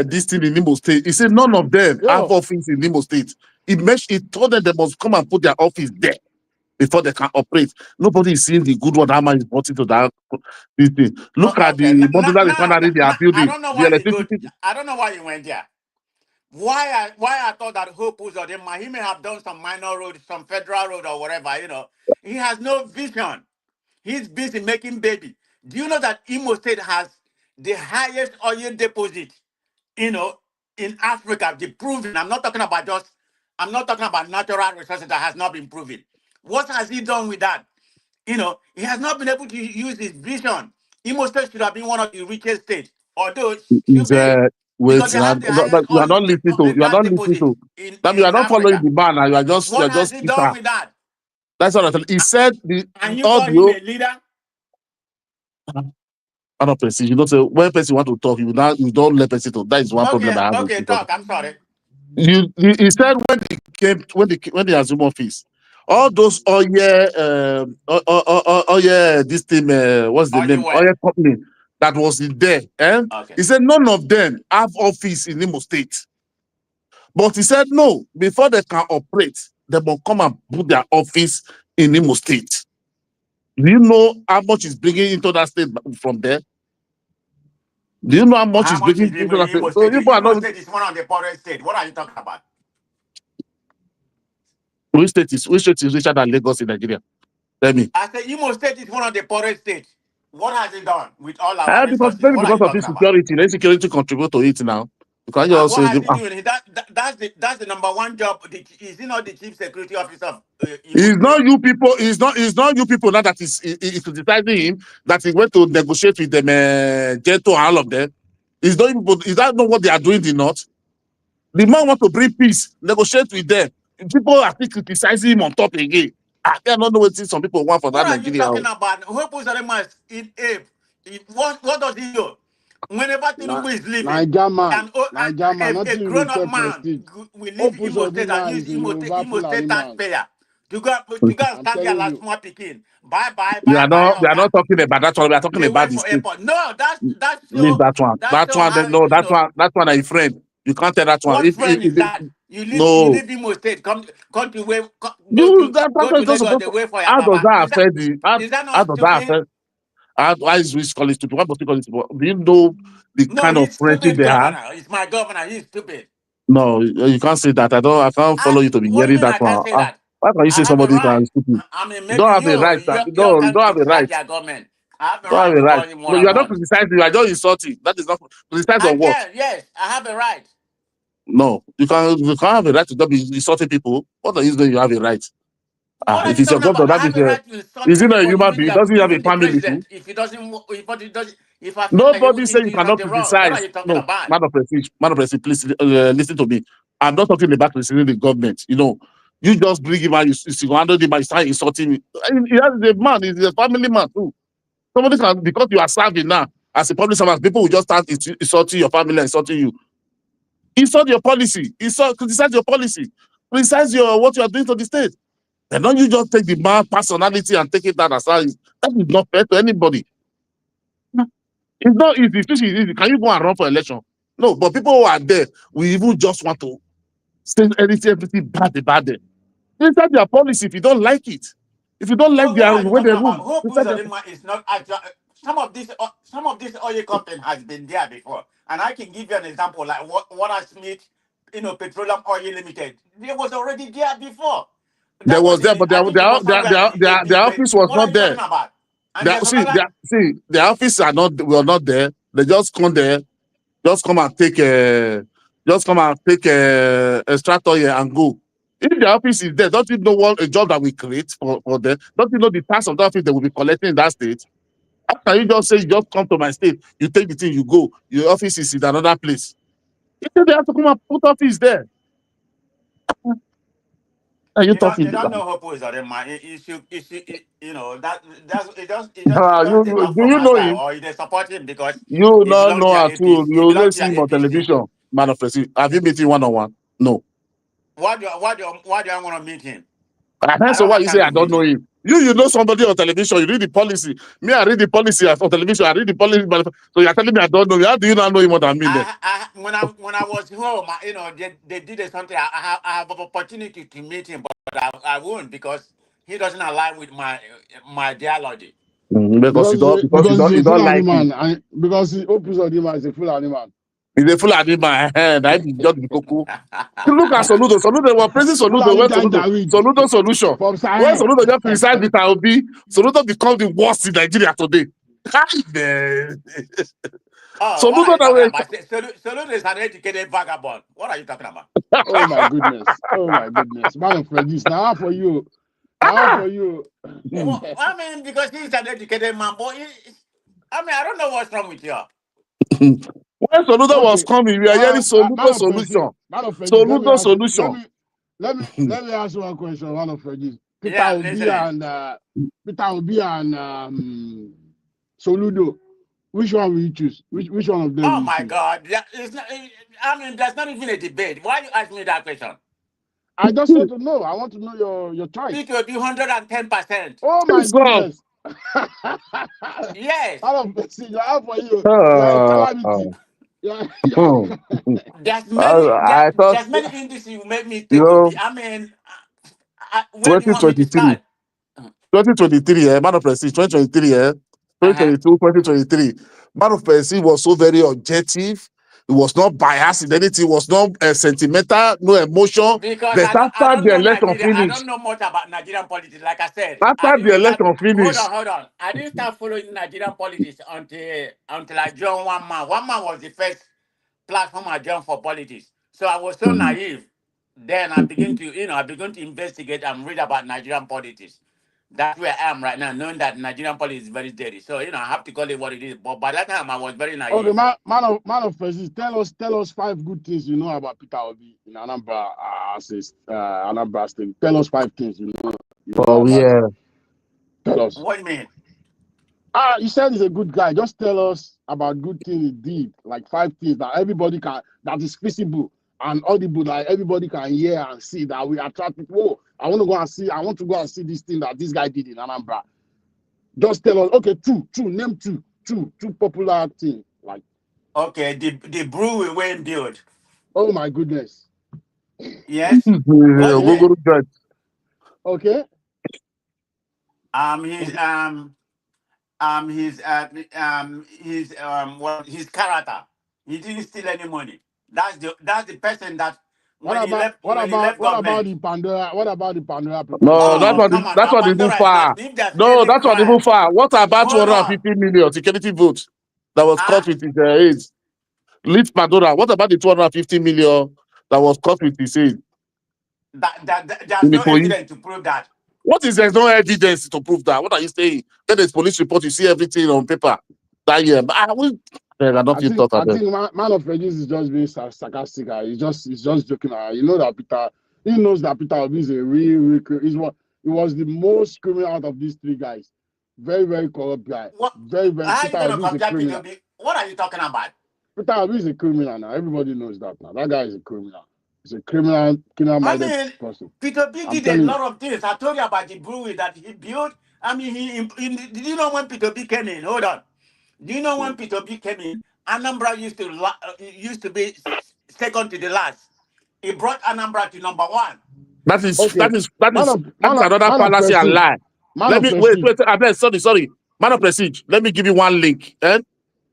this thing in Imo State. He said none of them have Yo, office in Imo State. He told them they must come and put their office there before they can operate. Nobody is seeing the good one how much is brought into that this thing. Look at Okay. the modular refinery they are I building. don't know The why you go. electricity I don't know why you went there. Why I thought that Hope was on him. He may have done some minor road, some federal road or whatever. He has no vision. He's busy making baby. Do you know that Imo State has the highest oil deposit? In Africa, the proven. I'm not talking about natural resources that has not been proven. What has he done with that? He has not been able to use his vision. Imo State should have been one of the richest states, although is should be, because wait they now. have the highest You are not listening to gas deposit now you are in not following Africa. the man now. You are What has just he done quitter. with that? That's what I tell you. He said And you all call him the a leader? out of prestige. You don't say when person want to talk, you don't let person talk. That is one problem I have with Okay, people. talk. I'm sorry. He said when he assumed office, all those this thing what's the Are you name well? oil company that was in there, and Okay. he said none of them have office in Imo State. But he said no, before they can operate, they must come and put their office in Imo State. Do you know how much is bringing into that state from there? Do you know how much How is much is bringing into that state? Imo So State? people are Imo not State is one of the poorest states. What are you talking about? which state is richer than Lagos in Nigeria? Tell me. I said Imo State is one of the poorest states. What has it done with all our Because resources? maybe What are because you of talking about? insecurity, the insecurity contribute to it now. You can just What say has he doing? That's the number one job. Is he not the chief security officer of Imo it's State? not you people, it's not you people now that is criticizing him that he went to negotiate with them, Ghetto and all of them. It's not you people, is that not what they are doing in the north? The man want to bring peace, negotiate with them. People are still criticizing him on top again. I cannot know what some people want for What that are you Nigeria. talking about? Hope Uzodinma is in ape. What does he do? Whenever Na Tinubu is leaving, Naija man. a Nothing grown-up repair man prestige. will leave Hope Imo State and Uzodinma use is a Yoruba Imo State Fulani man. taxpayer to go and I'm stand there telling like you. small pikin. Bye, bye, We bye, are bye, not Oga. talking about that one. We are talking They about wait the for state. airport. No, Leave that one. that's That show one, how no, that one is a friend. You can't tell that one. what friend is that? You No, leave Imo State, come to wait, that go one to is not Lagos, supposed they to. wait for your How does baba. that affect the? Is that How not does that stupid? affect? Why is we call it stupid? Why must we call it stupid? Do you know the No, kind of he's friendship stupid they have? governor. He's my governor. He's stupid. No, you can't say that. I can't follow you to be What do you hearing mean that I can't one. say that? Why can you I say have a somebody right. can stupid? I mean, You don't maybe have a right. you You can don't have a criticize right. their government. I have You a don't have right a to call right. him what No, I you are not want. criticizing. You are just insulting. That is not criticize I on what? can, yes, I have a right. No, you can't have a right to not be insulting people. What are you doing? You have a right. What are If you it's your talking governor, about? I that have means a right to insult is he not a anybody, human being? Doesn't he have a even the family too? president. If I feel like Nobody say you he's cannot not wrong, what are criticize. you talking No, about? man of prestige, please listen to me. I'm not talking about criticizing the government. You just bring him out, you handle him, and you start insulting him. He has a man, he's a family man too. Somebody can, because you are serving now as a public servant, people will just start insulting your family and insulting you. Insult your policy, criticize your policy, criticize what you are doing to the state. Then don't you just take the man personality and take it down aside. That is not fair to anybody. It's not easy. It's easy. Can you go and run for election? No, but people who are there, we even just want to say everything bad about them. Inside their policy if you don't like it. If you don't like What their are you way talking they about? rule, Hope inside their Uzodinma is not actually. Some of this oil company has been there before, and I can give you an example like what Smith, Petroleum Oil Limited. They was already there before. there That was was there, in but I think it was somewhere in the their 80s. But office was what are not you talking there. about? And there's another. Their office were not there. They just come there, just come and take extract oil and go. If the office is there, don't you know what a job that we create for them? Don't you know the tax of the office they will be collecting in that state? How can you just say you just come to my state, you take the thing, you go, your office is in another place? You say they have to come and put office there. Are you They talking? don't know who put on them, man. You know, it just You come do from you know outside, him? or they support him because You he not belongs to know your at all. APC. He You belongs always to see your him on APC. television. Man of President. Have you met him one on one? No. Why do I want to meet him? I So don't why have you say time I to don't meet know him. him? You know somebody on television. You read the policy. Me, I read the policy on television. I read the policy. So you're telling me I don't know him. How do you not know him more than me then? When I was home, you know, they did something. I have an opportunity to meet him, but I won't because he doesn't align with my ideology. Because you he's a full don't like animal, him. and because he opens on him as a full animal. He's a full animal. I be just be cocoa. Look at Soludo. Soludo was praising Full Soludo. When animal Soludo, Javid Soludo solution. from When Sahel. Soludo just criticize with Obi, Soludo become the worst in Nigeria today. Man. Oh, what are Soludo you that talking way. about? Solu is an educated vagabond. What are you talking about? Oh my goodness. Oh my goodness. Man of Freddy's. Now for you. Now for you. Well, I mean, because he's an educated man, but I don't know what's wrong with you. When Soludo was Okay. coming, we are hearing Man Soludo of Freddy's. solution. Man of Freddy's. Soludo solution. Let me ask you one question. Man of Freddy's. Yeah, I'm listening. Peter Obi and Soludo. Which one will you choose? Which one of them Oh will you my choose? God. There's not even a debate. Why you ask me that question? I just want to know. I want to know your choice. It will be 110%. Oh my God. goodness. Yes. Out of you have for you. You are a Uh, calamity. hmm. I thought, There's many indices you make me you take know, Obi. Where do you want me to 2023. start? 2023, Man of Prestige, 2023, Uh-huh. 2022, 2023. Man of Prestige was so very objective. It was not biased in anything. It was not sentimental, no emotion. Because But I after don't the know election Nigeria. I finished, don't know much about Nigerian politics. Like I said, I after the didn't start. election Hold finished, on, hold on. I didn't start following Nigerian politics until I joined One Man. One Man was the first platform I joined for politics. So I was so naive. Then I began to investigate and read about Nigerian politics. That's where I am right now, knowing that Nigerian politics is very dirty. So I have to call it what it is. But by that time, I was very Okay, naive. man of Freddy's. Tell us 5 good things you know about Peter Obi in Anambra Anambra State. Tell us 5 things you know oh about him. yeah, Tell us. What do you mean? You said he's a good guy. Just tell us about good things he did, like 5 things that is visible and audible, that everybody can hear and see, that we attract people. Oh, I want to go and see this thing that this guy did in Anambra. Just tell us. Okay, name two popular things. Like, Okay, the brew we went build. oh my goodness. Yes. What do you Okay. mean? Okay. His character. He didn't steal any money. That's the person that What when he about left government. the Pandora? What about the Pandora people no, that Oh, come on that's now. what even Pandora is far. not. If there's No, any that's what even crime, far. What about hold on. 250 million security votes that was caught with his age? Lead Pandora. What about the 250 million that was caught with his age? There's In no Ikoyi? evidence to prove that. What is there's no evidence to prove that? What are you saying? When there's police report, you see everything on paper. That year, I don't feel thought of them. Man of Regis is just being sarcastic. He's just joking. You know that he knows that Peter Obi is a real he was the most criminal out of these 3 guys. Very, very corrupt guy. What? Very, very. How are you Peter going to Obi is a compare criminal. P2B? What are you talking about? Peter Obi is a criminal now. Everybody knows that now. That guy is a criminal. He's a criminal I minded mean, person. P2B I'm did a telling you. lot of things. I told you about the brewery that he built. I mean, did you know when P2B came in? Hold on. Do you know when P2B came in? Anambra used to be second to the last. He brought Anambra to number 1. That is Okay. another Man of fallacy and Prestige. lie. Man Let of me Prestige. wait. Sorry. Man of Prestige. Let me give you one link.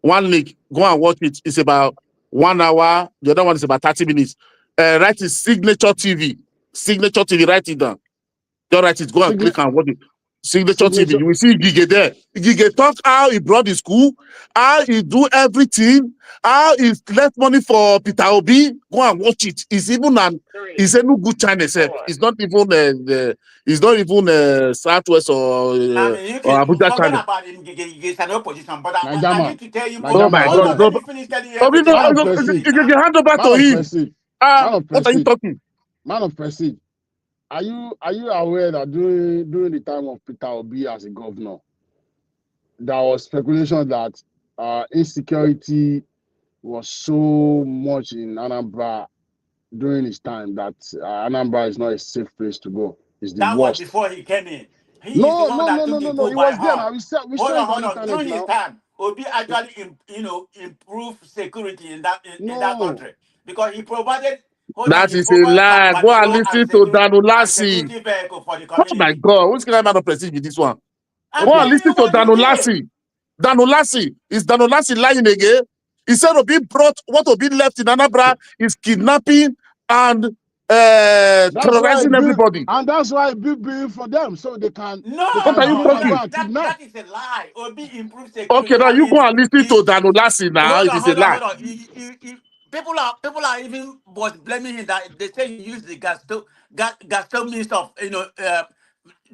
One link. Go and watch it. It's about 1 hour. The other one is about 30 minutes. Write it Signature TV. Signature TV. Write it down. Just write it. Go and click and watch it. Signature TV. You will see Gige there. Gige talk how he brought the school, how he do everything, how he left money for Peter Obi. Go and watch it. It's even it's a no good China self. It's not even Southwest I mean, you or can Abuja forget channel. about him. He's an opposition, but I Naijama. need to tell you. Oh Naijama. my Hold Hold on, on. let God. me finish telling you Obi, everything Man of about Prestige. P2B now. hand over Man to of him. Prestige. Man of What are you Prestige. talking? Man of Prestige. are you aware that during the time of Peter Obi as a governor, there was speculation that insecurity was so much in Anambra during his time that Anambra is not a safe place to go. It's the That was worst. before he came in. He is the No, one no, that no, took no, the no, no. bull It by was there horn. now. We Hold saw on, it on hold on. internet During his now. time, Obi actually, improved security in that No, country because he provided. Hold on, That he is a provided lie. Go and patrol listen to and Danulasi. security vehicle for the Oh my community. God, which kind of prestige with this one? I'm Go and okay, telling listen you to what he did. Danulasi. Danulasi. Is Danulasi lying again? He said Obi brought what Obi left in Anambra is kidnapping and that's why I terrorizing built, everybody. and that's why I built building for them so they What can are you No, build and go talking? and kidnap. that is a lie. Obi improved Okay, security. now I you mean, go and listen to Danulasi now. It is a lie. hold on. People are even was blaming him that they say he used the gas means of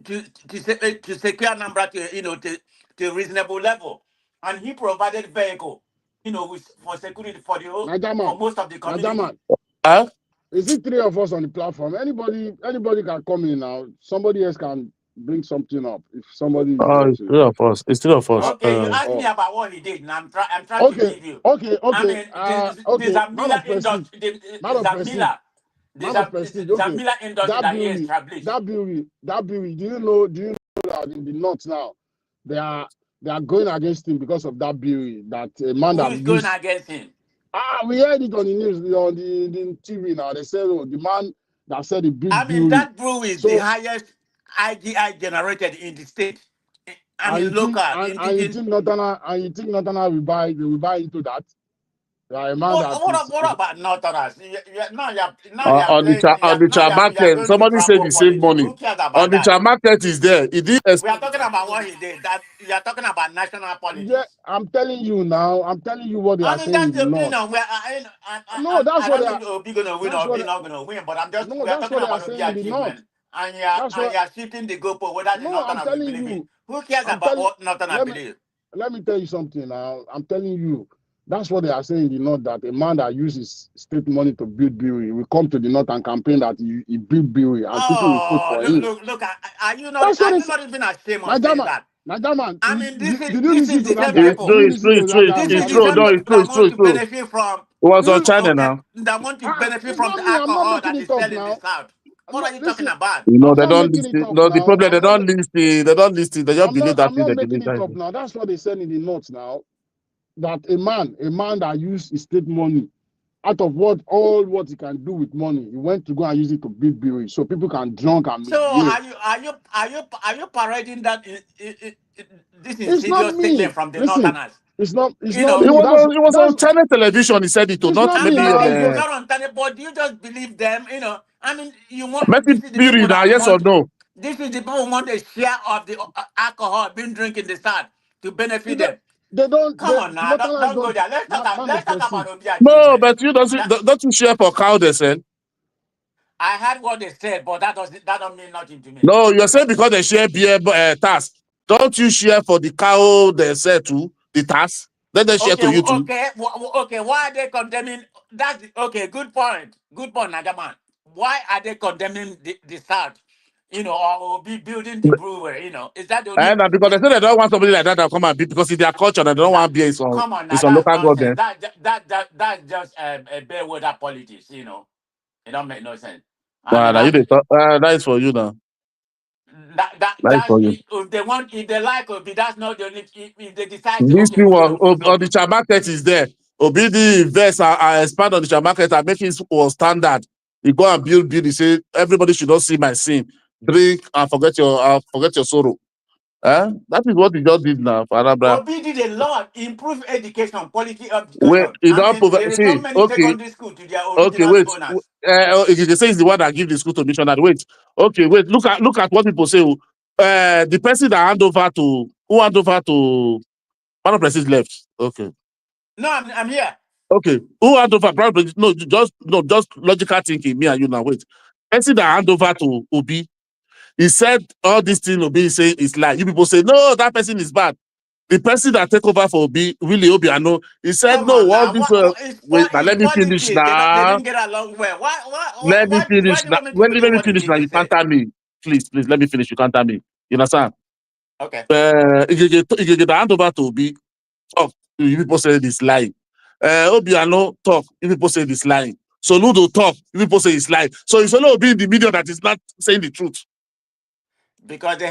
to secure number to to reasonable level, and he provided vehicle for security for Najaman, most of the community. Najaman. Huh? Is it three of us on the platform? Anybody can come in now. Somebody else can bring something up if somebody is there It's too. three of us. It's three of us. Okay, you asked me Oh, about what he did, and I'm trying to okay, give you. okay, I okay. mean, the Okay. Man Zamila of prestige, industry, man of prestige, man of the prestige. Okay, Zamila industry that that he brewery, established. that brewery. Do you know that in the north now, they are they are going against him because of that brewery. That a man Who that is going used. against him? We heard it on the news on the TV now. They said, oh, the man that said he built I mean, brewery. that brew is the So highest IGI generated in the state. I and mean, you think local, and you think Northern will buy into that? Like a man that what is about Northerners? Now you're playing. On the chat You're market, going to somebody said bravo he saved politics. money. Who cares On about the that? chat market is there. He did We are talking about what he did. That you're talking about national yeah, politics. I'm telling you now. I'm telling you what they I are mean, saying that's in the the north. opinion. Where No, that's I what don't they know are. if Obi gonna win That's or what Obi they, not gonna win, but no, we are that's talking what they are about Obi saying in the north. achievement, That's and what. you're shifting the goalpost whether the No, I'm Northerners will telling believe it. you. Who cares I'm about telling. what Northerners Let me believe? let me tell you something now. I'm telling you. That's what they are saying in the north. That a man that uses state money to build brewery will come to the north and campaign that he built brewery and people will vote Oh, for him. look! That's what Are you it's. not even ashamed of saying Najaman, that? Najaman, I mean, did you this listen is to the that same guy? It's Did people. true, you it's listen true, to it's that true, guy This on is it's that the true. same No, platform? it's people true, that it's true, want it's to true. benefit from. It was on China now. That want to benefit from It's the not me. I'm not alcohol making that is it up selling in the now. south. What No, are you talking listen, about? You know, I'm they not don't making listen. it up No, the now. problem, they don't listen. They don't listen. They just believe that I'm thing not they making believe it that. up now. That's what they said in the notes now. That a man that used his state money out of what he can do with money, he went to go and use it to build brewery so people can drunk and So misbehave. are you parading that this It's not insidious statement me. from the Listen, northerners? it's You not know, me. It was on China television. He said it, to It's not not I me maybe mean, now. on It's it's not. not on Tele, but do you just believe them? You know, I mean, Messi this is the people Piri now, that yes or want, no? this is the people who want a share of the alcohol being drunk in the south to benefit It don't, them. they don't. Come They on now, Northerners don't go don't. there. Man Let's of talk about prestige. Obi No, achievement. but you That don't you share for cow, they said? I heard what they said, but that don't mean nothing to me. No, you're saying because they share beer tax. Don't you share for the cow they sell to, the tax? Let them share Okay, to you too. okay. Why are they condemning? Okay. Good point. Good point, Nagaman. Why are they condemning the South? You know, or be building the brewery. You know, is that the only? And because they say they don't want somebody like that to come and be because it's their culture and they don't That want beer come on in now, some that's local nonsense. government. That's just a bare word of politics. You know, it don't make no sense. I Nah, mean, nah, you dey talk, that is for you now. That is that's for you. if they like Obi, that's not the only. If they decide to This okay, thing we're was gonna push on the Obi. chat market is there. Obidi invest and expand on the chat market and make it was standard. You go and build. He say everybody should not see my sin. Drink and forget your sorrow. That is what he just did now for Arabra. Obi did a lot, improve education, quality Wait, education. he I don't mean, he provide. See, returned many okay, secondary schools to their okay, original wait. owners. They say he's the one that give the school to missionary. Wait, okay, wait. Look at what people say. The person that hand over to one of the left. Okay. No, I'm here. Okay. Who hand over? Probably just logical thinking. Me and you now. Wait. Person that hand over to Obi, he said all these things Obi is saying is lie. You people say no, that person is bad. The person that take over for Willie Obiano, he said, Come no, on all now. this, wait, now It's let me finish politics. They now. didn't get along well. Let me Why finish do you now. want me to believe Let me what finish it is now. you You can't said? tell me. Please, let me finish. You can't tell me. You understand? Okay. You get the hand over to Obi. Talk. You people say this lying. Obiano talk. You people say this lying. Soludo talk. You people say it's lying. So it's only Obi in the media that is not saying the truth. Because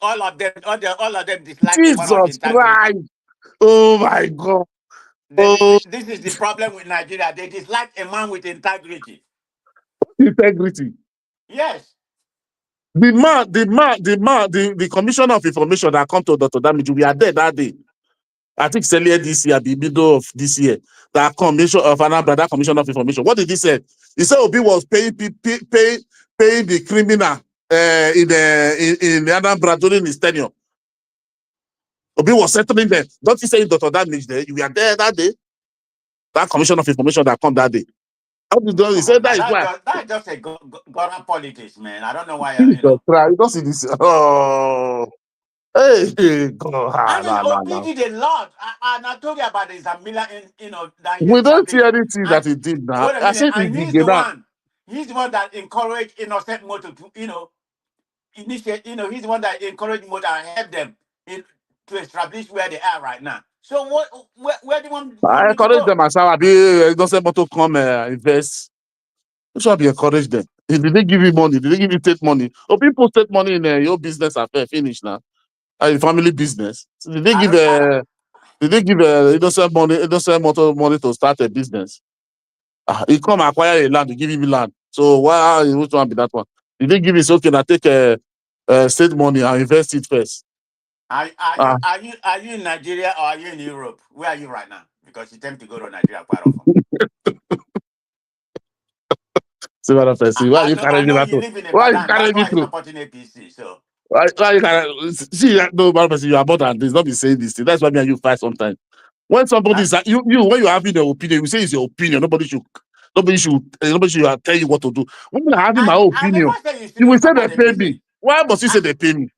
all of them dislike a man of Jesus integrity. Christ. Oh my God. Oh, This is the problem with Nigeria. They dislike a man with integrity. integrity. Yes. The commissioner of information that come to Dr. Damage, we are there that day. I think it's earlier this year, the middle of this year. That commission of Anambra, that commissioner of information. What did he say? He said Obi was paying the criminal in Anambra during his tenure. Obi was settling them. Don't you say Dr. Damage there? You were there that day. That commissioner of information that come that day. How did he Come say on now. that is why? That's just a Ghana politics, man. I don't know why, Jesus Christ, you don't see this. Oh, hey, God, I mean, no. Obi did a lot. And I told you about the Zamila, that he We don't see established. anything And that he did now. wait a I minute, said he and did that. he's the one that encouraged innocent motor to, initiate, he's the one that encouraged motor and helped them to establish where they are right now. So where do you want I me to encourage go? them as I be don't say to come invest. You should be encourage them. If they give you money, did they give you take money? Oh, people take money in your business affair, finish now. Family business. So did they I give don't, I don't, innocent money to start a business? He come acquire a land, he give him land. So why which one be that one? Did they give it okay now take state money and invest it first? are you in Nigeria or are you in Europe? Where are you right now? Because you tend to go to Nigeria quite often. See what I'm saying? Why you I carrying me know that? you live in Why you Ibadan. That's carrying me why you're through? supporting APC. So Why you carry, see no bad person, you are more than this. Not be saying this thing. That's why me and you fight sometimes. When somebody is you when you having your opinion, you say it's your opinion. Nobody should tell you what to do. When I'm having my own I never opinion, said you you will shouldn't say they support pay me. APC. Why must you say they pay me?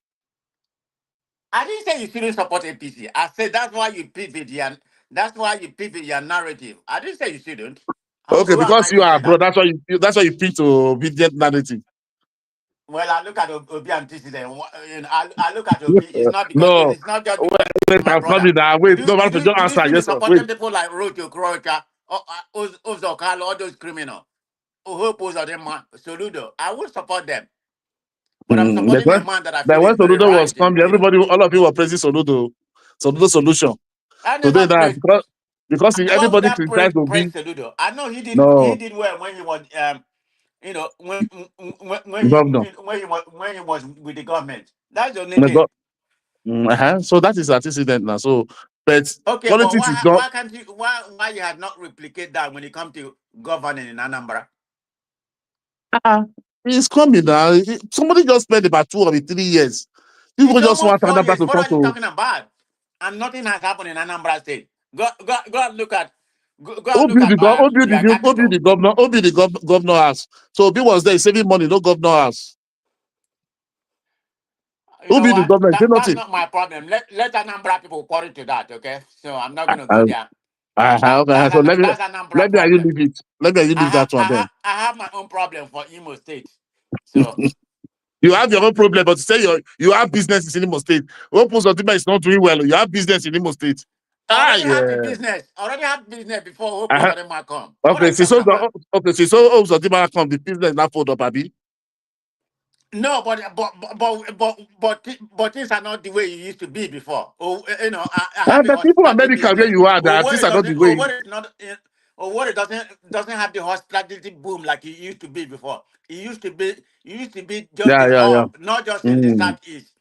I didn't say you shouldn't support APC. I said that's why you pivot your narrative. I didn't say you shouldn't. Okay, Who am because I you to are say bro. that? That's why you pick to obedient narrative. Well, I look at Obi and TC then. I look at Obi. It's not because No, it's not just because he's wait, my I'm brother. coming now. Did Wait, you no, did man, you don't did you answer. see me Yes, sir. Wait. supporting people like Rocho Krocha, Uzo Kalo, all those criminals? Hope of them, Soludo. I will support them, but I'm Mm, supporting a man that I that feel when is very Soludo was right. coming, all of you were praising Soludo solution. I Today never that praised. because Why would everybody I criticized praise Obi. Soludo? I know he No, did well when he was governor. when he was with the government. That's the only My thing. God. So that is antecedent now. So, but Okay, but politics is not. why can't you why you had not replicate that when it comes to governing in Anambra? Uh, it's coming now. Somebody just spent about 2 or 3 years. People It's just almost want 4 years. Anambra to What talk are you to. talking about? And nothing has happened in Anambra State. Go and look at go and look at their capital. Obi the governor house. So Obi was there saving money, no governor house. You know Obi the what? governor, say That's nothing. not my problem. Let Anambra people quarrel to that, okay? So I'm not gonna go there. Okay. So That's Anambra let me and you problem. leave it. Let me and you leave that one then. I have my own problem for Imo State. So You have your own problem, but say you have business in Imo State. Open Zotima is not doing well. You have business in Imo State. already have the Yeah. business. Already have business before Hope Uh-huh. Uzodinma come. What are Okay, you talking about? so Zotima come, the business now fold up, Abi. No, but things are not the way it used to be before. Oh, I have a But people are hospitality medical where business. you are, Or that what these it are not the doesn't, or way. what it not, or what it doesn't have the hospitality boom like it used to be before. It used to be just the Yeah. hub, not just in the southeast.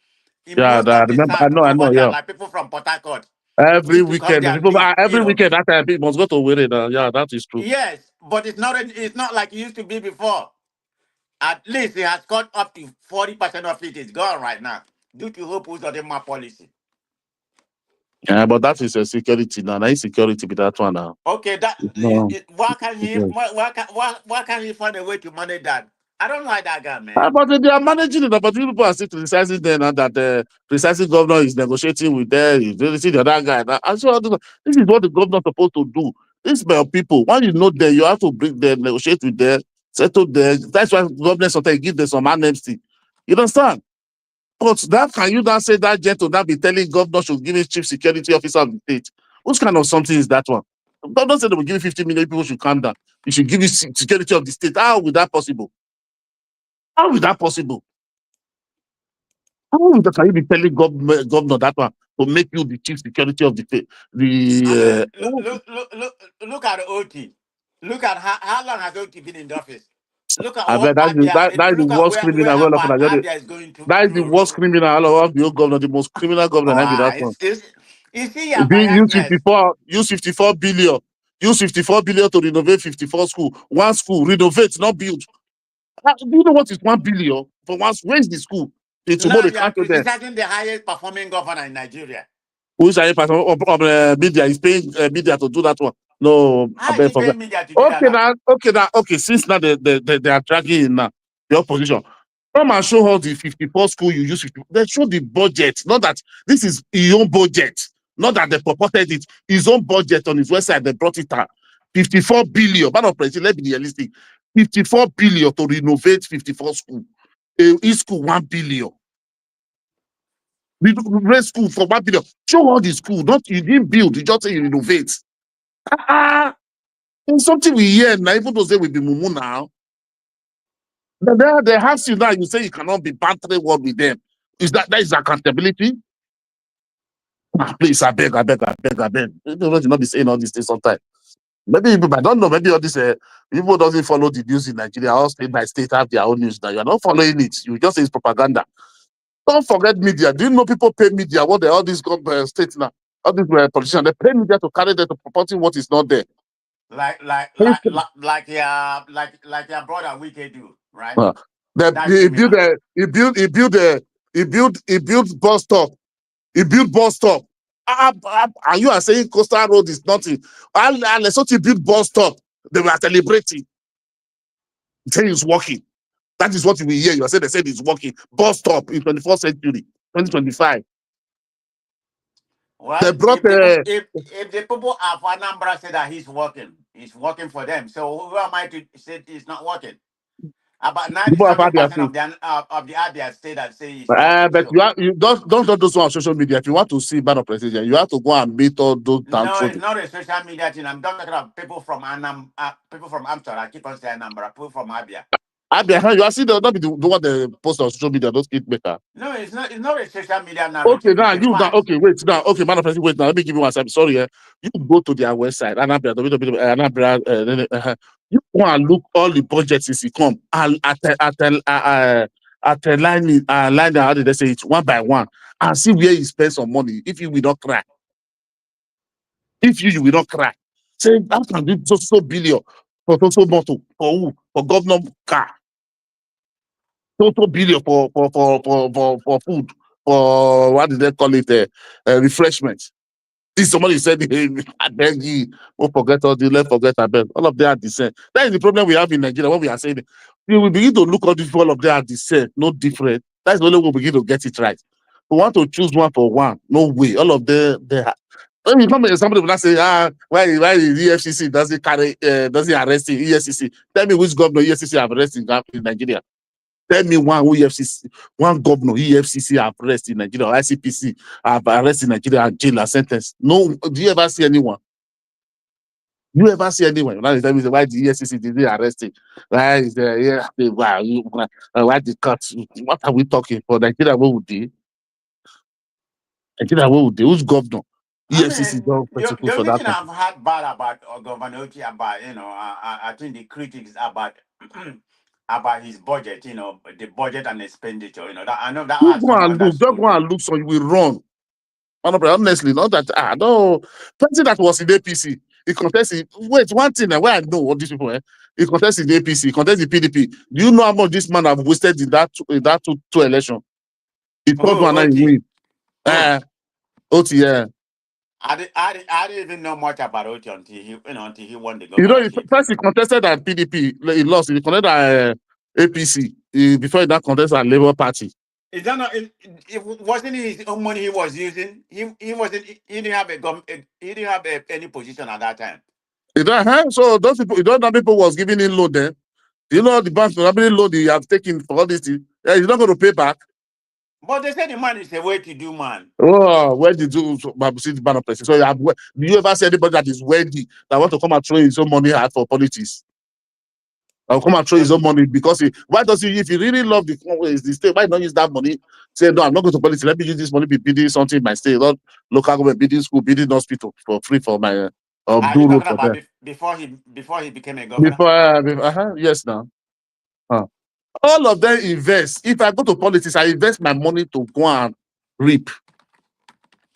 In Yeah, most of that, the remember, south I over know, there, yeah. like people from Port Harcourt Every used to come weekend, there and live. every weekend that time people must go to Were. Yeah, that is true. Yes, but it's not like it used to be before. At least it has got up to 40% of it is gone right now due to Hope Uzodinma policy. Yeah, but that is a security now. That is security with that one now. Okay, No. why can't he find a way to manage that? I don't like that guy, man. But they are managing it, but people are still criticizing them and that the precisely governor is negotiating with them. You see the other guy. And so this is what the governor is supposed to do. These are people. When you know them, you have to bring them, negotiate with them, settle them. That's why government sometimes give them some amnesty. You understand? But that can you now say that jet will not be telling governor should give his chief security officer of the state? Which kind of something is that one? Governor said they will give you 50 million people should calm down. You should give you security of the state. How will that possible? How is that possible? Can you be telling governor that one to make you the chief security of the state? Look at OT. Look at how long has OT been in the office? Look at I what bet that is the look at worst criminal all of Nigeria. Abia is going to. That is the worst criminal all of the old governor, the most criminal governor. Be that one. You see your biasness. Use 54 billion. Use 54 billion to renovate 54 school. One school, renovate, not build. Do you know what is 1 billion for one? Where is the school? Now you are criticizing the highest performing governor in Nigeria. Who is a person of media? Is paying media to do that one. No, I bet forget. Okay. Since now they are dragging in now the opposition. Come and show how the 54 school you use. They show the budget. Not that this is his own budget. Not that they purported it. His own budget on his website. They brought it out. 54 billion. Man of president, let's be realistic. 54 billion to renovate 54 school. Each school 1 billion. We raise school for 1 billion. Show all the school. Not you didn't build. You just say you renovate. It's something we hear now. Even though they will be mumu now. They have you now. You say you cannot be bantering word with them. That is accountability? Please, I beg. You not be saying all these things sometimes. Maybe I don't know. Maybe all this people doesn't follow the news in Nigeria. All state by state have their own news now. You are not following it. You just say it's propaganda. Don't forget media. Do you know people pay media? What all these states now? All these politicians, they pay media to carry them to purporting what is not there. Like your brother Wike do, right? He built bus stop. He built bus stop. And you are saying Coastal Road is nothing. And Lesotho built bus stop. They were celebrating. Saying it's working. That is what you will hear. You are saying they said it's working. Bus stop in 21st century, 2025. Well, they brought if the people of Anambra say that he's working for them. So who am I to say it's not working? About 97% of the Abia state that say it's working. But you don't do those on social media. If you want to see bad president, you have to go and meet all those. No, it's not a social media thing. I'm talking about people from people from Amtor. I keep on saying Anambra. People from Abia. Abia, you are seeing not be the one they post on social media. Those kid maker. No, it's not. It's not a social media narrative. Okay, now you now. Okay, wait now. Okay, man of president, wait now. Let me give you one. I'm sorry. You go to their website. Anambra. You go and look all the budgets since he come. Line how did they say it one by one and see where he spends some money. If you will not cry. If you will not cry. Say that can do so billion for total motor for who? For governor car. Total billion for food. For what did they call it? Refreshment. If somebody said, hey, I beg you, don't forget all the let's forget I beg. All of them are the same. That is the problem we have in Nigeria. What we are saying, we will begin to look at these people, all of them are the same, no different. That's the only way we begin to get it right. We want to choose one for one. No way. All of them, they are. When you come to somebody will not say, why the EFCC doesn't arrest him? EFCC. Tell me which governor EFCC have arrested in Nigeria. Tell me one governor EFCC have arrested in Nigeria or ICPC have arrested in Nigeria and jail and sentence. No, do you ever see anyone? Do you ever see anyone? Now tell me why the EFCC didn't arrest him? Why is there? Why the cuts? What are we talking for? Nigeria, what would they? Nigeria, what would they? Who's governor? EFCC don't prosecute for that. The only thing I've heard bad about Governor Ochi about I think the critics about his budget, the budget and expenditure, that I know that. Don't go and look, so you will run. Honestly, not that no person that was in APC, he contested. Wait, one thing where I know what these people he contested in APC, he contested the PDP. Do you know how much this man have wasted in that two election? He thought one and win. OT, yeah. I didn't even know much about Ochi until he won the government. First he contested at PDP, he lost. He contested APC before that contest at Labour Party. Is that not? It wasn't his own money he was using. He wasn't. He didn't have he didn't have any position at that time. So those people, that people was giving in loan then. You know the bank, how many loan he have taken for all this thing? He's not going to pay back. But they said the man is a way to do, man. Oh, where did you see the ban of president? So do you ever see anybody that is wealthy that want to come and throw his own money out for politics? I'll come and throw his own money because why does he, if he really love the state, why not use that money? Say, no, I'm not going to politics. Let me use this money be building something in my state, not local government, building school, building hospital for free for my Are you talking about before he became a governor? Yes, now. All of them invest. If I go to politics, I invest my money to go and reap.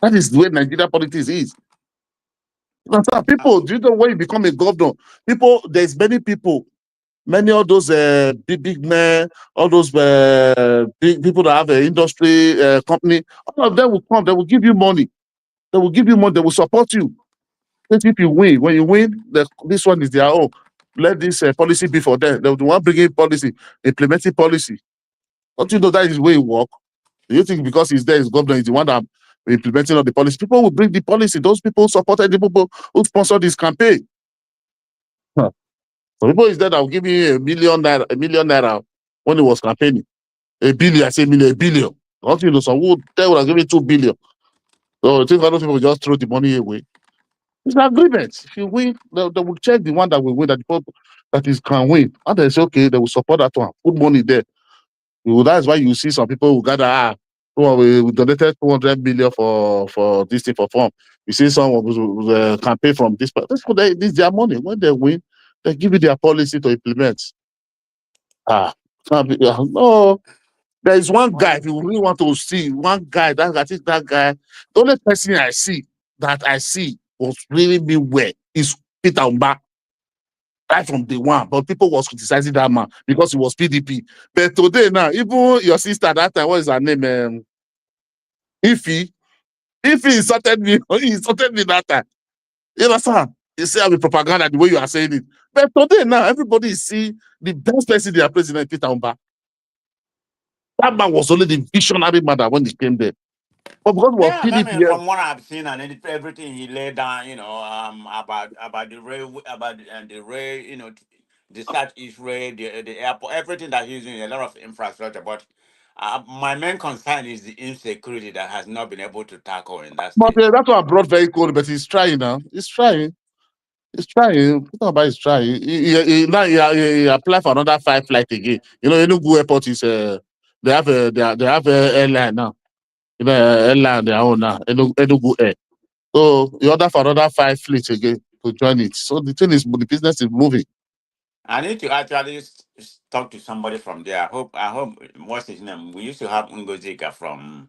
That is the way Nigeria politics is. People, do you know when you become a governor? There's many people. Many of those big men, all those big people that have an industry company, all of them will come. They will give you money. They will give you money. They will support you. If you win, when you win, this one is their own. Let this policy be for them. They will want to bring in policy, implementing policy. Don't you know that is the way it works? Do you think because he's there, his governor is the one that implementing all the policy? People will bring the policy. Those people supported the people who sponsored this campaign. So people is there that will give me $1 million when he was campaigning. $1 billion, I say $1 billion. Don't you know, some would give me $2 billion. So I think other people will just throw the money away. It's an agreement. If you win, they will check the one that will win, that is can win. And they say, okay, they will support that one. Put money there. That's why you see some people who gather, we donated 200 million for this thing for form. You see someone who campaign from this part. This is their money. When they win, they give you their policy to implement. No. There is one guy, if you really want to see, one guy, that guy, the only person I see was really me well is Peter Umba. Right from day one, but people was criticizing that man because he was PDP. But today now, even your sister that time, what is her name? Ify insulted me. He insulted me that time. You understand? You say I'm a propaganda the way you are saying it. But today now, everybody is seeing the best person they are president Peter Umba. That man was only the visionary man when he came there. But because was PDP, I mean, from what I've seen and everything he laid down, about the rail, about the rail, the Southeast rail, the airport, everything that he's doing, a lot of infrastructure. But my main concern is the insecurity that has not been able to tackle in that but state. that's why I brought very cold, but he's trying now. He's trying. He's trying. He applied for another 5 flights again. Enugu Airport is they have a airline now. Airline their own now. Enugu Air. So he ordered for another 5 flights again to join it. So the thing is, the business is moving. I need to actually talk to somebody from there. I hope. What's his name? We used to have Ngozika from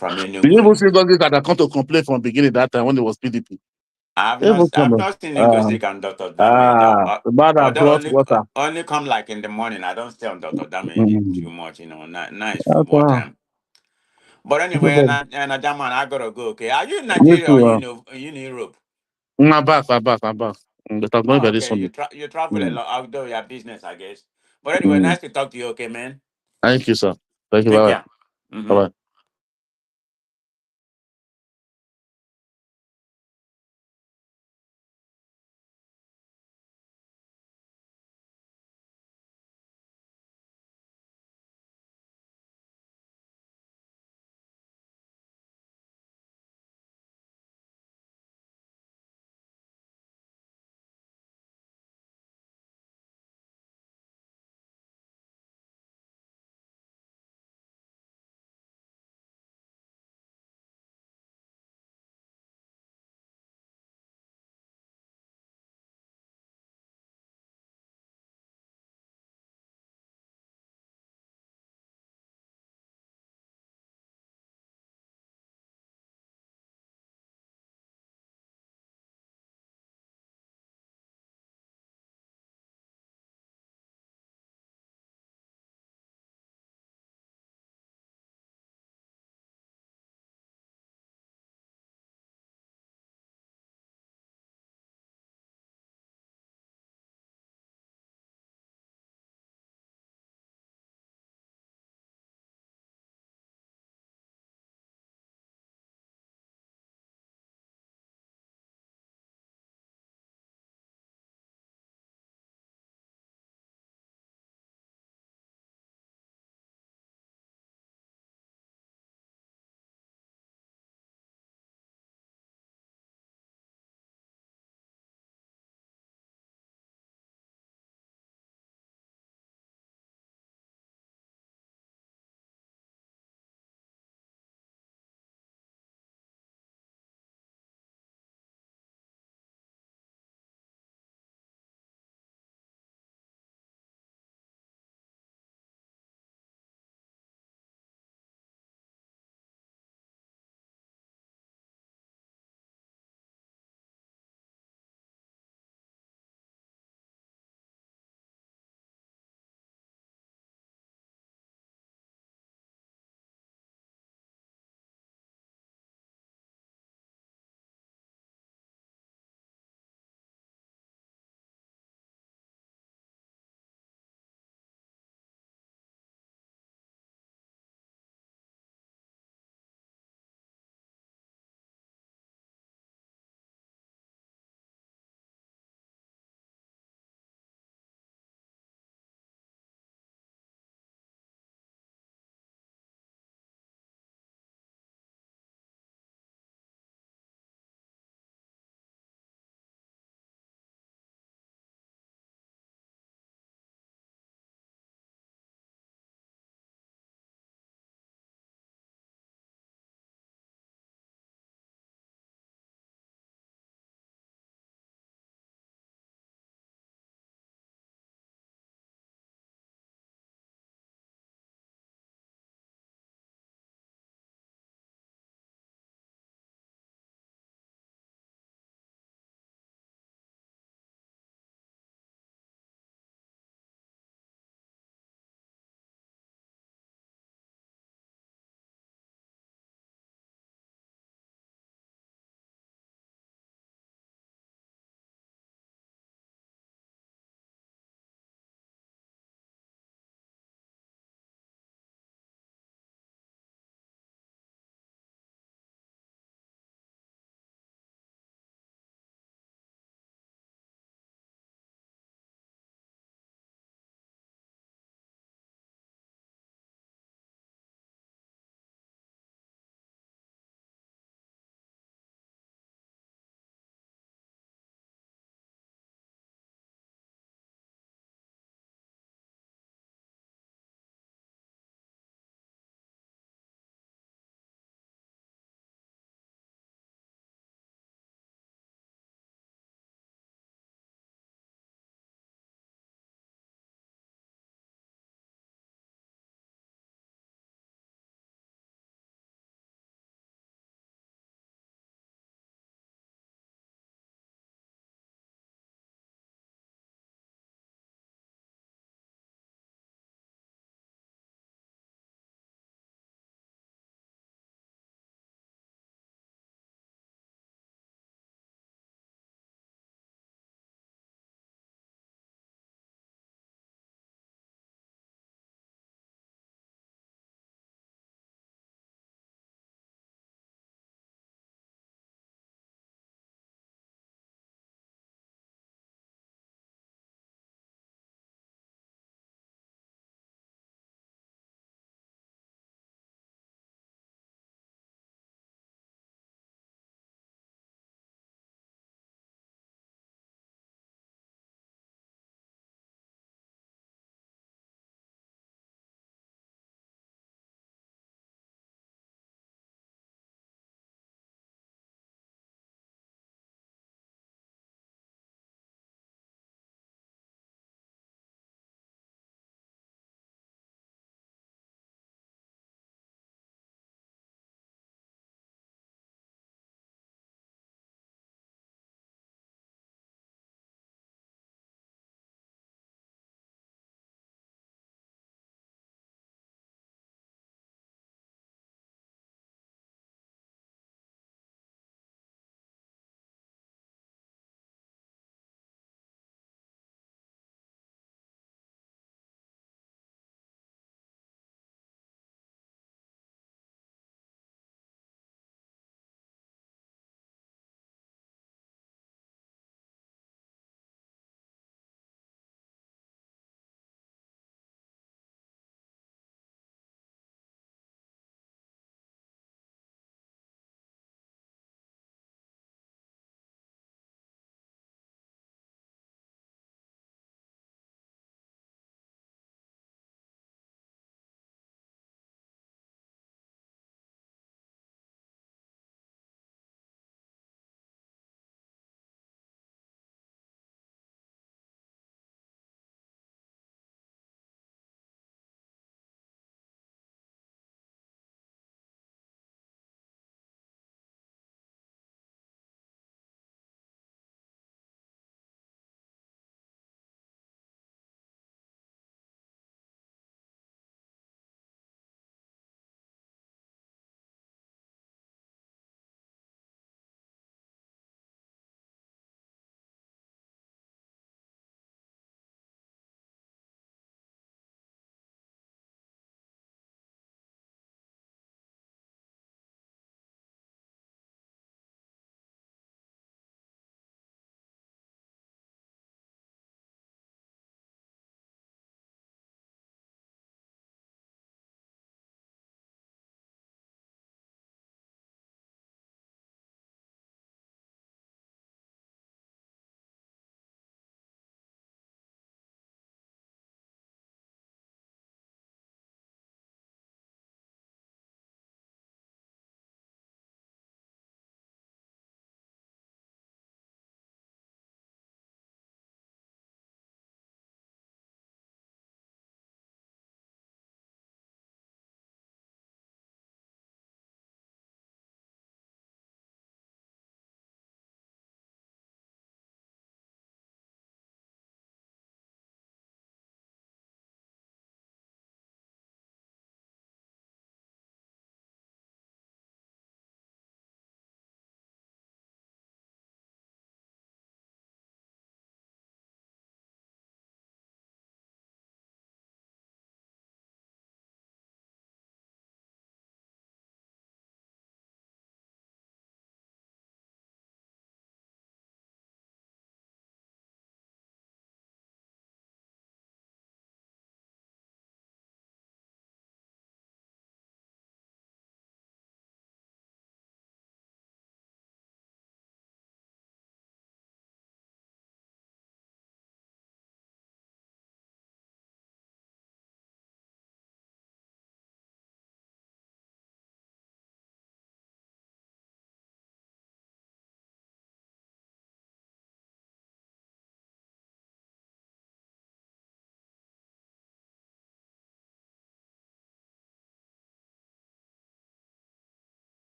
Enugu. You even see Ngozika that come to complain from beginning that time when it was PDP. I've not seen Ngozika and Dr. Dame. The man that brought water. Only come like in the morning. I don't stay on Dr. Dame too much. Nice for more time. But anyway, and I gotta go. Okay, are you in Nigeria or you in Europe? I'm back. But I'm not very Okay, soon. you travel a lot outdoor your business, I guess. But anyway, nice to talk to you. Okay, man. Thank you, sir. Thank you. Take Bye. care. Bye.